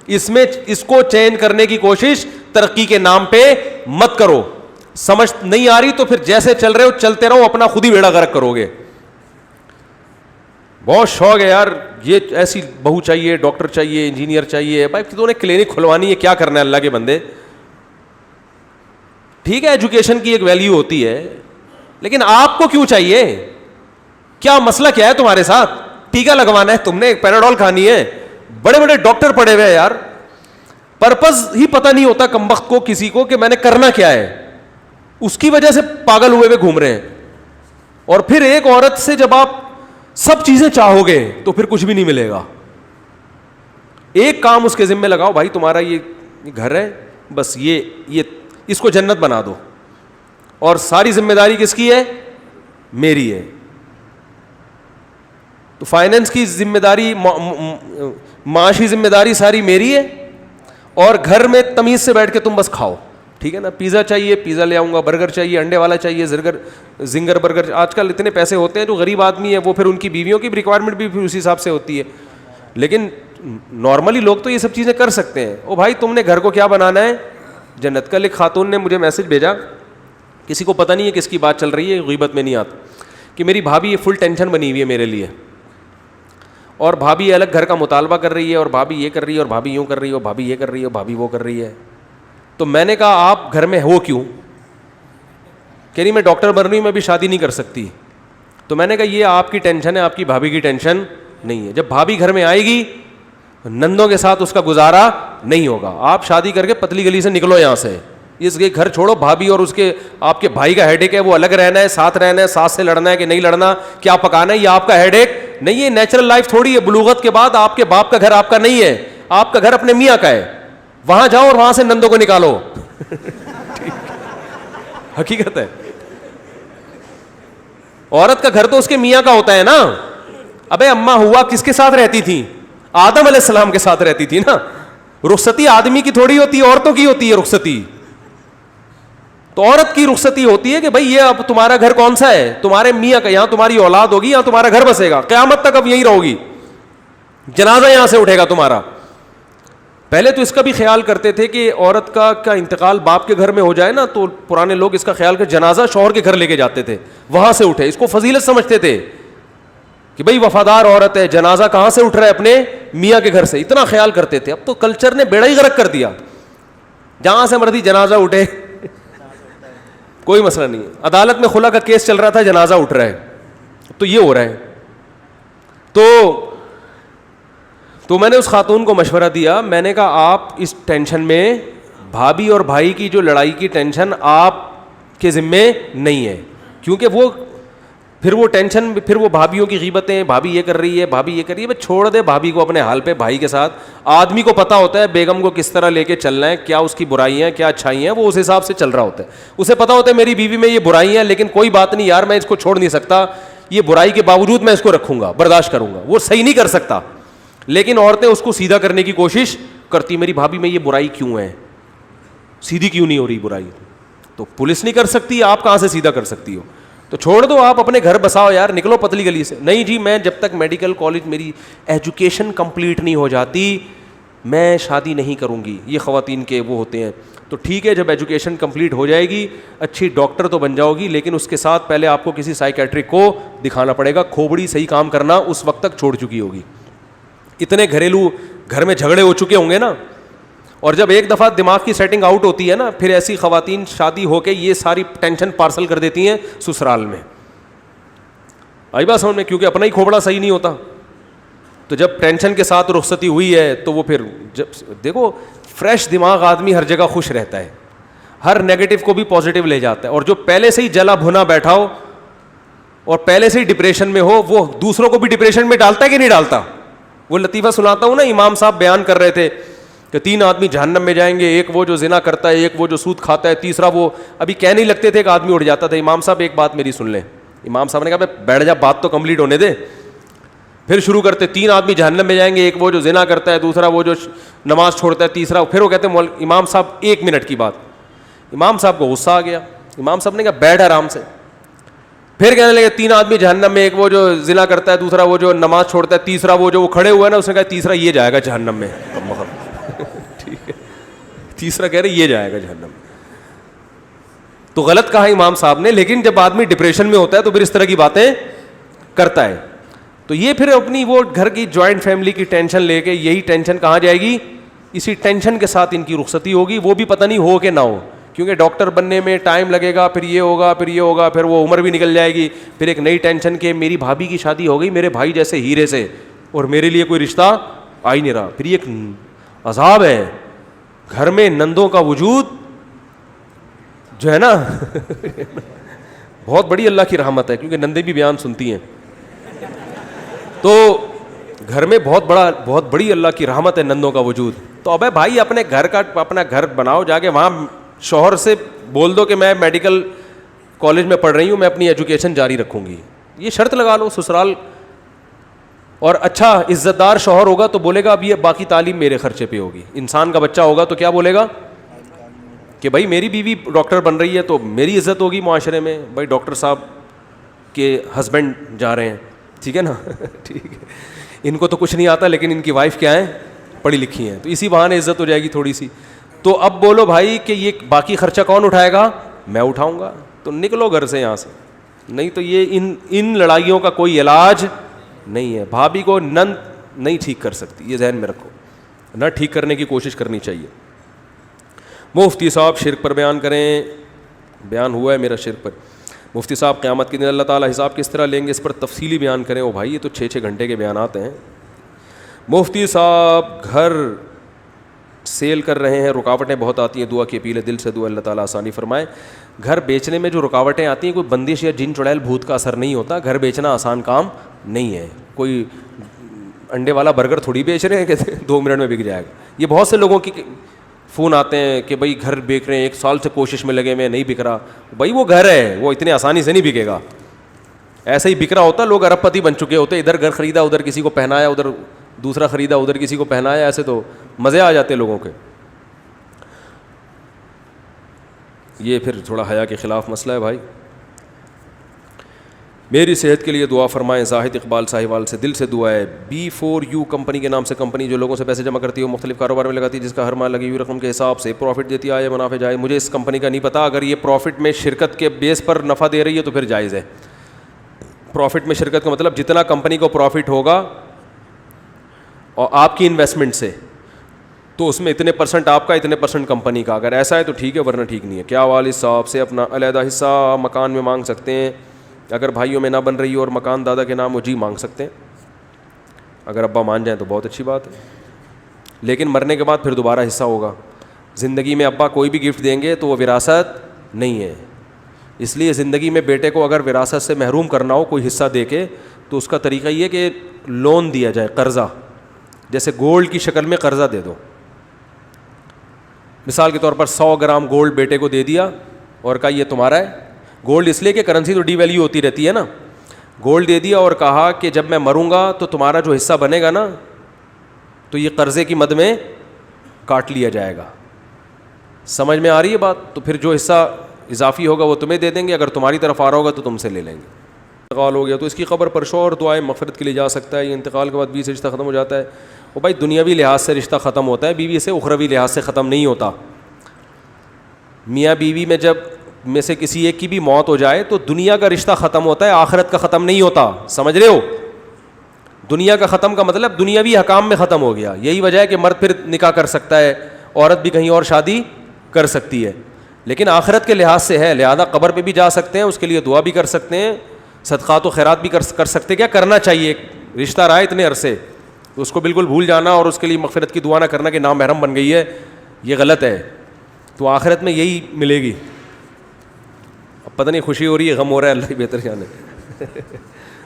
اس کو چینج کرنے کی کوشش ترقی کے نام پہ مت کرو. سمجھ نہیں آ رہی تو پھر جیسے چل رہے ہو چلتے رہو, اپنا خود ہی بیڑا غرق کرو گے. بہت شوق ہے یار, یہ ایسی بہو چاہیے, ڈاکٹر چاہیے, انجینئر چاہیے. بھائی تو نے کلینک کھلوانی ہے, کیا کرنا ہے اللہ کے بندے. ٹھیک ہے ایجوکیشن کی ایک ویلیو ہوتی ہے, لیکن آپ کو کیوں چاہیے؟ کیا مسئلہ کیا ہے تمہارے ساتھ؟ ٹیکا لگوانا ہے تم نے, پیراڈول کھانی ہے. بڑے بڑے ڈاکٹر پڑے ہوئے ہیں یار, پرپز ہی پتہ نہیں ہوتا کمبخت کو کسی کو کہ میں نے کرنا کیا ہے, اس کی وجہ سے پاگل ہوئے گھوم رہے ہیں. اور پھر ایک عورت سے جب آپ سب چیزیں چاہو گے تو پھر کچھ بھی نہیں ملے گا. ایک کام اس کے ذمہ لگاؤ, بھائی تمہارا یہ گھر ہے, بس یہ اس کو جنت بنا دو, اور ساری ذمہ داری کس کی ہے؟ میری ہے. تو فائنینس کی ذمہ داری, معاشی ذمہ داری ساری میری ہے, اور گھر میں تمیز سے بیٹھ کے تم بس کھاؤ. ٹھیک ہے نا, پیزا چاہیے پیزا لے آؤں گا, برگر چاہیے انڈے والا چاہیے, زنگر برگر. آج کل اتنے پیسے ہوتے ہیں, جو غریب آدمی ہے وہ پھر ان کی بیویوں کی ریکوائرمنٹ بھی پھر اسی حساب سے ہوتی ہے. لیکن نارملی لوگ تو یہ سب چیزیں کر سکتے ہیں. او بھائی تم نے گھر کو کیا بنانا ہے؟ جنت. کل ایک خاتون نے مجھے میسج بھیجا, کسی کو پتہ نہیں ہے کس کی بات چل رہی ہے, غیبت میں نہیں آتا, کہ میری بھابھی یہ فل ٹینشن بنی ہوئی ہے میرے لیے, اور بھابھی الگ گھر کا مطالبہ کر رہی ہے, اور بھابھی یہ کر رہی ہے, اور بھابھی یوں کر رہی ہے, اور بھابھی یہ کر رہی ہے, اور بھابھی وہ کر رہی ہے. تو میں نے کہا آپ گھر میں ہو کیوں؟ کہہ رہی میں ڈاکٹر بن رہی ہوں, میں بھی شادی نہیں کر سکتی. تو میں نے کہا یہ آپ کی ٹینشن ہے, آپ کی بھابھی کی ٹینشن نہیں ہے. جب بھابھی گھر میں آئے گی نندوں کے ساتھ اس کا گزارا نہیں ہوگا. آپ شادی کر کے پتلی گلی سے نکلو یہاں سے, اس کے گھر چھوڑو. بھابھی اور اس کے آپ کے بھائی کا ہیڈ ایک ہے, وہ الگ رہنا ہے, ساتھ رہنا ہے, ساتھ سے لڑنا ہے کہ نہیں لڑنا, کیا پکانا ہے, یہ آپ کا ہیڈ ایک نہیں ہے. نیچرل لائف تھوڑی ہے. بلوغت کے بعد آپ کے باپ کا گھر آپ کا نہیں ہے, آپ کا گھر اپنے میاں کا ہے. وہاں جاؤ اور وہاں سے نندوں کو نکالو. حقیقت ہے. عورت کا گھر تو اس کے میاں کا ہوتا ہے نا. ابے اماں ہوا کس کے ساتھ رہتی تھی؟ آدم علیہ السلام کے ساتھ رہتی تھی نا. رخصتی آدمی کی تھوڑی ہوتی ہے, عورتوں کی ہوتی ہے رخصتی. تو عورت کی رخصتی ہوتی ہے کہ بھائی یہ اب تمہارا گھر کون سا ہے؟ تمہارے میاں کا. یہاں تمہاری اولاد ہوگی, یہاں تمہارا گھر بسے گا قیامت تک. اب یہی رہو گی, جنازہ یہاں سے اٹھے گا تمہارا. پہلے تو اس کا بھی خیال کرتے تھے کہ عورت کا انتقال باپ کے گھر میں ہو جائے نا, تو پرانے لوگ اس کا خیال کر جنازہ شوہر کے گھر لے کے جاتے تھے, وہاں سے اٹھے. اس کو فضیلت سمجھتے تھے کہ بھائی وفادار عورت ہے, جنازہ کہاں سے اٹھ رہا ہے؟ اپنے میاں کے گھر سے. اتنا خیال کرتے تھے. اب تو کلچر نے بیڑا ہی غرق کر دیا. جہاں سے مرضی جنازہ اٹھے, کوئی مسئلہ نہیں ہے. عدالت میں خلا کا کیس چل رہا تھا, جنازہ اٹھ رہا ہے, تو یہ ہو رہا ہے. تو میں نے اس خاتون کو مشورہ دیا, میں نے کہا آپ اس ٹینشن میں, بھابھی اور بھائی کی جو لڑائی کی ٹینشن آپ کے ذمے نہیں ہے, کیونکہ وہ ٹینشن, پھر وہ بھابھیوں کی غیبتیں, بھابھی یہ کر رہی ہے, بھابھی یہ کر رہی ہے. بس چھوڑ دے بھابھی کو اپنے حال پہ, بھائی کے ساتھ. آدمی کو پتا ہوتا ہے بیگم کو کس طرح لے کے چلنا ہے, کیا اس کی برائیاں ہیں, کیا اچھائی ہیں, وہ اس حساب سے چل رہا ہوتا ہے. اسے پتا ہوتا ہے میری بیوی میں یہ برائی ہیں, لیکن کوئی بات نہیں یار, میں اس کو چھوڑ نہیں سکتا, یہ برائی کے باوجود میں اس کو رکھوں گا, برداشت کروں گا. وہ صحیح نہیں کر سکتا, لیکن عورتیں اس کو سیدھا کرنے کی کوشش کرتی. میری بھابھی میں یہ برائی کیوں ہے, سیدھی کیوں نہیں ہو رہی برائی؟ تو پولیس نہیں کر سکتی, آپ کہاں سے سیدھا کر سکتی ہو؟ تو چھوڑ دو, آپ اپنے گھر بساؤ یار, نکلو پتلی گلی سے. نہیں جی, میں جب تک میڈیکل کالج میری ایجوکیشن کمپلیٹ نہیں ہو جاتی میں شادی نہیں کروں گی. یہ خواتین کے وہ ہوتے ہیں. تو ٹھیک ہے, جب ایجوکیشن کمپلیٹ ہو جائے گی, اچھی ڈاکٹر تو بن جاؤ گی, لیکن اس کے ساتھ پہلے آپ کو کسی سائیکیٹرک کو دکھانا پڑے گا. کھوپڑی صحیح کام کرنا اس وقت تک چھوڑ چکی ہوگی. اتنے گھریلو گھر میں جھگڑے ہو چکے ہوں گے نا, اور جب ایک دفعہ دماغ کی سیٹنگ آؤٹ ہوتی ہے نا, پھر ایسی خواتین شادی ہو کے یہ ساری ٹینشن پارسل کر دیتی ہیں سسرال میں. آئی بات سمجھ میں؟ کیونکہ اپنا ہی کھوپڑا صحیح نہیں ہوتا. تو جب ٹینشن کے ساتھ رخصتی ہوئی ہے تو وہ پھر جب دیکھو فریش دماغ آدمی ہر جگہ خوش رہتا ہے, ہر نیگیٹو کو بھی پازیٹیو لے جاتا ہے. اور جو پہلے سے ہی جلا بھنا بیٹھا ہو اور پہلے سے ہی ڈپریشن میں ہو, وہ دوسروں کو بھی ڈپریشن میں ڈالتا ہے کہ نہیں ڈالتا؟ وہ لطیفہ سناتا ہوں نا, امام صاحب بیان کر رہے تھے کہ 3 آدمی جہنم میں جائیں گے, ایک وہ جو زنا کرتا ہے, ایک وہ جو سود کھاتا ہے, تیسرا وہ, ابھی کہہ نہیں لگتے تھے کہ آدمی اٹھ جاتا تھا. امام صاحب ایک بات میری سن لیں. امام صاحب نے کہا بیٹھ جا, بات تو کمپلیٹ ہونے دے. پھر شروع کرتے, 3 آدمی جہنم میں جائیں گے, ایک وہ جو زنا کرتا ہے, دوسرا وہ جو نماز چھوڑتا ہے, تیسرا. پھر وہ کہتے ہیں امام صاحب 1 منٹ کی بات. امام صاحب کو غصہ آ گیا. امام صاحب نے کہا بیٹھ آرام سے. پھر کہنے لگے 3 آدمی جہنم میں, ایک وہ جو زنا کرتا ہے, دوسرا وہ جو نماز چھوڑتا ہے, تیسرا وہ جو وہ کھڑے ہوئے نا, اس نے کہا تیسرا یہ جائے گا جہنم میں. ٹھیک ہے, تیسرا کہہ رہے یہ جائے گا جہنم میں. تو غلط کہا امام صاحب نے, لیکن جب آدمی ڈپریشن میں ہوتا ہے تو پھر اس طرح کی باتیں کرتا ہے. تو یہ پھر اپنی وہ گھر کی جوائنٹ فیملی کی ٹینشن لے کے, یہی ٹینشن کہاں جائے گی؟ اسی ٹینشن کے ساتھ ان کی رخصتی ہوگی. وہ بھی پتہ نہیں ہو کہ نہ ہو, کیونکہ ڈاکٹر بننے میں ٹائم لگے گا, پھر یہ ہوگا, پھر یہ ہوگا, پھر وہ عمر بھی نکل جائے گی. پھر ایک نئی ٹینشن کہ میری بھابھی کی شادی ہو گئی میرے بھائی جیسے ہیرے سے, اور میرے لیے کوئی رشتہ آ ہی نہیں رہا. پھر یہ ایک عذاب ہے. گھر میں نندوں کا وجود جو ہے نا بہت بڑی اللہ کی رحمت ہے, کیونکہ نندیں بھی بیان سنتی ہیں. تو گھر میں بہت بڑی اللہ کی رحمت ہے نندوں کا وجود. تو ابے بھائی اپنے گھر کا اپنا گھر بناؤ, جا کے وہاں شوہر سے بول دو کہ میں میڈیکل کالج میں پڑھ رہی ہوں, میں اپنی ایجوکیشن جاری رکھوں گی. یہ شرط لگا لو سسرال. اور اچھا عزت دار شوہر ہوگا تو بولے گا اب یہ باقی تعلیم میرے خرچے پہ ہوگی. انسان کا بچہ ہوگا تو کیا بولے گا کہ بھائی میری بیوی ڈاکٹر بن رہی ہے تو میری عزت ہوگی معاشرے میں, بھائی ڈاکٹر صاحب کے ہسبینڈ جا رہے ہیں, ٹھیک ہے نا. ٹھیک ہے, ان کو تو کچھ نہیں آتا لیکن ان کی وائف کیا ہیں, پڑھی لکھی ہیں, تو اسی بہانے عزت ہو جائے گی تھوڑی سی. تو اب بولو بھائی کہ یہ باقی خرچہ کون اٹھائے گا؟ میں اٹھاؤں گا. تو نکلو گھر سے یہاں سے, نہیں تو یہ ان لڑائیوں کا کوئی علاج نہیں ہے. بھابھی کو نند نہیں ٹھیک کر سکتی, یہ ذہن میں رکھو, نہ ٹھیک کرنے کی کوشش کرنی چاہیے. مفتی صاحب شرک پر بیان کریں. بیان ہوا ہے میرا شرک پر. مفتی صاحب قیامت کے دن اللہ تعالیٰ حساب کس طرح لیں گے, اس پر تفصیلی بیان کریں. او بھائی یہ تو 6 گھنٹے کے بیانات ہیں. مفتی صاحب گھر سیل کر رہے ہیں, رکاوٹیں بہت آتی ہیں, دعا کی اپیل ہے, دل سے دعا, اللہ تعالیٰ آسانی فرمائے. گھر بیچنے میں جو رکاوٹیں آتی ہیں کوئی بندش یا جن چڑیل بھوت کا اثر نہیں ہوتا. گھر بیچنا آسان کام نہیں ہے. کوئی انڈے والا برگر تھوڑی بیچ رہے ہیں کہ 2 منٹ میں بک جائے گا. یہ بہت سے لوگوں کی فون آتے ہیں کہ بھائی گھر بیچ رہے ہیں, 1 سال سے کوشش میں لگے ہوئے, نہیں بک رہا. بھائی وہ گھر ہے, وہ اتنے آسانی سے نہیں بکے گا. ایسا ہی بک رہا ہوتا, لوگ ارب پتی بن چکے ہوتے, ادھر گھر خریدا, ادھر کسی کو پہنایا, ادھر دوسرا خریدا, ادھر کسی کو پہنایا, ایسے تو مزے آ جاتے لوگوں کے. یہ پھر تھوڑا حیا کے خلاف مسئلہ ہے بھائی. میری صحت کے لیے دعا فرمائیں. زاہد اقبال صاحبال سے دل سے دعا ہے. B4U کمپنی کے نام سے کمپنی جو لوگوں سے پیسے جمع کرتی ہے, مختلف کاروبار میں لگاتی ہے, جس کا ہر ماہ لگی ہوئی رقم کے حساب سے پروفٹ دیتی ہے, منافع جائے. مجھے اس کمپنی کا نہیں پتا, اگر یہ پروفٹ میں شرکت کے بیس پر نفع دے رہی ہے تو پھر جائز ہے. پروفٹ میں شرکت کا مطلب جتنا کمپنی کو پروفٹ ہوگا اور آپ کی انویسٹمنٹ سے, تو اس میں اتنے % آپ کا, اتنے % کمپنی کا. اگر ایسا ہے تو ٹھیک ہے, ورنہ ٹھیک نہیں ہے. کیا والد صاحب سے اپنا علیحدہ حصہ مکان میں مانگ سکتے ہیں؟ اگر بھائیوں میں نہ بن رہی ہو اور مکان دادا کے نام ہو, جی مانگ سکتے ہیں. اگر ابا مان جائیں تو بہت اچھی بات ہے, لیکن مرنے کے بعد پھر دوبارہ حصہ ہوگا. زندگی میں ابا کوئی بھی گفٹ دیں گے تو وہ وراثت نہیں ہے. اس لیے زندگی میں بیٹے کو اگر وراثت سے محروم کرنا ہو کوئی حصہ دے کے, تو اس کا طریقہ یہ کہ لون دیا جائے, قرضہ, جیسے گولڈ کی شکل میں قرضہ دے دو. مثال کے طور پر 100 گرام گولڈ بیٹے کو دے دیا اور کہا یہ تمہارا ہے. گولڈ اس لیے کہ کرنسی تو ڈی ویلیو ہوتی رہتی ہے نا. گولڈ دے دیا اور کہا کہ جب میں مروں گا تو تمہارا جو حصہ بنے گا نا, تو یہ قرضے کی مد میں کاٹ لیا جائے گا. سمجھ میں آ رہی ہے بات؟ تو پھر جو حصہ اضافی ہوگا وہ تمہیں دے دیں گے, اگر تمہاری طرف آ رہا ہوگا تو تم سے لے لیں گے. انتقال ہو گیا تو اس کی قبر پر شور دعائیں مغفرت کے لیے جا سکتا ہے. یہ انتقال کے بعد بیوی سے رشتہ ختم ہو جاتا ہے. وہ بھائی دنیاوی لحاظ سے رشتہ ختم ہوتا ہے, بیوی سے اخروی لحاظ سے ختم نہیں ہوتا. میاں بیوی میں جب میں سے کسی ایک کی بھی موت ہو جائے تو دنیا کا رشتہ ختم ہوتا ہے, آخرت کا ختم نہیں ہوتا. سمجھ رہے ہو؟ دنیا کا ختم کا مطلب دنیاوی حکام میں ختم ہو گیا. یہی وجہ ہے کہ مرد پھر نکاح کر سکتا ہے, عورت بھی کہیں اور شادی کر سکتی ہے, لیکن آخرت کے لحاظ سے ہے. لہذا قبر پہ بھی جا سکتے ہیں, اس کے لیے دعا بھی کر سکتے ہیں, صدقات و خیرات بھی کر سکتے ہیں. کیا کرنا چاہیے؟ رشتہ رہا ہے اتنے عرصے, اس کو بالکل بھول جانا اور اس کے لیے مغفرت کی دعا نہ کرنا کہ نامحرم بن گئی ہے, یہ غلط ہے. تو آخرت میں یہی ملے گی. اب پتہ نہیں خوشی ہو رہی ہے, غم ہو رہا ہے, اللہ ہی بہتر جانے.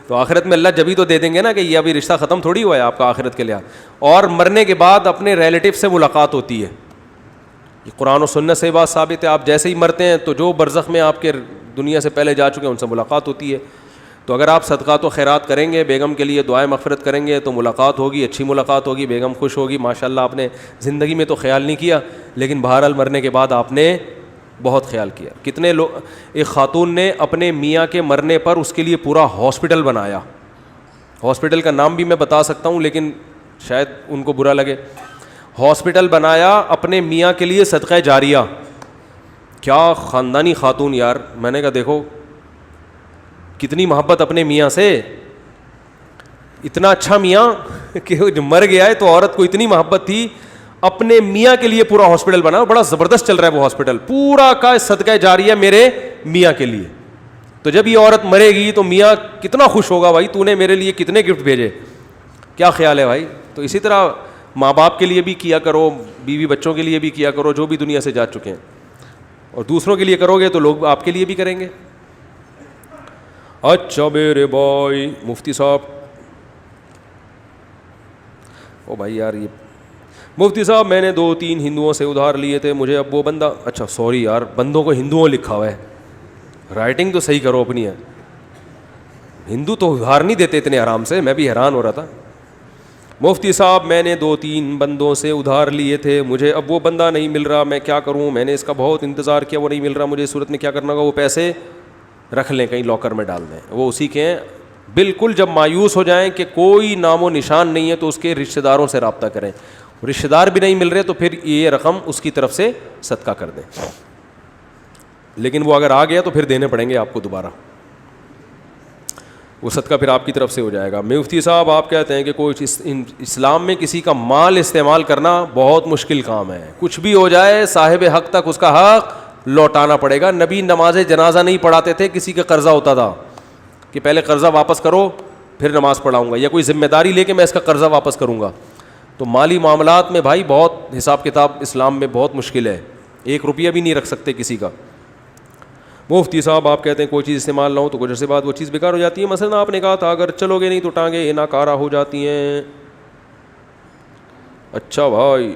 تو آخرت میں اللہ جبھی تو دے دیں گے نا کہ یہ ابھی رشتہ ختم تھوڑی ہوا ہے آپ کا آخرت کے لحاظ. اور مرنے کے بعد اپنے ریلیٹیو سے ملاقات ہوتی ہے. یہ قرآن و سنت سے بات ثابت ہے. آپ جیسے ہی مرتے ہیں تو جو برزخ میں آپ کے دنیا سے پہلے جا چکے ہیں ان سے ملاقات ہوتی ہے. تو اگر آپ صدقات و خیرات کریں گے, بیگم کے لیے دعائیں مغفرت کریں گے, تو ملاقات ہوگی, اچھی ملاقات ہوگی, بیگم خوش ہوگی. ماشاءاللہ آپ نے زندگی میں تو خیال نہیں کیا, لیکن بہرحال مرنے کے بعد آپ نے بہت خیال کیا. کتنے لوگ, ایک خاتون نے اپنے میاں کے مرنے پر اس کے لیے پورا ہاسپٹل بنایا. ہاسپٹل کا نام بھی میں بتا سکتا ہوں لیکن شاید ان کو برا لگے. ہاسپٹل بنایا اپنے میاں کے لیے, صدقہ جاریہ. کیا خاندانی خاتون یار. میں نے کہا دیکھو کتنی محبت اپنے میاں سے. اتنا اچھا میاں کہ مر گیا ہے تو عورت کو اتنی محبت تھی, اپنے میاں کے لیے پورا ہاسپٹل بنا. بڑا زبردست چل رہا ہے وہ ہاسپٹل, پورا کا صدقہ جاریہ میرے میاں کے لیے. تو جب یہ عورت مرے گی تو میاں کتنا خوش ہوگا, بھائی تو نے میرے لیے کتنے گفٹ بھیجے. کیا خیال ہے بھائی؟ تو اسی طرح ماں باپ کے لیے بھی کیا کرو, بیوی بچوں کے لیے بھی کیا کرو, جو بھی دنیا سے جا چکے ہیں. اور دوسروں کے لیے کرو گے تو لوگ آپ کے لیے بھی کریں گے. اچھا میرے بھائی مفتی صاحب, او بھائی یار یہ مفتی صاحب میں نے 2-3 ہندوؤں سے ادھار لیے تھے, مجھے اب وہ بندہ, اچھا سوری یار, بندوں کو ہندوؤں لکھا ہوا ہے, رائٹنگ تو صحیح کرو اپنی ہے. ہندو تو ادھار نہیں دیتے اتنے آرام سے, میں بھی حیران ہو رہا تھا. مفتی صاحب میں نے 2-3 بندوں سے ادھار لیے تھے, مجھے اب وہ بندہ نہیں مل رہا, میں کیا کروں؟ میں نے اس کا بہت انتظار کیا, وہ نہیں مل رہا, مجھے اس صورت میں کیا کرنا ہوگا؟ وہ پیسے رکھ لیں, کہیں لاکر میں ڈال دیں, وہ اسی کے ہیں. بالکل جب مایوس ہو جائیں کہ کوئی نام و نشان نہیں ہے تو اس کے رشتہ داروں سے رابطہ کریں. رشتہ دار بھی نہیں مل رہے تو پھر یہ رقم اس کی طرف سے صدقہ کر دیں. لیکن وہ اگر آ گیا تو پھر دینے پڑیں گے آپ کو دوبارہ, وہ صدقہ پھر آپ کی طرف سے ہو جائے گا. مفتی صاحب آپ کہتے ہیں کہ کوئی اسلام میں کسی کا مال استعمال کرنا بہت مشکل کام ہے, کچھ بھی ہو جائے صاحب حق تک اس کا حق لوٹانا پڑے گا. نبی نماز جنازہ نہیں پڑھاتے تھے, کسی کا قرضہ ہوتا تھا کہ پہلے قرضہ واپس کرو پھر نماز پڑھاؤں گا, یا کوئی ذمہ داری لے کے میں اس کا قرضہ واپس کروں گا. تو مالی معاملات میں بھائی بہت حساب کتاب اسلام میں بہت مشکل ہے, 1 روپیہ بھی نہیں رکھ سکتے کسی کا. مفتی صاحب آپ کہتے ہیں کوئی چیز استعمال نہ ہو تو کچھ عرصے بعد وہ چیز بیکار ہو جاتی ہے. مثلا آپ نے کہا تھا اگر چلو گے نہیں تو ٹانگیں ناکارہ ہو جاتی ہیں. اچھا بھائی,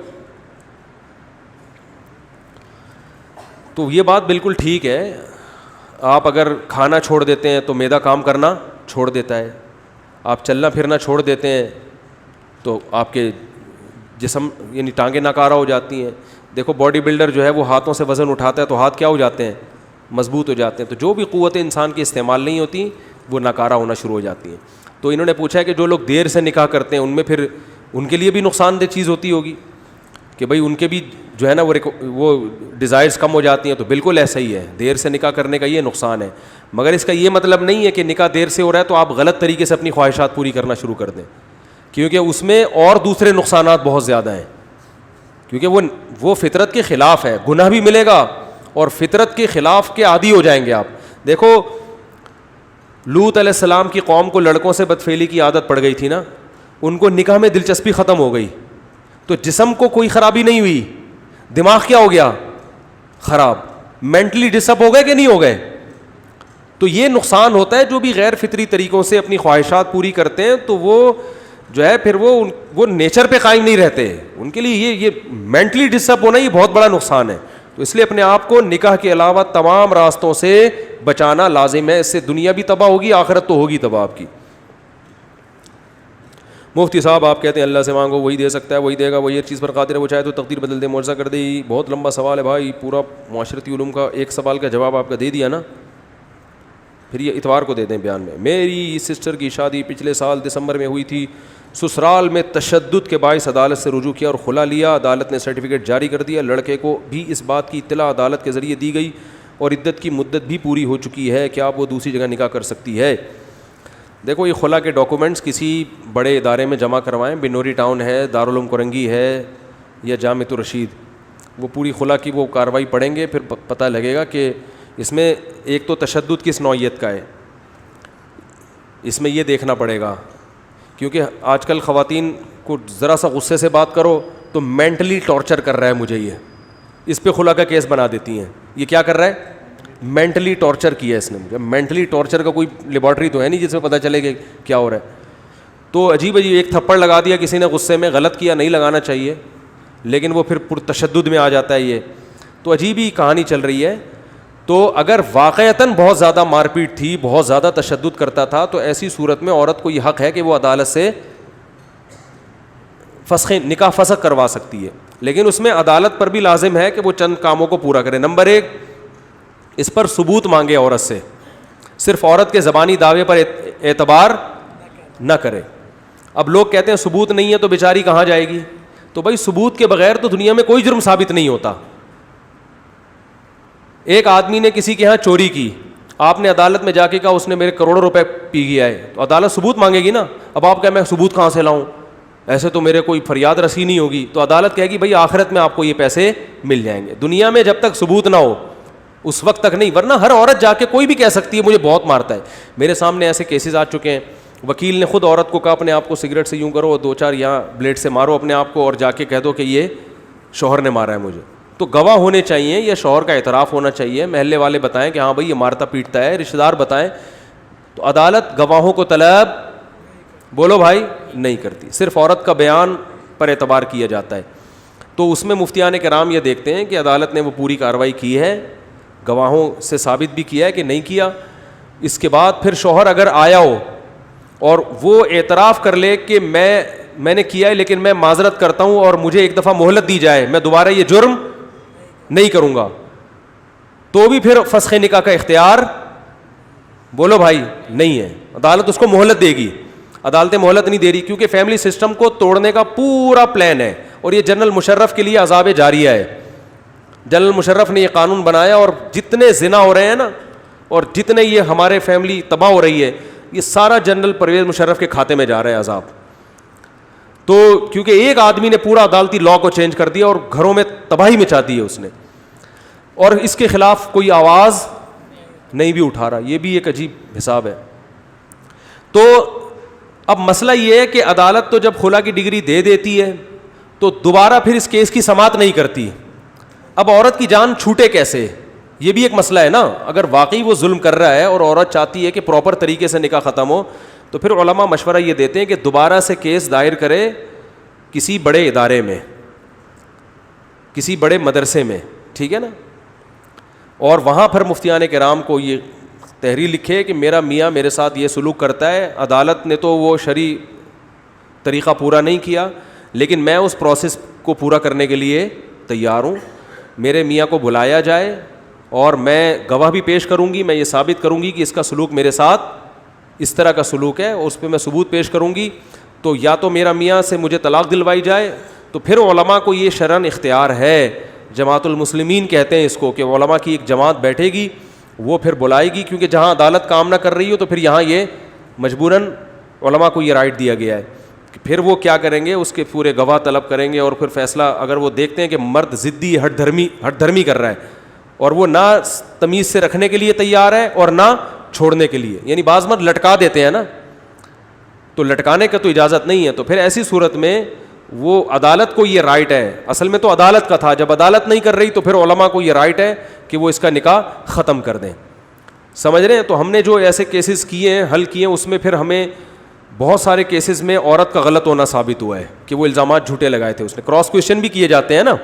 تو یہ بات بالکل ٹھیک ہے. آپ اگر کھانا چھوڑ دیتے ہیں تو معدہ کام کرنا چھوڑ دیتا ہے. آپ چلنا پھرنا چھوڑ دیتے ہیں تو آپ کے جسم یعنی ٹانگیں ناکارہ ہو جاتی ہیں. دیکھو باڈی بلڈر جو ہے وہ ہاتھوں سے وزن اٹھاتا ہے تو ہاتھ کیا ہو جاتے ہیں, مضبوط ہو جاتے ہیں. تو جو بھی قوتیں انسان کی استعمال نہیں ہوتی وہ ناکارہ ہونا شروع ہو جاتی ہیں. تو انہوں نے پوچھا ہے کہ جو لوگ دیر سے نکاح کرتے ہیں ان میں پھر ان کے لیے بھی نقصان دہ چیز ہوتی ہوگی کہ بھائی ان کے بھی جو ہے نا وہ ڈیزائرز کم ہو جاتی ہیں. تو بالکل ایسا ہی ہے, دیر سے نکاح کرنے کا یہ نقصان ہے. مگر اس کا یہ مطلب نہیں ہے کہ نکاح دیر سے ہو رہا ہے تو آپ غلط طریقے سے اپنی خواہشات پوری کرنا شروع کر دیں, کیونکہ اس میں اور دوسرے نقصانات بہت زیادہ ہیں. کیونکہ وہ فطرت کے خلاف ہے, گناہ بھی ملے گا اور فطرت کے خلاف کے عادی ہو جائیں گے آپ. دیکھو لوط علیہ السلام کی قوم کو لڑکوں سے بدفعلی کی عادت پڑ گئی تھی نا, ان کو نکاح میں دلچسپی ختم ہو گئی. تو جسم کو کوئی خرابی نہیں ہوئی, دماغ کیا ہو گیا خراب, مینٹلی ڈسٹرب ہو گئے کہ نہیں ہو گئے. تو یہ نقصان ہوتا ہے جو بھی غیر فطری طریقوں سے اپنی خواہشات پوری کرتے ہیں, تو وہ جو ہے پھر وہ نیچر پہ قائم نہیں رہتے. ان کے لیے یہ مینٹلی ڈسٹرب ہونا یہ بہت بڑا نقصان ہے. تو اس لیے اپنے آپ کو نکاح کے علاوہ تمام راستوں سے بچانا لازم ہے. اس سے دنیا بھی تباہ ہوگی, آخرت تو ہوگی تباہ آپ کی. مفتی صاحب آپ کہتے ہیں اللہ سے مانگو وہی دے سکتا ہے, وہی دے گا, وہی ہر چیز پر قادر ہے, وہ چاہے تو تقدیر بدل دے, معجزہ کر دے. بہت لمبا سوال ہے بھائی, پورا معاشرتی علوم کا ایک سوال کا جواب آپ کا دے دیا نا, پھر یہ اتوار کو دے دیں بیان میں. میری سسٹر کی شادی پچھلے سال دسمبر میں ہوئی تھی. سسرال میں تشدد کے باعث عدالت سے رجوع کیا اور خلا لیا. عدالت نے سرٹیفکیٹ جاری کر دیا. لڑکے کو بھی اس بات کی اطلاع عدالت کے ذریعے دی گئی اور عدت کی مدت بھی پوری ہو چکی ہے. کیا آپ وہ دوسری جگہ نکاح کر سکتی ہے؟ دیکھو یہ خلا کے ڈاکومنٹس کسی بڑے ادارے میں جمع کروائیں. بنوری ٹاؤن ہے, دارالعلوم کرنگی ہے یا جامعۃ الرشید, وہ پوری خلا کی وہ کارروائی پڑھیں گے, پھر پتہ لگے گا کہ اس میں ایک تو تشدد کس نوعیت کا ہے, اس میں یہ دیکھنا پڑے گا. کیونکہ آج کل خواتین کو ذرا سا غصے سے بات کرو تو مینٹلی ٹارچر کر رہا ہے مجھے, یہ اس پہ خلا کا کیس بنا دیتی ہیں. یہ کیا کر رہا ہے, مینٹلی ٹارچر کیا ہے اس نے مجھے. مینٹلی ٹارچر کا کوئی لیبارٹری تو ہے نہیں جس میں پتہ چلے کہ کیا ہو رہا ہے. تو عجیب ایک تھپڑ لگا دیا کسی نے غصے میں, غلط کیا, نہیں لگانا چاہیے, لیکن وہ پھر پرتشدد میں آ جاتا ہے. یہ تو عجیب ہی کہانی چل رہی ہے. تو اگر واقعتاً بہت زیادہ مار پیٹ تھی, بہت زیادہ تشدد کرتا تھا, تو ایسی صورت میں عورت کو یہ حق ہے کہ وہ عدالت سے نکاح فسخ کروا سکتی ہے. لیکن اس میں عدالت پر بھی لازم ہے کہ وہ چند کاموں کو پورا کرے. نمبر 1, اس پر ثبوت مانگے عورت سے, صرف عورت کے زبانی دعوے پر اعتبار نہ کرے. اب لوگ کہتے ہیں ثبوت نہیں ہے تو بیچاری کہاں جائے گی. تو بھائی ثبوت کے بغیر تو دنیا میں کوئی جرم ثابت نہیں ہوتا. ایک آدمی نے کسی کے ہاں چوری کی, آپ نے عدالت میں جا کے کہا اس نے میرے کروڑوں روپے پی گیا ہے, تو عدالت ثبوت مانگے گی نا. اب آپ کہیں میں ثبوت کہاں سے لاؤں, ایسے تو میرے کوئی فریاد رسی نہیں ہوگی. تو عدالت کہے گی بھائی آخرت میں آپ کو یہ پیسے مل جائیں گے. دنیا میں جب تک ثبوت نہ ہو اس وقت تک نہیں, ورنہ ہر عورت جا کے کوئی بھی کہہ سکتی ہے مجھے بہت مارتا ہے. میرے سامنے ایسے کیسز آ چکے ہیں, وکیل نے خود عورت کو کہا اپنے آپ کو سگریٹ سے یوں کرو, 2-4 یہاں بلیڈ سے مارو اپنے آپ کو, اور جا کے کہہ دو کہ یہ شوہر نے مارا ہے مجھے. تو گواہ ہونے چاہیے, یا شوہر کا اعتراف ہونا چاہیے, محلے والے بتائیں کہ ہاں بھائی یہ مارتا پیٹتا ہے, رشتہ دار بتائیں. تو عدالت گواہوں کو طلب بولو بھائی نہیں کرتی, صرف عورت کا بیان پر اعتبار کیا جاتا ہے. تو اس میں مفتیان کرام یہ دیکھتے ہیں کہ عدالت نے وہ پوری کارروائی کی ہے, گواہوں سے ثابت بھی کیا ہے کہ نہیں کیا. اس کے بعد پھر شوہر اگر آیا ہو اور وہ اعتراف کر لے کہ میں نے کیا ہے لیکن میں معذرت کرتا ہوں اور مجھے ایک دفعہ مہلت دی جائے, میں دوبارہ یہ جرم نہیں کروں گا, تو بھی پھر فسخ نکاح کا اختیار بولو بھائی نہیں ہے. عدالت اس کو مہلت دے گی. عدالتیں مہلت نہیں دے رہی کیونکہ فیملی سسٹم کو توڑنے کا پورا پلان ہے, اور یہ جنرل مشرف کے لیے عذاب جاریہ ہے. جنرل مشرف نے یہ قانون بنایا, اور جتنے زنا ہو رہے ہیں نا, اور جتنے یہ ہمارے فیملی تباہ ہو رہی ہے, یہ سارا جنرل پرویز مشرف کے کھاتے میں جا رہا ہے عذاب. تو کیونکہ ایک آدمی نے پورا عدالتی لاء کو چینج کر دیا اور گھروں میں تباہی مچا دی ہے اس نے, اور اس کے خلاف کوئی آواز نہیں بھی اٹھا رہا. یہ بھی ایک عجیب حساب ہے. تو اب مسئلہ یہ ہے کہ عدالت تو جب خلا کی ڈگری دے دیتی ہے تو دوبارہ پھر اس کیس کی سماعت نہیں کرتی. اب عورت کی جان چھوٹے کیسے, یہ بھی ایک مسئلہ ہے نا. اگر واقعی وہ ظلم کر رہا ہے اور عورت چاہتی ہے کہ پراپر طریقے سے نکاح ختم ہو, تو پھر علماء مشورہ یہ دیتے ہیں کہ دوبارہ سے کیس دائر کرے کسی بڑے ادارے میں, کسی بڑے مدرسے میں, ٹھیک ہے نا, اور وہاں پر مفتیان کرام کو یہ تحریر لکھے کہ میرا میاں میرے ساتھ یہ سلوک کرتا ہے, عدالت نے تو وہ شرعی طریقہ پورا نہیں کیا, لیکن میں اس پروسیس کو پورا کرنے کے لیے تیار ہوں. میرے میاں کو بلایا جائے اور میں گواہ بھی پیش کروں گی, میں یہ ثابت کروں گی کہ اس کا سلوک میرے ساتھ اس طرح کا سلوک ہے, اور اس پہ میں ثبوت پیش کروں گی. تو یا تو میرا میاں سے مجھے طلاق دلوائی جائے, تو پھر علماء کو یہ شرعاً اختیار ہے, جماعت المسلمین کہتے ہیں اس کو, کہ علماء کی ایک جماعت بیٹھے گی, وہ پھر بلائے گی, کیونکہ جہاں عدالت کام نہ کر رہی ہو تو پھر یہاں یہ مجبوراً علماء کو یہ رائٹ دیا گیا ہے. پھر وہ کیا کریں گے, اس کے پورے گواہ طلب کریں گے, اور پھر فیصلہ اگر وہ دیکھتے ہیں کہ مرد ضدی ہٹ دھرمی کر رہا ہے اور وہ نہ تمیز سے رکھنے کے لیے تیار ہے اور نہ چھوڑنے کے لیے, یعنی بعض مرد لٹکا دیتے ہیں نا, تو لٹکانے کا تو اجازت نہیں ہے, تو پھر ایسی صورت میں وہ عدالت کو یہ رائٹ ہے, اصل میں تو عدالت کا تھا, جب عدالت نہیں کر رہی تو پھر علماء کو یہ رائٹ ہے کہ وہ اس کا نکاح ختم کر دیں. سمجھ رہے ہیں؟ تو ہم نے جو ایسے کیسز کیے ہیں, حل کیے ہیں, اس میں پھر ہمیں بہت سارے کیسز میں عورت کا غلط ہونا ثابت ہوا ہے کہ وہ الزامات جھوٹے لگائے تھے, اس نے کراس کویشچن بھی کیے جاتے ہیں نا,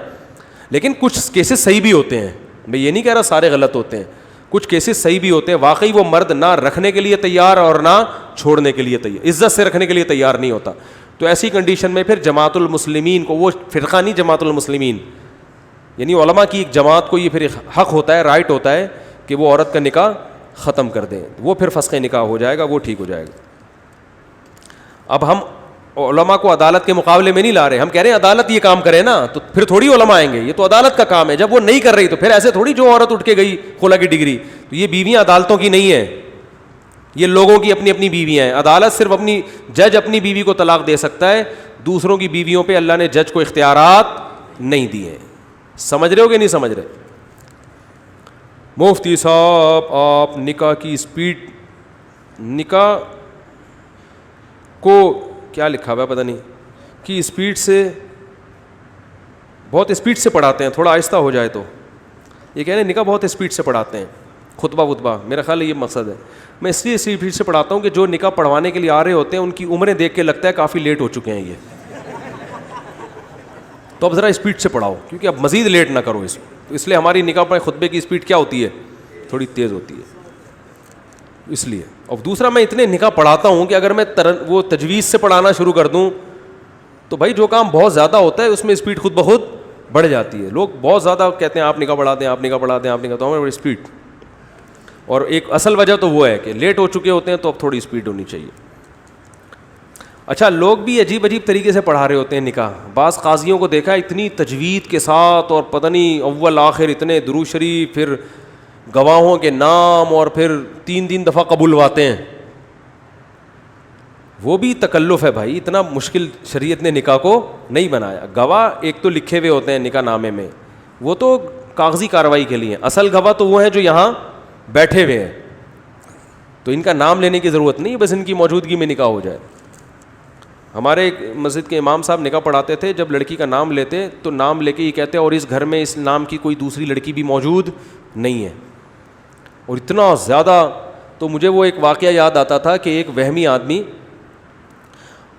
لیکن کچھ کیسز صحیح بھی ہوتے ہیں. میں یہ نہیں کہہ رہا سارے غلط ہوتے ہیں, کچھ کیسز صحیح بھی ہوتے ہیں, واقعی وہ مرد نہ رکھنے کے لیے تیار اور نہ چھوڑنے کے لیے تیار, عزت سے رکھنے کے لیے تیار نہیں ہوتا. تو ایسی کنڈیشن میں پھر جماعت المسلمین کو, وہ فرقہ نہیں, جماعت المسلمین یعنی علماء کی ایک جماعت کو یہ پھر حق ہوتا ہے, رائٹ ہوتا ہے کہ وہ عورت کا نکاح ختم کر دیں, وہ پھر فسخ نکاح ہو جائے گا, وہ ٹھیک ہو جائے گا. اب ہم علماء کو عدالت کے مقابلے میں نہیں لا رہے, ہم کہہ رہے ہیں عدالت یہ کام کرے نا, تو پھر تھوڑی علماء آئیں گے, یہ تو عدالت کا کام ہے. جب وہ نہیں کر رہی تو پھر ایسے تھوڑی جو عورت اٹھ کے گئی خلا کی ڈگری, تو یہ بیویاں عدالتوں کی نہیں ہیں, یہ لوگوں کی اپنی اپنی بیویاں ہیں. عدالت صرف اپنی, جج اپنی بیوی کو طلاق دے سکتا ہے, دوسروں کی بیویوں پہ اللہ نے جج کو اختیارات نہیں دیے. سمجھ رہے ہو کہ نہیں سمجھ رہے؟ مفتی صاحب آپ نکاح کی اسپیڈ, نکاح کو کیا لکھا ہوا ہے پتہ نہیں, کہ اسپیڈ سے, بہت اسپیڈ سے پڑھاتے ہیں, تھوڑا آہستہ ہو جائے تو. یہ کہہ رہے ہیں نکاح بہت اسپیڈ سے پڑھاتے ہیں, خطبہ, میرا خیال ہے یہ مقصد ہے. میں اس لیے اسپیڈ سے پڑھاتا ہوں کہ جو نکاح پڑھوانے کے لیے آ رہے ہوتے ہیں ان کی عمریں دیکھ کے لگتا ہے کافی لیٹ ہو چکے ہیں یہ, تو اب ذرا اسپیڈ سے پڑھاؤ, کیونکہ اب مزید لیٹ نہ کرو. اس لیے ہماری نکاح پڑھے خطبے کی اسپیڈ کیا ہوتی ہے, تھوڑی تیز ہوتی ہے, اس لیے. اور دوسرا, میں اتنے نکاح پڑھاتا ہوں کہ اگر میں وہ تجویز سے پڑھانا شروع کر دوں تو بھائی جو کام بہت زیادہ ہوتا ہے اس میں اسپیڈ خود بخود بڑھ جاتی ہے. لوگ بہت زیادہ کہتے ہیں آپ نکاح پڑھا دیں, آپ نکاح پڑھا دیں, آپ نکاح, تو ہمیں بڑی اسپیڈ. اور ایک اصل وجہ تو وہ ہے کہ لیٹ ہو چکے ہوتے ہیں, تو اب تھوڑی اسپیڈ ہونی چاہیے. اچھا, لوگ بھی عجیب طریقے سے پڑھا رہے ہوتے ہیں نکاح. بعض قاضیوں کو دیکھا اتنی تجوید کے ساتھ, اور پتہ نہیں اول آخر اتنے درود شریف, پھر گواہوں کے نام, اور پھر 3 دفعہ قبولواتے ہیں. وہ بھی تکلف ہے بھائی, اتنا مشکل شریعت نے نکاح کو نہیں بنایا. گواہ ایک تو لکھے ہوئے ہوتے ہیں نکاح نامے میں, وہ تو کاغذی کارروائی کے لیے. اصل گواہ تو وہ ہیں جو یہاں بیٹھے ہوئے ہیں, تو ان کا نام لینے کی ضرورت نہیں, بس ان کی موجودگی میں نکاح ہو جائے. ہمارے ایک مسجد کے امام صاحب نکاح پڑھاتے تھے, جب لڑکی کا نام لیتے تو نام لے کے یہ کہتے اور اس گھر میں اس نام کی کوئی دوسری لڑکی بھی موجود نہیں ہے. اور اتنا زیادہ, تو مجھے وہ ایک واقعہ یاد آتا تھا کہ ایک وہمی آدمی,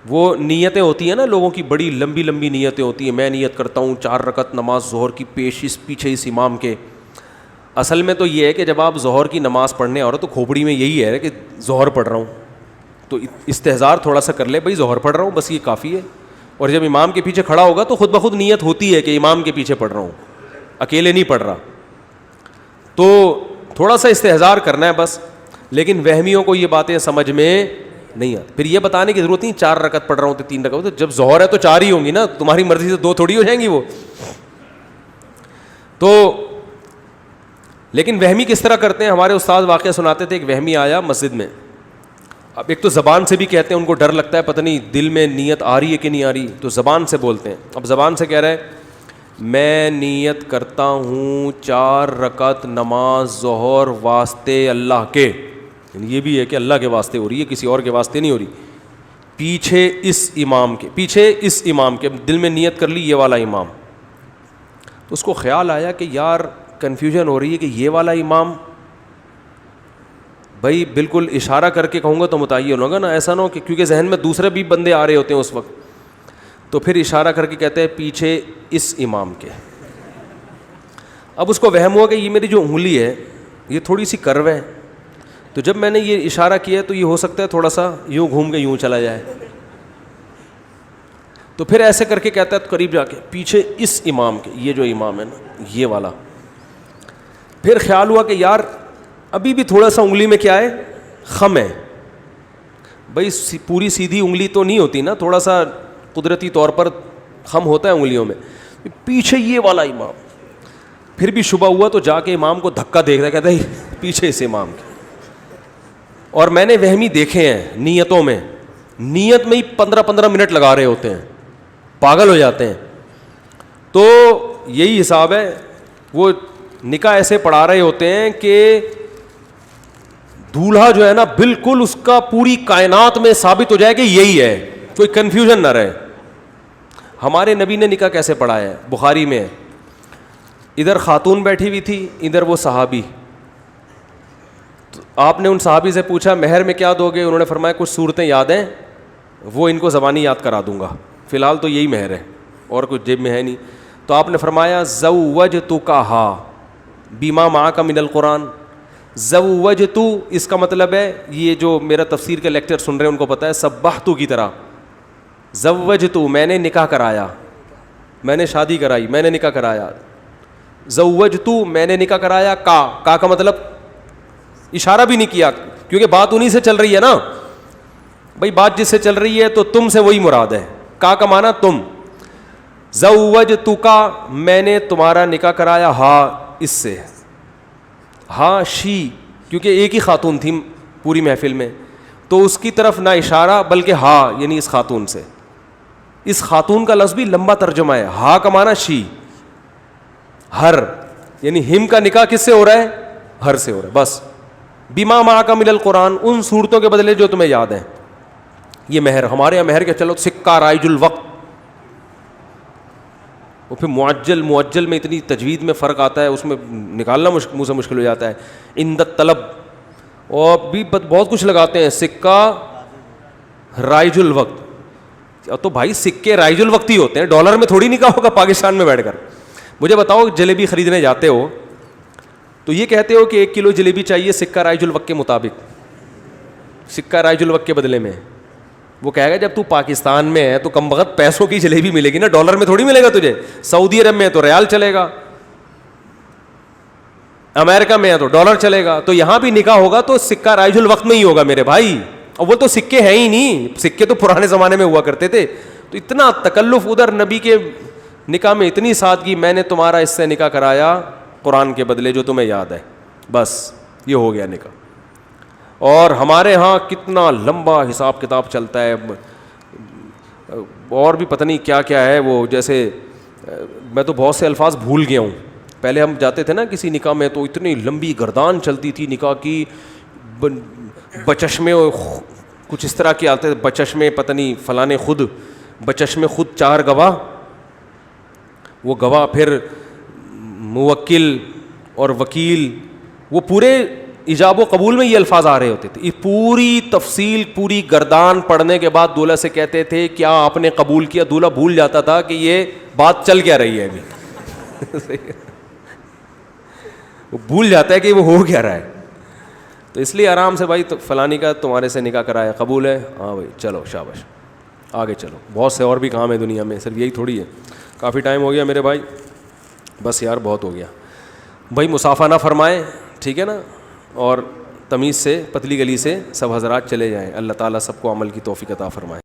وہ نیتیں ہوتی ہیں نا لوگوں کی, بڑی لمبی لمبی نیتیں ہوتی ہیں. میں نیت کرتا ہوں 4 رکعت نماز ظہر کی پیچھے اس امام کے. اصل میں تو یہ ہے کہ جب آپ ظہر کی نماز پڑھنے آ رہے ہو تو کھوپڑی میں یہی ہے کہ ظہر پڑھ رہا ہوں, تو استحضار تھوڑا سا کر لے, بھائی ظہر پڑھ رہا ہوں, بس یہ کافی ہے. اور جب امام کے پیچھے کھڑا ہوگا تو خود بخود نیت ہوتی ہے کہ امام کے پیچھے پڑھ رہا ہوں, اکیلے نہیں پڑھ رہا. تو تھوڑا سا استحضار کرنا ہے بس. لیکن وہمیوں کو یہ باتیں سمجھ میں نہیں آتی. پھر یہ بتانے کی ضرورت نہیں 4 رکعت پڑھ رہا ہوں تو 3 رکعت, تو جب ظہر ہے تو 4 ہی ہوں گی نا, تمہاری مرضی سے 2 تھوڑی ہو جائیں گی وہ. تو لیکن وہمی کس طرح کرتے ہیں؟ ہمارے استاد واقعہ سناتے تھے, ایک وہمی آیا مسجد میں. اب ایک تو زبان سے بھی کہتے ہیں, ان کو ڈر لگتا ہے پتہ نہیں دل میں نیت آ رہی ہے کہ نہیں آ رہی, تو زبان سے بولتے ہیں. اب زبان سے کہہ رہے ہیں میں نیت کرتا ہوں 4 رکعت نماز ظہر واسطے اللہ کے, یعنی یہ بھی ہے کہ اللہ کے واسطے ہو رہی ہے, کسی اور کے واسطے نہیں ہو رہی. پیچھے اس امام کے دل میں نیت کر لی یہ والا امام. تو اس کو خیال آیا کہ یار کنفیوژن ہو رہی ہے کہ یہ والا امام, بھائی بالکل اشارہ کر کے کہوں گا تو متعین ہوگا نا, ایسا نہ ہو کہ کیونکہ ذہن میں دوسرے بھی بندے آ رہے ہوتے ہیں اس وقت. تو پھر اشارہ کر کے کہتے ہیں پیچھے اس امام کے. اب اس کو وہم ہوا کہ یہ میری جو انگلی ہے یہ تھوڑی سی کرو ہے, تو جب میں نے یہ اشارہ کیا تو یہ ہو سکتا ہے تھوڑا سا یوں گھوم کے یوں چلا جائے. تو پھر ایسے کر کے کہتا ہے قریب جا کے پیچھے اس امام کے, یہ جو امام ہے نا یہ والا. پھر خیال ہوا کہ یار ابھی بھی تھوڑا سا انگلی میں کیا ہے, خم ہے. بھائی پوری سیدھی انگلی تو نہیں ہوتی نا, تھوڑا سا قدرتی طور پر خم ہوتا ہے انگلیوں میں. پیچھے یہ والا امام. پھر بھی شبہ ہوا تو جا کے امام کو دھکا دیکھ رہا, کہتا ہے پیچھے اس امام کے. اور میں نے وہمی دیکھے ہیں نیتوں میں, نیت میں ہی 15 منٹ لگا رہے ہوتے ہیں, پاگل ہو جاتے ہیں. تو یہی حساب ہے, وہ نکاح ایسے پڑھا رہے ہوتے ہیں کہ دولہا جو ہے نا بالکل اس کا پوری کائنات میں ثابت ہو جائے کہ یہی ہے, کوئی کنفیوژن نہ رہے. ہمارے نبی نے نکاح کیسے پڑھایا ہے, بخاری میں ہے. ادھر خاتون بیٹھی ہوئی تھی, ادھر وہ صحابی. تو آپ نے ان صحابی سے پوچھا مہر میں کیا دو گے, انہوں نے فرمایا کچھ صورتیں یاد ہیں, وہ ان کو زبانی یاد کرا دوں گا, فی الحال تو یہی مہر ہے اور کچھ جیب میں ہے نہیں. تو آپ نے فرمایا زوجتکہا بما معک من القرآن. زوجتو اس کا مطلب ہے, یہ جو میرا تفسیر کے لیکچر سن رہے ہیں ان کو پتہ ہے, سبحتو کی طرح. زوجتو میں نے نکاح کرایا, میں نے شادی کرائی, میں نے نکاح کرایا. زوجتو میں نے نکاح کرایا, کا مطلب اشارہ بھی نہیں کیا کیونکہ بات انہی سے چل رہی ہے نا. بھائی بات جس سے چل رہی ہے تو تم سے وہی مراد ہے, کا معنی تم. زوجتکا میں نے تمہارا نکاح کرایا, ہاں اس سے, ہاں شی کیونکہ ایک ہی خاتون تھی پوری محفل میں, تو اس کی طرف نہ اشارہ بلکہ ہاں یعنی اس خاتون سے. اس خاتون کا لفظ بھی لمبا ترجمہ ہے, ہاں کا معنی شی, ہر یعنی ہم کا نکاح کس سے ہو رہا ہے, ہر سے ہو رہا ہے بس. بما معک من القرآن ان صورتوں کے بدلے جو تمہیں یاد ہیں. یہ مہر, ہمارے یہاں مہر کے چلو سکہ رائج الوقت. وہ پھر معجل میں اتنی تجوید میں فرق آتا ہے, اس میں نکالنا منہ سے مشکل ہو جاتا ہے. عند طلب اور بھی بہت کچھ لگاتے ہیں, سکہ رائج الوقت. تو بھائی سکے رائج الوقت ہی ہوتے ہیں, ڈالر میں تھوڑی نکاح ہوگا پاکستان میں بیٹھ کر. مجھے بتاؤ جلیبی خریدنے جاتے ہو تو یہ کہتے ہو کہ 1 کلو جلیبی چاہیے سکہ رائج الوقت کے مطابق, سکہ رائج الوقت کے بدلے میں. وہ کہے گا جب تو پاکستان میں ہے تو کم بخت پیسوں کی جلیبی ملے گی نا, ڈالر میں تھوڑی ملے گا تجھے. سعودی عرب میں ہے تو ریال چلے گا, امریکہ میں ہے تو ڈالر چلے گا. تو یہاں بھی نکاح ہوگا تو سکہ رائج الوقت میں ہی ہوگا میرے بھائی. اور وہ تو سکے ہیں ہی نہیں, سکے تو پرانے زمانے میں ہوا کرتے تھے. تو اتنا تکلف ادھر نبی کے نکاح میں, اتنی سادگی, میں نے تمہارا اس سے نکاح کرایا قرآن کے بدلے جو تمہیں یاد ہے, بس یہ ہو گیا نکاح. اور ہمارے ہاں کتنا لمبا حساب کتاب چلتا ہے, اور بھی پتہ نہیں کیا کیا ہے. وہ جیسے میں تو بہت سے الفاظ بھول گیا ہوں. پہلے ہم جاتے تھے نا کسی نکاح میں تو اتنی لمبی گردان چلتی تھی نکاح کی, بچشمے کچھ اس طرح کے آتے تھے, بچشمے پتہ نہیں فلانے خود, بچشمے خود 4 گواہ, وہ گواہ پھر موکل اور وکیل, وہ پورے ایجاب و قبول میں یہ الفاظ آ رہے ہوتے تھے. یہ پوری تفصیل پوری گردان پڑھنے کے بعد دولہا سے کہتے تھے کیا آپ نے قبول کیا. دولہا بھول جاتا تھا کہ یہ بات چل کیا رہی ہے ابھی وہ بھول جاتا ہے کہ وہ ہو کیا رہا ہے. تو اس لیے آرام سے بھائی, تو فلانی کا تمہارے سے نکاح کرایا, قبول ہے, ہاں بھائی چلو شاباش آگے چلو. بہت سے اور بھی کام ہے دنیا میں, صرف یہی تھوڑی ہے. کافی ٹائم ہو گیا میرے بھائی, بس یار بہت ہو گیا بھائی. مصافحہ نہ فرمائیں, ٹھیک ہے نا, اور تمیز سے پتلی گلی سے سب حضرات چلے جائیں. اللہ تعالیٰ سب کو عمل کی توفیق عطا فرمائے.